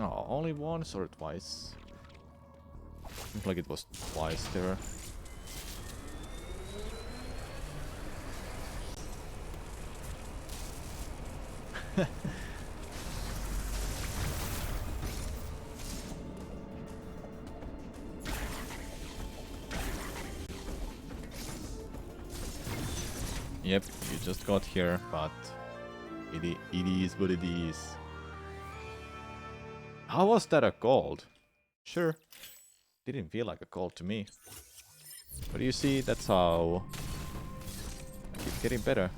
Oh, only once or twice? Seems like it was twice there. Yep, you just got here, but it is what it is. How was that a gold? Sure. Didn't feel like a gold to me. But you see, that's how I keep getting better.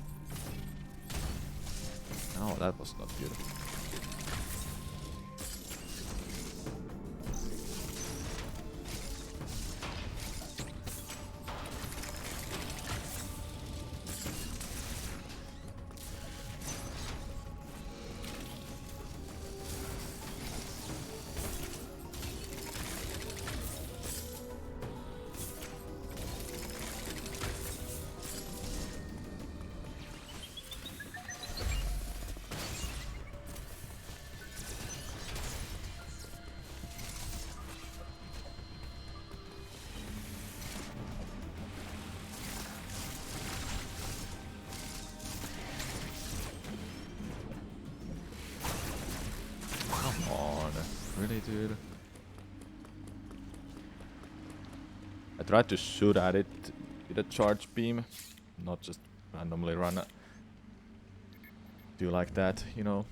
Oh, that was not beautiful. Come on, really, dude? I tried to shoot at it with a charge beam, not just randomly run. Do like that, you know?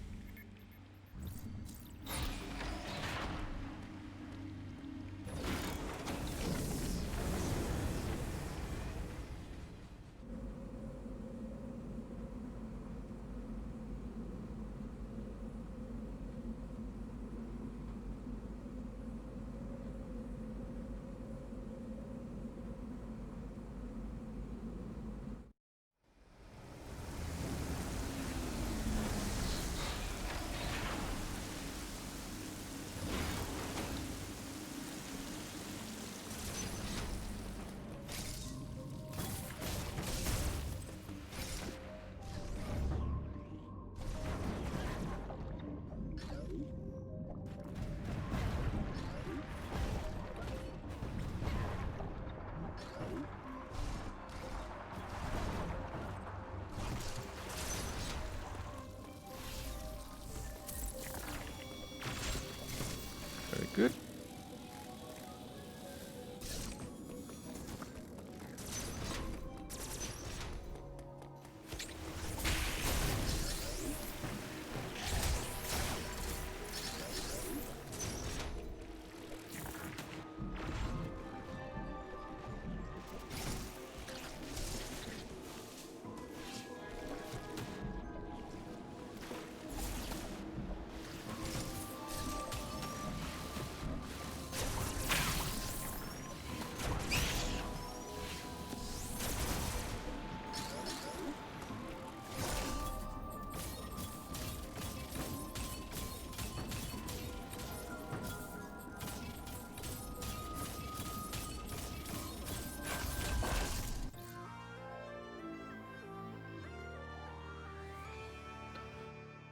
Very good.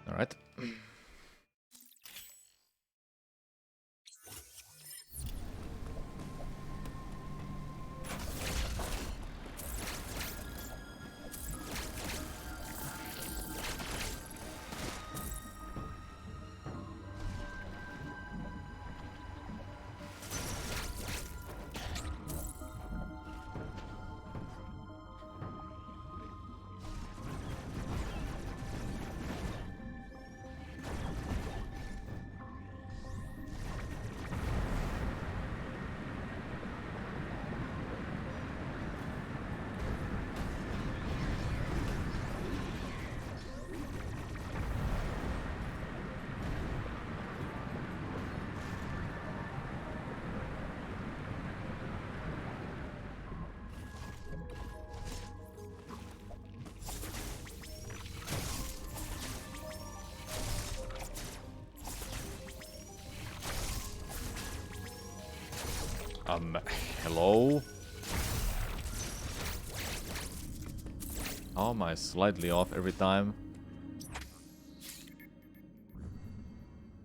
All right. Hello? How am I slightly off every time?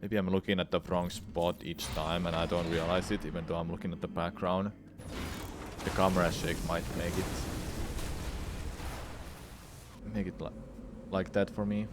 Maybe I'm looking at the wrong spot each time and I don't realize it, even though I'm looking at the background. The camera shake might make it like that for me.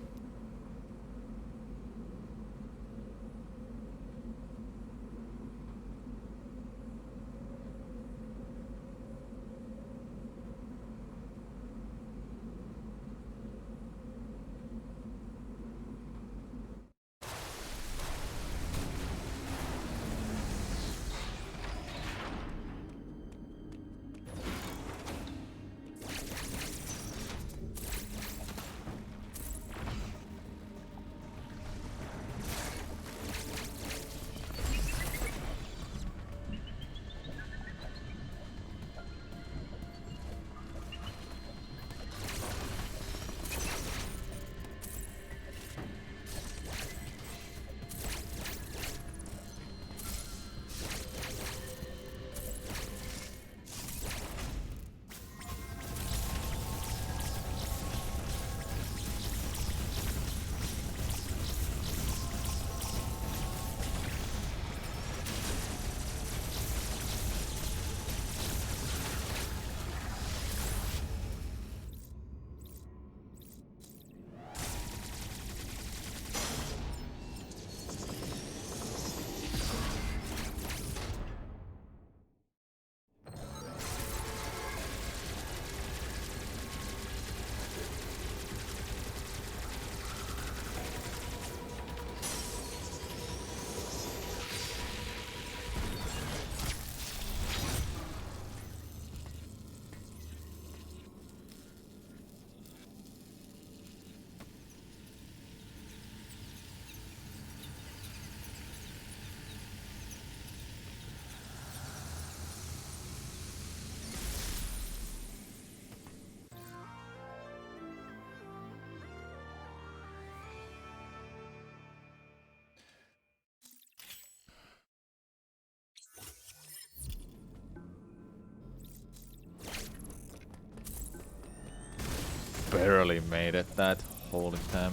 barely made it that whole time.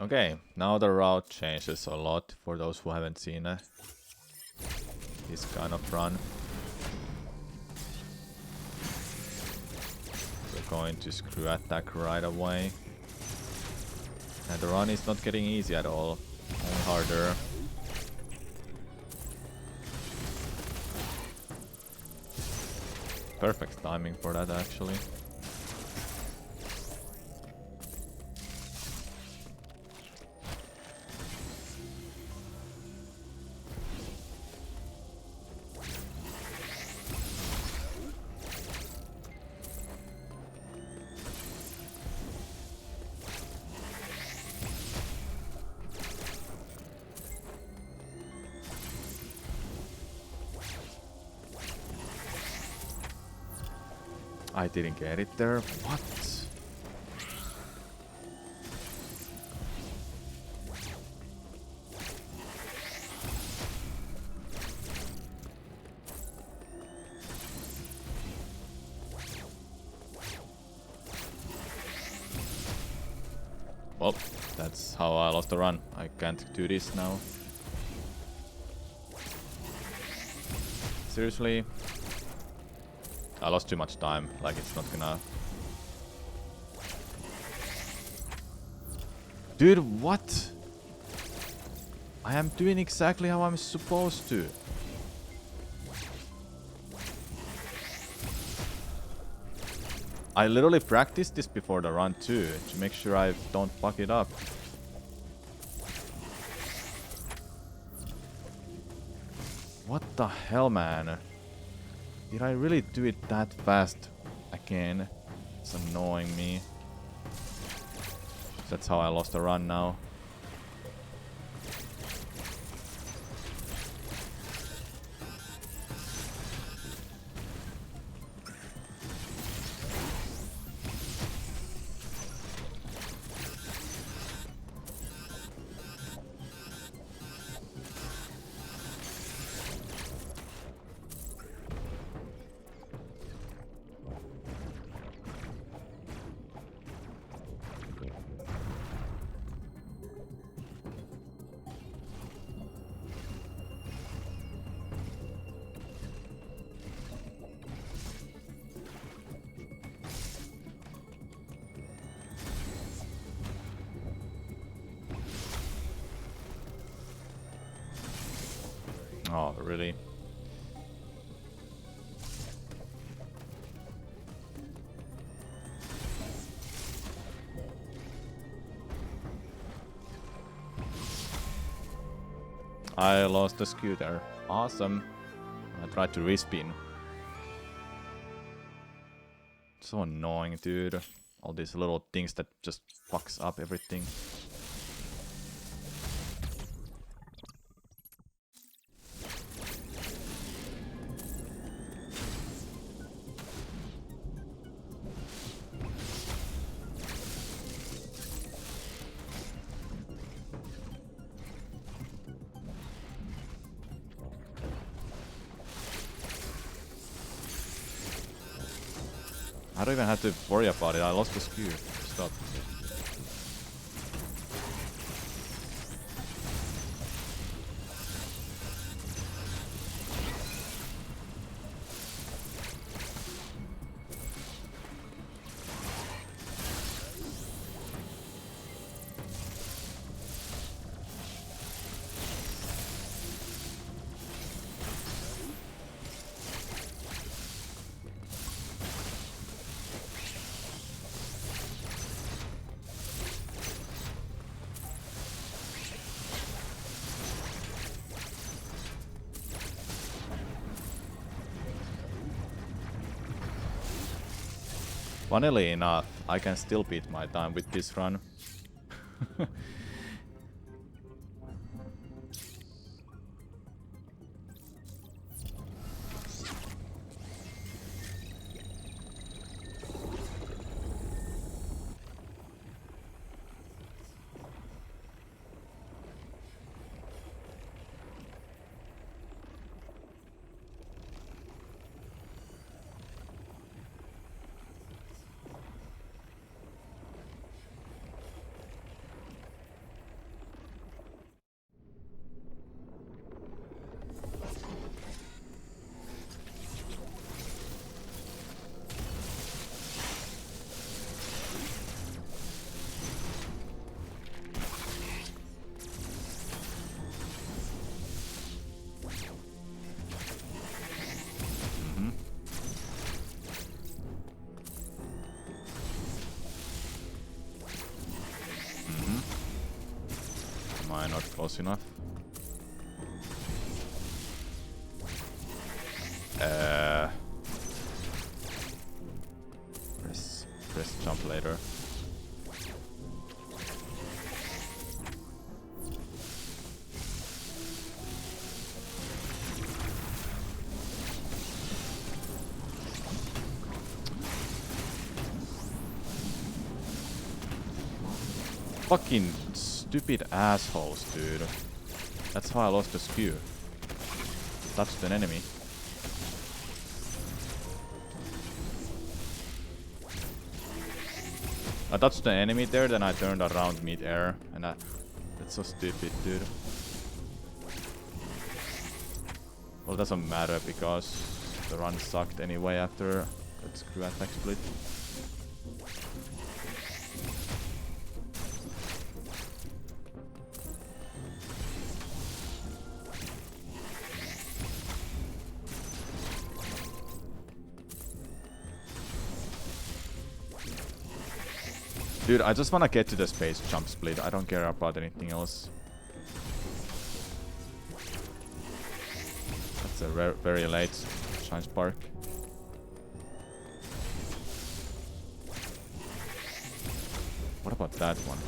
Okay, now the route changes a lot for those who haven't seen this kind of run. We're going to screw attack right away. And the run is not getting easy at all, only harder. Perfect timing for that actually. I didn't get it there. What? Well, that's how I lost the run. I can't do this now. Seriously? I lost too much time, like it's not gonna... Dude, what? I am doing exactly how I'm supposed to. I literally practiced this before the run too, to make sure I don't fuck it up. What the hell, man? Did I really do it that fast again? It's annoying me. That's how I lost the run now. Oh, really? I lost the scooter. Awesome. I tried to respin. So annoying, dude. All these little things that just fucks up everything. I don't even have to worry about it. I lost the skew. Stop. Funnily enough, I can still beat my time with this run. Am I not close enough? Press jump later. Fucking stupid assholes, dude. That's how I lost the skew. Touched an enemy. I touched the enemy there, then I turned around mid-air, and that's so stupid, dude. Well, it doesn't matter because the run sucked anyway after that screw attack split. Dude, I just wanna get to the space jump split. I don't care about anything else. That's a very late Shine Spark. What about that one?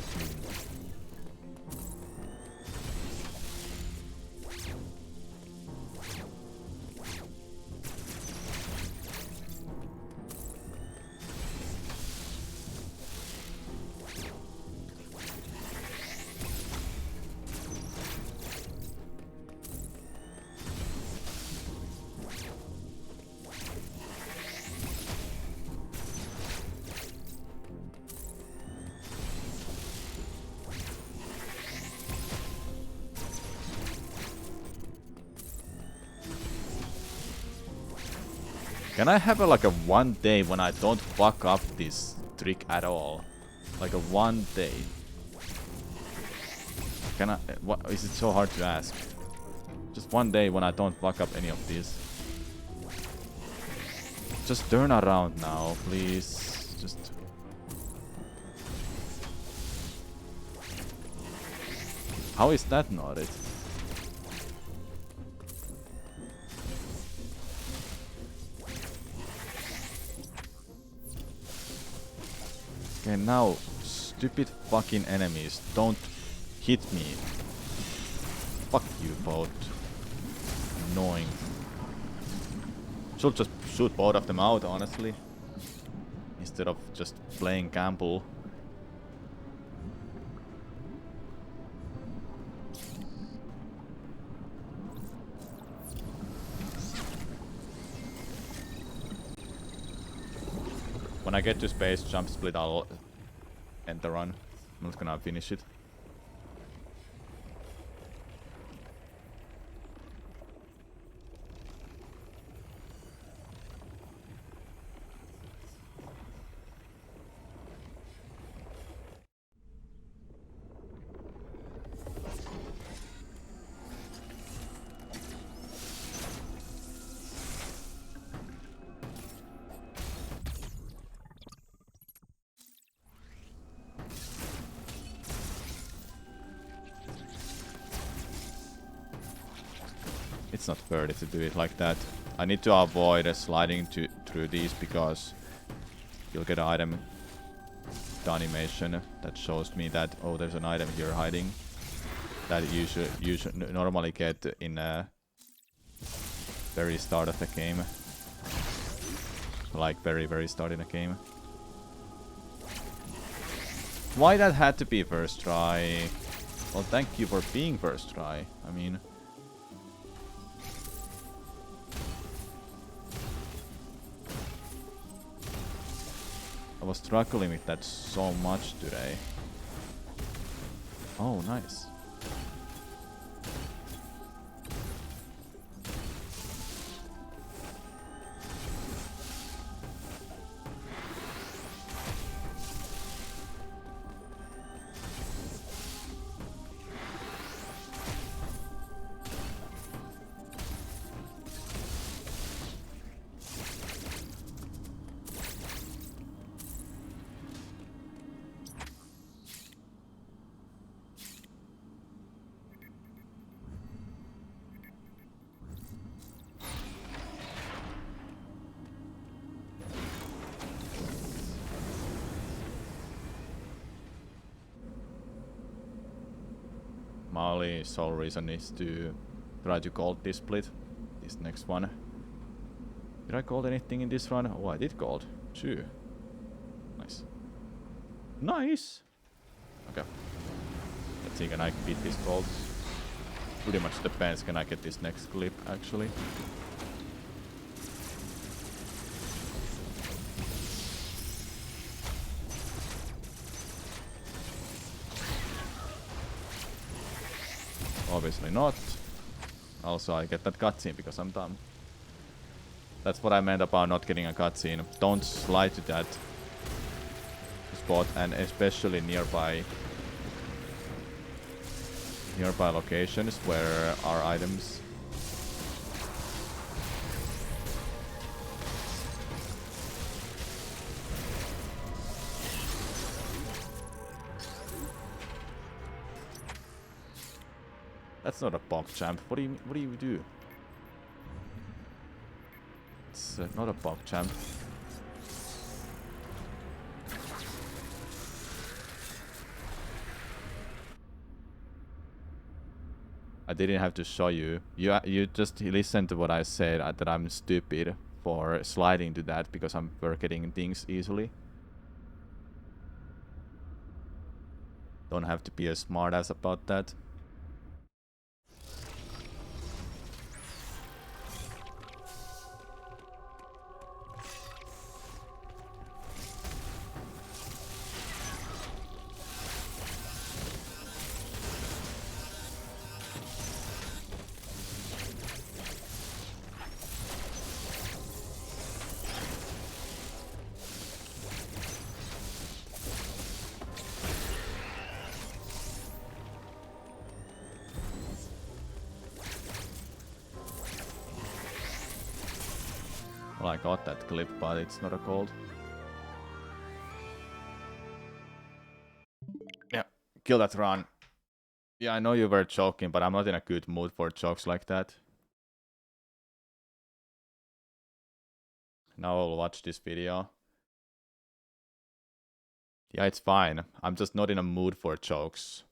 Can I have like a one day when I don't fuck up this trick at all? Like a one day. Can I? What is it so hard to ask? Just one day when I don't fuck up any of these. Just turn around now, please. Just. How is that not it? Okay, now, stupid fucking enemies, don't hit me. Fuck you both. Annoying. Should just shoot both of them out, honestly. Instead of just playing gamble. When I get to space jump split, I'll end the run. I'm not gonna finish it. It's not fair to do it like that. I need to avoid sliding through these because you'll get an item the animation that shows me that, oh, there's an item here hiding that you should normally get in a very start of the game, like very start in a game. Why that had to be first try? Well, thank you for being first try. I mean, I was struggling with that so much today. Oh, nice. My only sole reason is to try to gold this split. This next one. Did I gold anything in this run? Oh, I did gold. 2. Nice. Nice! Okay. Let's see, can I beat this gold? Pretty much depends, can I get this next clip, actually. Obviously not. Also, I get that cutscene because I'm dumb. That's what I meant about not getting a cutscene. Don't slide to that spot, and especially nearby locations where are items. That's not a bug champ. What do you do? It's not a bug champ. I didn't have to show you. You just listened to what I said, that I'm stupid for sliding to that because I'm forgetting things easily. Don't have to be a smartass about that. Well, I got that clip, but it's not a gold. Yeah, kill that run. Yeah, I know you were joking, but I'm not in a good mood for jokes like that. Now I'll watch this video. Yeah, it's fine. I'm just not in a mood for jokes.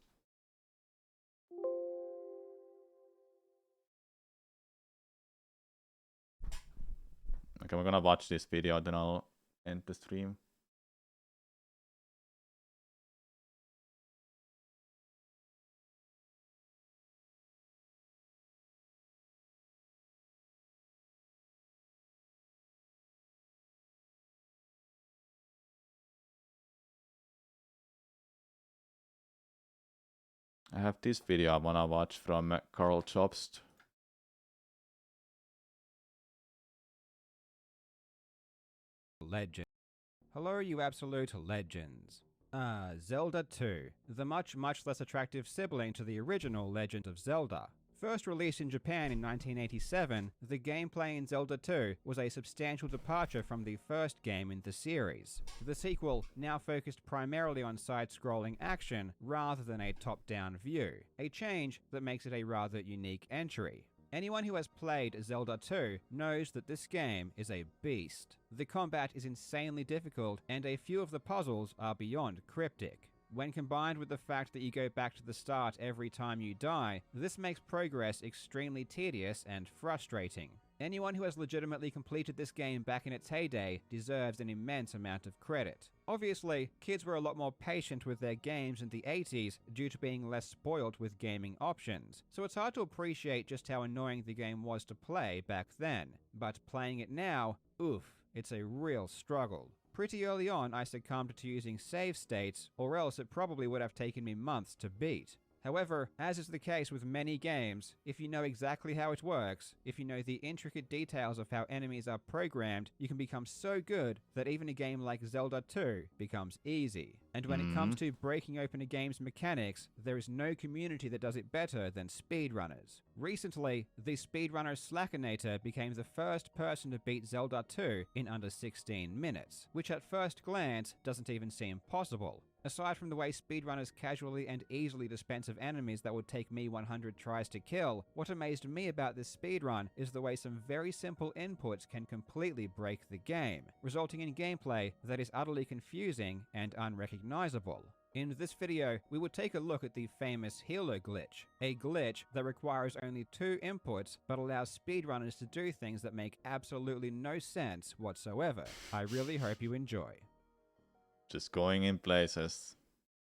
Okay, we're gonna watch this video, then I'll end the stream. I have this video I wanna watch from Carl Jobst. Legend. Hello, you absolute legends. Zelda 2, the much less attractive sibling to the original Legend of Zelda. First released in Japan in 1987, the gameplay in Zelda 2 was a substantial departure from the first game in the series. The sequel now focused primarily on side-scrolling action rather than a top-down view, a change that makes it a rather unique entry. Anyone who has played Zelda 2 knows that this game is a beast. The combat is insanely difficult, and a few of the puzzles are beyond cryptic. When combined with the fact that you go back to the start every time you die, this makes progress extremely tedious and frustrating. Anyone who has legitimately completed this game back in its heyday deserves an immense amount of credit. Obviously, kids were a lot more patient with their games in the 80s due to being less spoiled with gaming options, so it's hard to appreciate just how annoying the game was to play back then. But playing it now, oof, it's a real struggle. Pretty early on, I succumbed to using save states, or else it probably would have taken me months to beat. However, as is the case with many games, if you know exactly how it works, if you know the intricate details of how enemies are programmed, you can become so good that even a game like Zelda 2 becomes easy. And when it comes to breaking open a game's mechanics, there is no community that does it better than speedrunners. Recently, the speedrunner Slackinator became the first person to beat Zelda 2 in under 16 minutes, which at first glance doesn't even seem possible. Aside from the way speedrunners casually and easily dispense of enemies that would take me 100 tries to kill, what amazed me about this speedrun is the way some very simple inputs can completely break the game, resulting in gameplay that is utterly confusing and unrecognizable. In this video, we will take a look at the famous healer glitch, a glitch that requires only 2 inputs but allows speedrunners to do things that make absolutely no sense whatsoever. I really hope you enjoy. Just going in places.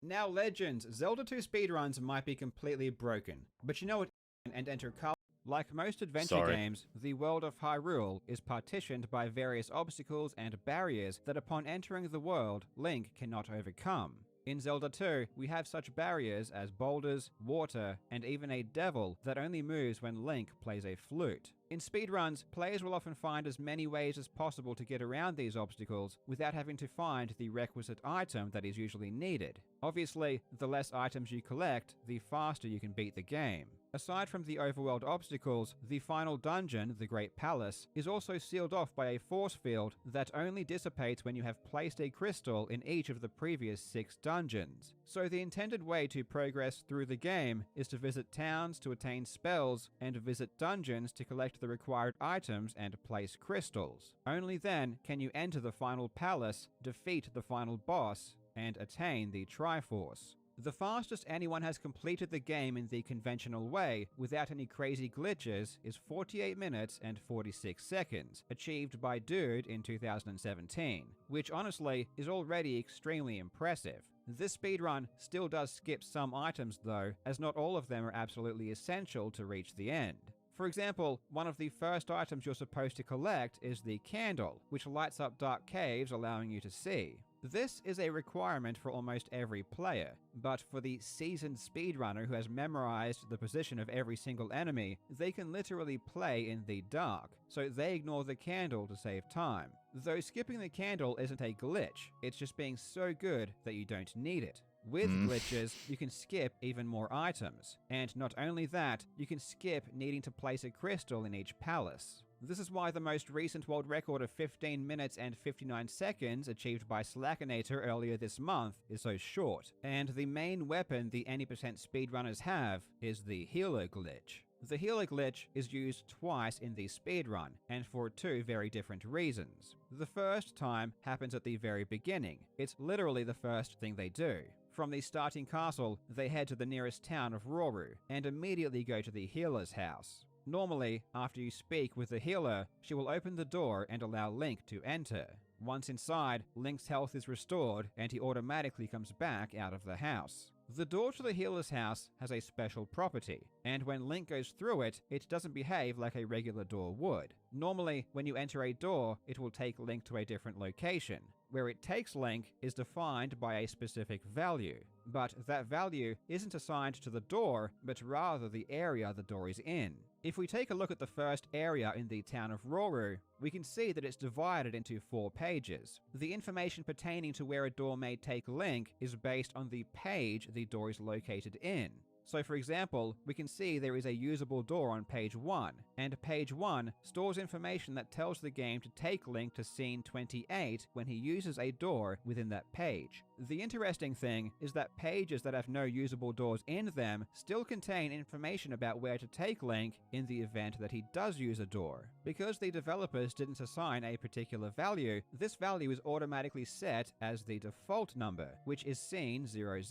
Now legends, Zelda 2 speedruns might be completely broken, but you know what, and enter color. Like most adventure games, the world of Hyrule is partitioned by various obstacles and barriers that upon entering the world, Link cannot overcome. In Zelda 2, we have such barriers as boulders, water, and even a devil that only moves when Link plays a flute. In speedruns, players will often find as many ways as possible to get around these obstacles without having to find the requisite item that is usually needed. Obviously, the less items you collect, the faster you can beat the game. Aside from the overworld obstacles, the final dungeon, the Great Palace, is also sealed off by a force field that only dissipates when you have placed a crystal in each of the previous 6 dungeons. So the intended way to progress through the game is to visit towns to attain spells and visit dungeons to collect the required items and place crystals. Only then can you enter the final palace, defeat the final boss, and attain the Triforce. The fastest anyone has completed the game in the conventional way, without any crazy glitches, is 48 minutes and 46 seconds, achieved by Dude in 2017, which honestly is already extremely impressive. This speedrun still does skip some items though, as not all of them are absolutely essential to reach the end. For example, one of the first items you're supposed to collect is the candle, which lights up dark caves allowing you to see. This is a requirement for almost every player, but for the seasoned speedrunner who has memorized the position of every single enemy, they can literally play in the dark, so they ignore the candle to save time. Though skipping the candle isn't a glitch, it's just being so good that you don't need it. With glitches, you can skip even more items, and not only that, you can skip needing to place a crystal in each palace. This is why the most recent world record of 15 minutes and 59 seconds achieved by Slackinator earlier this month is so short, and the main weapon the any% speedrunners have is the healer glitch. The healer glitch is used twice in the speedrun, and for two very different reasons. The first time happens at the very beginning. It's literally the first thing they do. From the starting castle, they head to the nearest town of Roru, and immediately go to the healer's house. Normally, after you speak with the healer, she will open the door and allow Link to enter. Once inside, Link's health is restored and he automatically comes back out of the house. The door to the healer's house has a special property, and when Link goes through it, it doesn't behave like a regular door would. Normally, when you enter a door, it will take Link to a different location. Where it takes Link is defined by a specific value, but that value isn't assigned to the door, but rather the area the door is in. If we take a look at the first area in the town of Roru, we can see that it's divided into 4 pages. The information pertaining to where a door may take Link is based on the page the door is located in. So for example, we can see there is a usable door on page 1, and page 1 stores information that tells the game to take Link to scene 28 when he uses a door within that page. The interesting thing is that pages that have no usable doors in them still contain information about where to take Link in the event that he does use a door. Because the developers didn't assign a particular value, this value is automatically set as the default number, which is scene 00.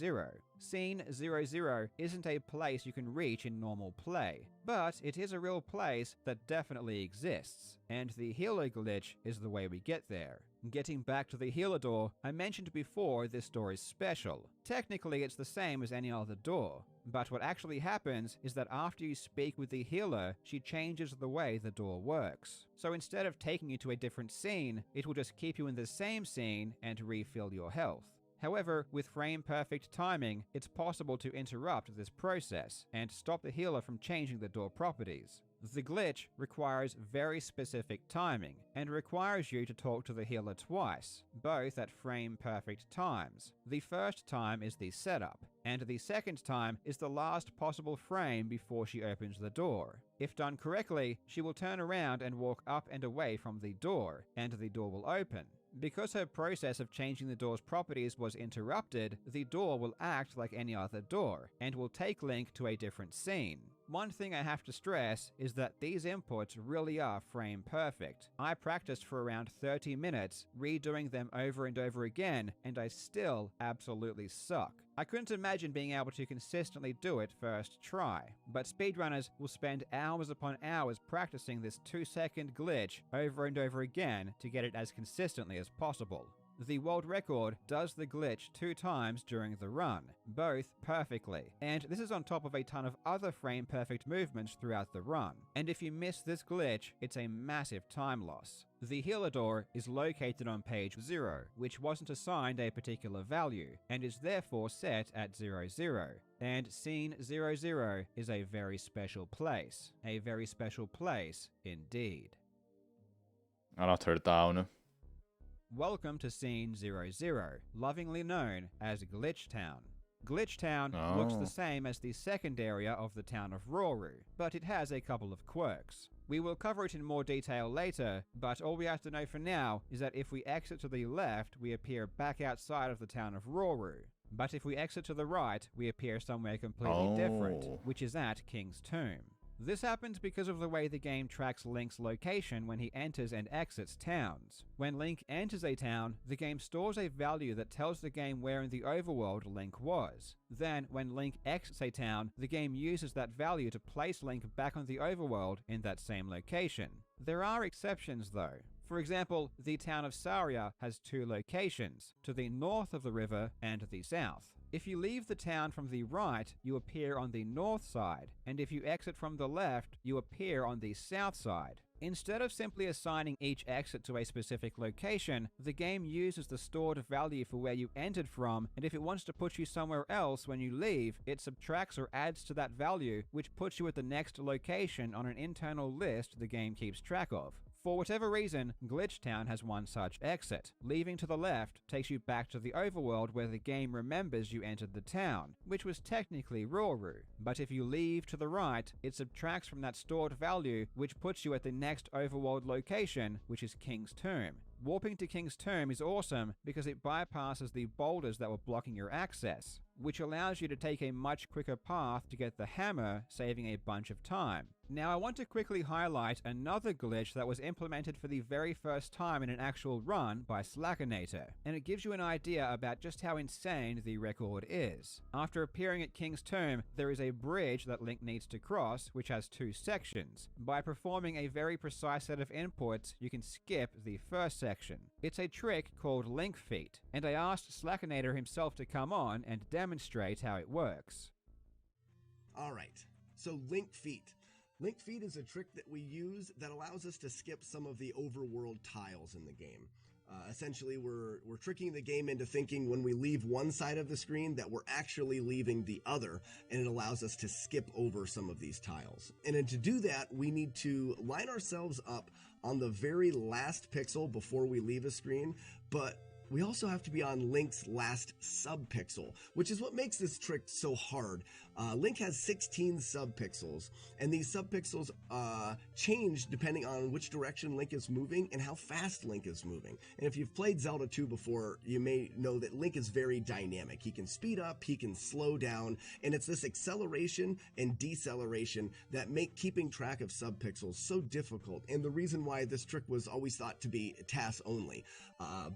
Scene 00 isn't a place you can reach in normal play, but it is a real place that definitely exists, and the healer glitch is the way we get there. Getting back to the healer door, I mentioned before this door is special. Technically it's the same as any other door, but what actually happens is that after you speak with the healer, she changes the way the door works. So instead of taking you to a different scene, it will just keep you in the same scene and refill your health. However, with frame-perfect timing, it's possible to interrupt this process and stop the healer from changing the door properties. The glitch requires very specific timing and requires you to talk to the healer twice, both at frame-perfect times. The first time is the setup, and the second time is the last possible frame before she opens the door. If done correctly, she will turn around and walk up and away from the door, and the door will open. Because her process of changing the door's properties was interrupted, the door will act like any other door, and will take Link to a different scene. One thing I have to stress is that these inputs really are frame perfect. I practiced for around 30 minutes, redoing them over and over again, and I still absolutely suck. I couldn't imagine being able to consistently do it first try, but speedrunners will spend hours upon hours practicing this 2-second glitch over and over again to get it as consistently as possible. The world record does the glitch 2 times during the run, both perfectly, and this is on top of a ton of other frame-perfect movements throughout the run, and if you miss this glitch, it's a massive time loss. The healer door is located on page 0, which wasn't assigned a particular value, and is therefore set at 00, and scene 00 is a very special place. A very special place indeed. Another town. Welcome to Scene 00, lovingly known as Glitch Town. Glitch Town Oh. looks the same as the second area of the town of Roru, but it has a couple of quirks. We will cover it in more detail later, but all we have to know for now is that if we exit to the left, we appear back outside of the town of Roru. But if we exit to the right, we appear somewhere completely different, which is at King's Tomb. This happens because of the way the game tracks Link's location when he enters and exits towns. When Link enters a town, the game stores a value that tells the game where in the overworld Link was. Then, when Link exits a town, the game uses that value to place Link back on the overworld in that same location. There are exceptions though. For example, the town of Saria has 2 locations, to the north of the river and the south. If you leave the town from the right, you appear on the north side, and if you exit from the left, you appear on the south side. Instead of simply assigning each exit to a specific location, the game uses the stored value for where you entered from, and if it wants to put you somewhere else when you leave, it subtracts or adds to that value, which puts you at the next location on an internal list the game keeps track of. For whatever reason, Glitch Town has one such exit. Leaving to the left takes you back to the overworld where the game remembers you entered the town, which was technically Roru. But if you leave to the right, it subtracts from that stored value, which puts you at the next overworld location, which is King's Tomb. Warping to King's Tomb is awesome because it bypasses the boulders that were blocking your access. which allows you to take a much quicker path to get the hammer, saving a bunch of time. Now, I want to quickly highlight another glitch that was implemented for the very first time in an actual run by Slackinator, and it gives you an idea about just how insane the record is. After appearing at King's Tomb, there is a bridge that Link needs to cross, which has 2 sections. By performing a very precise set of inputs, you can skip the first section. It's a trick called Link Feet, and I asked Slackinator himself to come on and demonstrate how it works. Alright, so Link Feet. Link Feet is a trick that we use that allows us to skip some of the overworld tiles in the game. Essentially, we're tricking the game into thinking when we leave one side of the screen that we're actually leaving the other, and it allows us to skip over some of these tiles. And then to do that, we need to line ourselves up on the very last pixel before we leave a screen, but we also have to be on Link's last subpixel, which is what makes this trick so hard. Link has 16 subpixels, and these subpixels change depending on which direction Link is moving and how fast Link is moving. And if you've played Zelda 2 before, you may know that Link is very dynamic. He can speed up, he can slow down, and it's this acceleration and deceleration that make keeping track of subpixels so difficult, and the reason why this trick was always thought to be TAS only.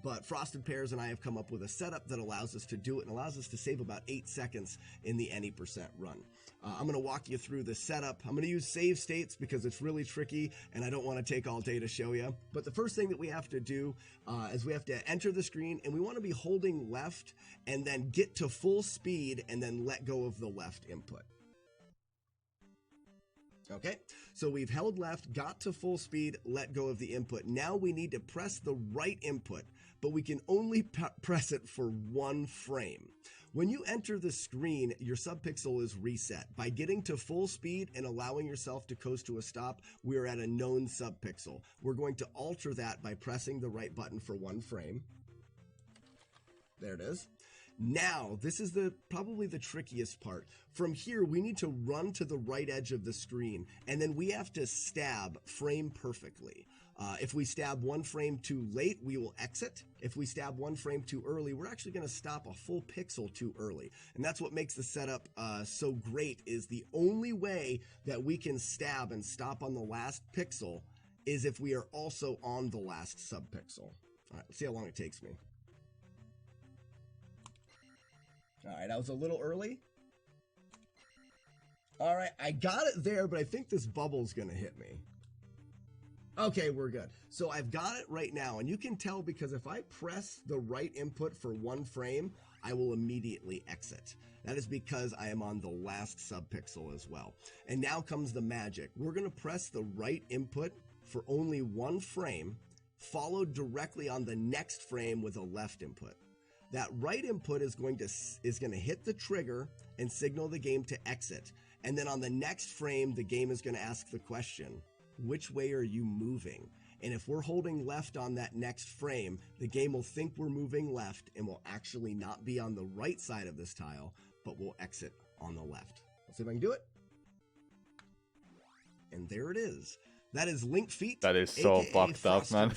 But Frosted Pears and I have come up with a setup that allows us to do it and allows us to save about 8 seconds in the any % run. I'm going to walk you through the setup. I'm going to use save states because it's really tricky and I don't want to take all day to show you. But the first thing that we have to do is we have to enter the screen, and we want to be holding left and then get to full speed and then let go of the left input. Okay, so we've held left, got to full speed, let go of the input. Now we need to press the right input, but we can only press it for 1 frame. When you enter the screen, your subpixel is reset. By getting to full speed and allowing yourself to coast to a stop, we're at a known subpixel. We're going to alter that by pressing the right button for 1 frame. There it is. Now, this is probably the trickiest part. From here, we need to run to the right edge of the screen, and then we have to stab frame perfectly. If we stab 1 frame too late, we will exit. If we stab 1 frame too early, we're actually going to stop a full pixel too early. And that's what makes the setup so great, is the only way that we can stab and stop on the last pixel is if we are also on the last subpixel. All right, let's see how long it takes me. All right, I was a little early. All right, I got it there, but I think this bubble's gonna hit me. Okay, we're good. So I've got it right now, and you can tell because if I press the right input for 1 frame, I will immediately exit. That is because I am on the last subpixel as well. And now comes the magic. We're gonna press the right input for only 1 frame, followed directly on the next frame with a left input. That right input is going to hit the trigger and signal the game to exit. And then on the next frame, the game is going to ask the question, which way are you moving? And if we're holding left on that next frame, the game will think we're moving left and will actually not be on the right side of this tile, but will exit on the left. Let's see if I can do it. And there it is. That is Link Feet. That is so fucked up, man.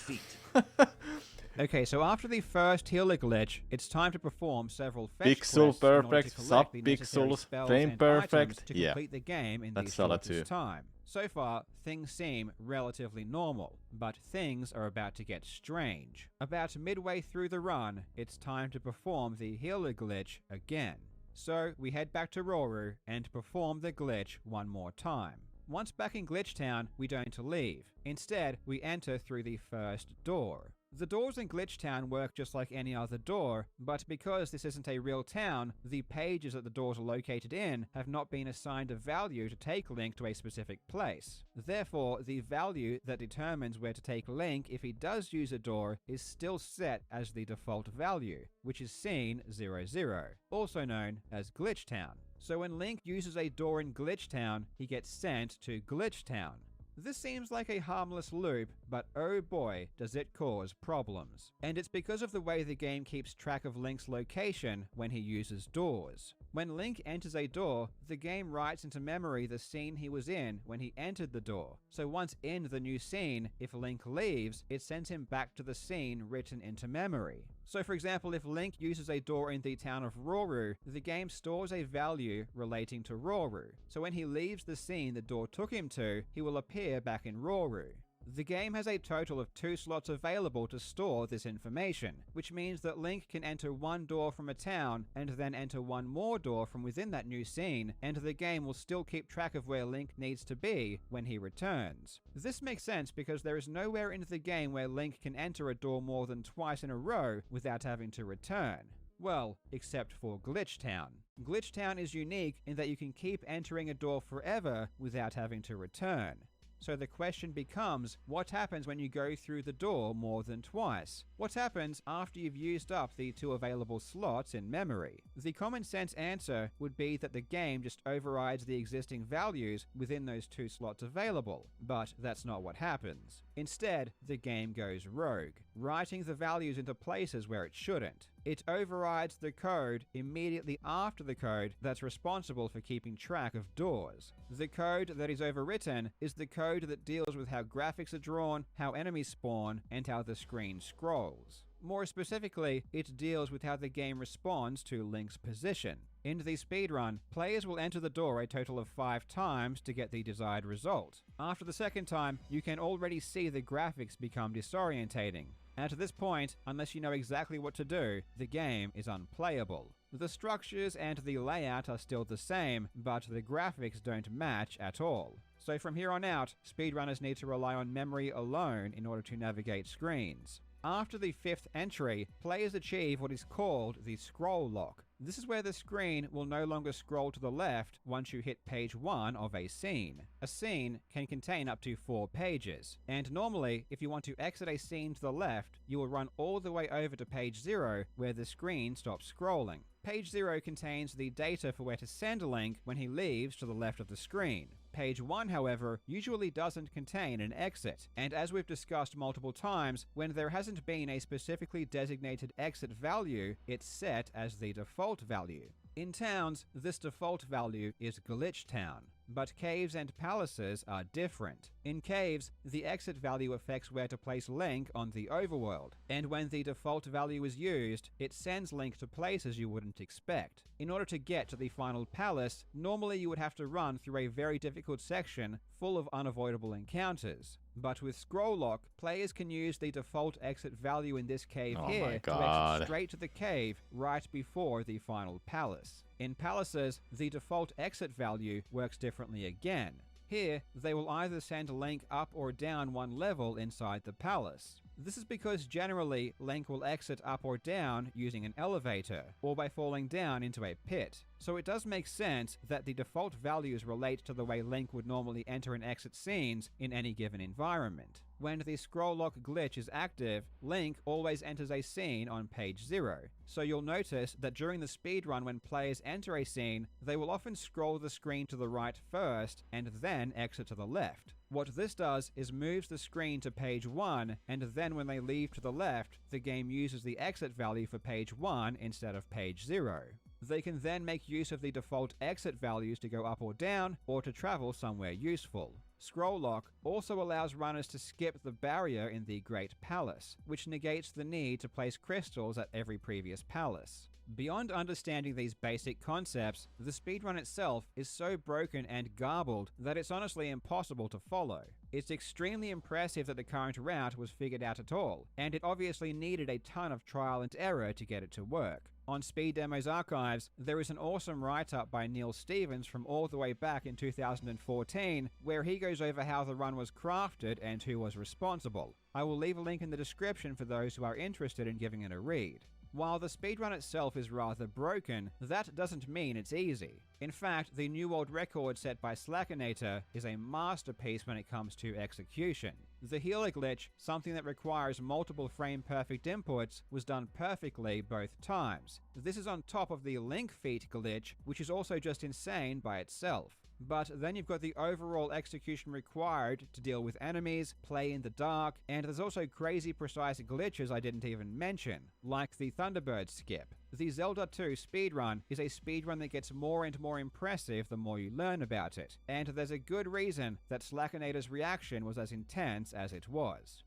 Okay, so after the first healer glitch, it's time to perform several fetch Pixel quests in order perfect, to collect the necessary sub-pixels, spells frame and perfect. items to Yeah, complete the game in the that's Zelda shortest 2. time. So far, things seem relatively normal, but things are about to get strange. About midway through the run, it's time to perform the healer glitch again. So we head back to Roru and perform the glitch one more time. Once back in Glitch Town, we don't leave. Instead, we enter through the first door. The doors in Glitch Town work just like any other door, but because this isn't a real town, the pages that the doors are located in have not been assigned a value to take Link to a specific place. Therefore, the value that determines where to take Link if he does use a door is still set as the default value, which is scene 00, also known as Glitch Town. So when Link uses a door in Glitch Town, he gets sent to Glitch Town. This seems like a harmless loop, but oh boy, does it cause problems. And it's because of the way the game keeps track of Link's location when he uses doors. When Link enters a door, the game writes into memory the scene he was in when he entered the door. So once in the new scene, if Link leaves, it sends him back to the scene written into memory. So for example, if Link uses a door in the town of Roru, the game stores a value relating to Roru. So when he leaves the scene the door took him to, he will appear back in Roru. The game has a total of 2 slots available to store this information, which means that Link can enter one door from a town and then enter one more door from within that new scene, and the game will still keep track of where Link needs to be when he returns. This makes sense because there is nowhere in the game where Link can enter a door more than twice in a row without having to return. Well, except for Glitch Town. Glitch Town is unique in that you can keep entering a door forever without having to return. So the question becomes, what happens when you go through the door more than twice? What happens after you've used up the 2 available slots in memory? The common sense answer would be that the game just overrides the existing values within those 2 slots available, but that's not what happens. Instead, the game goes rogue, writing the values into places where it shouldn't. It overrides the code immediately after the code that's responsible for keeping track of doors. The code that is overwritten is the code that deals with how graphics are drawn, how enemies spawn, and how the screen scrolls. More specifically, it deals with how the game responds to Link's position. In the speedrun, players will enter the door a total of 5 times to get the desired result. After the second time, you can already see the graphics become disorientating. And to this point, unless you know exactly what to do, the game is unplayable. The structures and the layout are still the same, but the graphics don't match at all. So from here on out, speedrunners need to rely on memory alone in order to navigate screens. After the 5th entry, players achieve what is called the scroll lock. This is where the screen will no longer scroll to the left once you hit page 1 of a scene. A scene can contain up to 4 pages, and normally, if you want to exit a scene to the left, you will run all the way over to page 0, where the screen stops scrolling. Page 0 contains the data for where to send Link when he leaves to the left of the screen. Page 1, however, usually doesn't contain an exit, and as we've discussed multiple times, when there hasn't been a specifically designated exit value, it's set as the default value. In towns, this default value is Glitch Town, but caves and palaces are different. In caves, the exit value affects where to place Link on the overworld, and when the default value is used, it sends Link to places you wouldn't expect. In order to get to the final palace, normally you would have to run through a very difficult section full of unavoidable encounters. But with Scroll Lock, players can use the default exit value in this cave here to exit straight to the cave right before the final palace. In palaces, the default exit value works differently again. Here, they will either send Link up or down one level inside the palace. This is because generally, Link will exit up or down using an elevator, or by falling down into a pit. So it does make sense that the default values relate to the way Link would normally enter and exit scenes in any given environment. When the scroll lock glitch is active, Link always enters a scene on page 0. So you'll notice that during the speedrun when players enter a scene, they will often scroll the screen to the right first and then exit to the left. What this does is moves the screen to page 1, and then when they leave to the left, the game uses the exit value for page 1 instead of page 0. They can then make use of the default exit values to go up or down, or to travel somewhere useful. Scroll Lock also allows runners to skip the barrier in the Great Palace, which negates the need to place crystals at every previous palace. Beyond understanding these basic concepts, the speedrun itself is so broken and garbled that it's honestly impossible to follow. It's extremely impressive that the current route was figured out at all, and it obviously needed a ton of trial and error to get it to work. On Speed Demo's archives, there is an awesome write-up by Neil Stevens from all the way back in 2014, where he goes over how the run was crafted and who was responsible. I will leave a link in the description for those who are interested in giving it a read. While the speedrun itself is rather broken, that doesn't mean it's easy. In fact, the new world record set by Slackinator is a masterpiece when it comes to execution. The healer glitch, something that requires multiple frame-perfect inputs, was done perfectly both times. This is on top of the link feet glitch, which is also just insane by itself. But then you've got the overall execution required to deal with enemies, play in the dark, and there's also crazy precise glitches I didn't even mention, like the Thunderbird skip. The Zelda 2 speedrun is a speedrun that gets more and more impressive the more you learn about it, and there's a good reason that Slackinator's reaction was as intense as it was.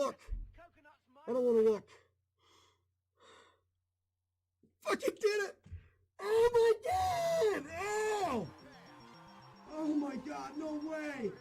look. I don't want to look. Fucking did it! Oh my god! Oh! Oh my god, no way!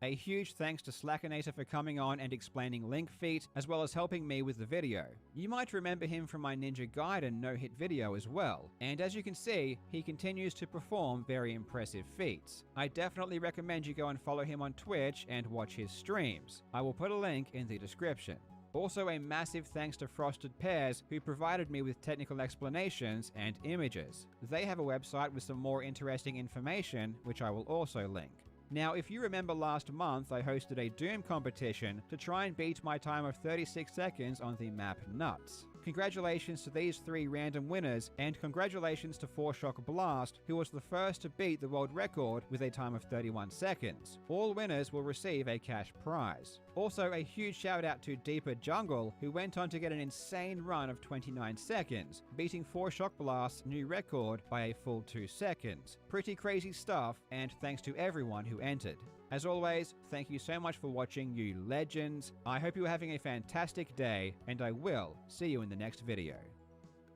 A huge thanks to Slackinator for coming on and explaining Link Feet, as well as helping me with the video. You might remember him from my Ninja Gaiden no-hit video as well, and as you can see, he continues to perform very impressive feats. I definitely recommend you go and follow him on Twitch and watch his streams. I will put a link in the description. Also, a massive thanks to Frosted Pears, who provided me with technical explanations and images. They have a website with some more interesting information, which I will also link. Now, if you remember last month, I hosted a Doom competition to try and beat my time of 36 seconds on the map Nuts. Congratulations to these 3 random winners, and congratulations to 4Shock Blast, who was the first to beat the world record with a time of 31 seconds. All winners will receive a cash prize. Also, a huge shout out to Deeper Jungle, who went on to get an insane run of 29 seconds, beating 4Shock Blast's new record by a full 2 seconds. Pretty crazy stuff, and thanks to everyone who entered. As always, thank you so much for watching, you legends. I hope you are having a fantastic day, and I will see you in the next video.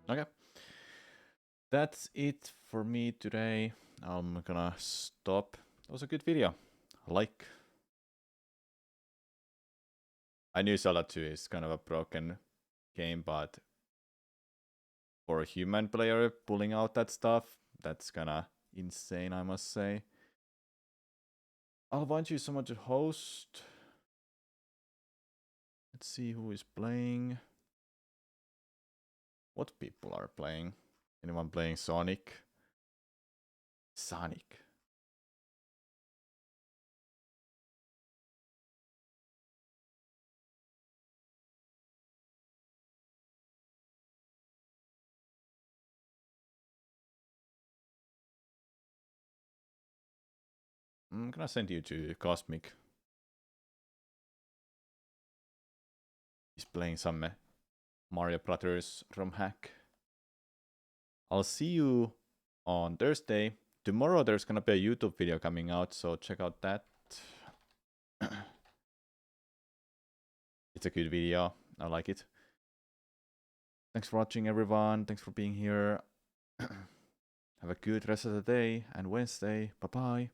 Okay. That's it for me today. I'm gonna stop. That was a good video. I knew Zelda 2 is kind of a broken game, but for a human player pulling out that stuff, that's kinda insane, I must say. I'll want you someone to host. Let's see who is playing. What people are playing? Anyone playing Sonic? Sonic. I'm gonna send you to Cosmic. He's playing some Mario Brothers ROM hack. I'll see you on Thursday. Tomorrow there's gonna be a YouTube video coming out, so check out that. It's a good video. I like it. Thanks for watching, everyone. Thanks for being here. Have a good rest of the day and Wednesday. Bye-bye.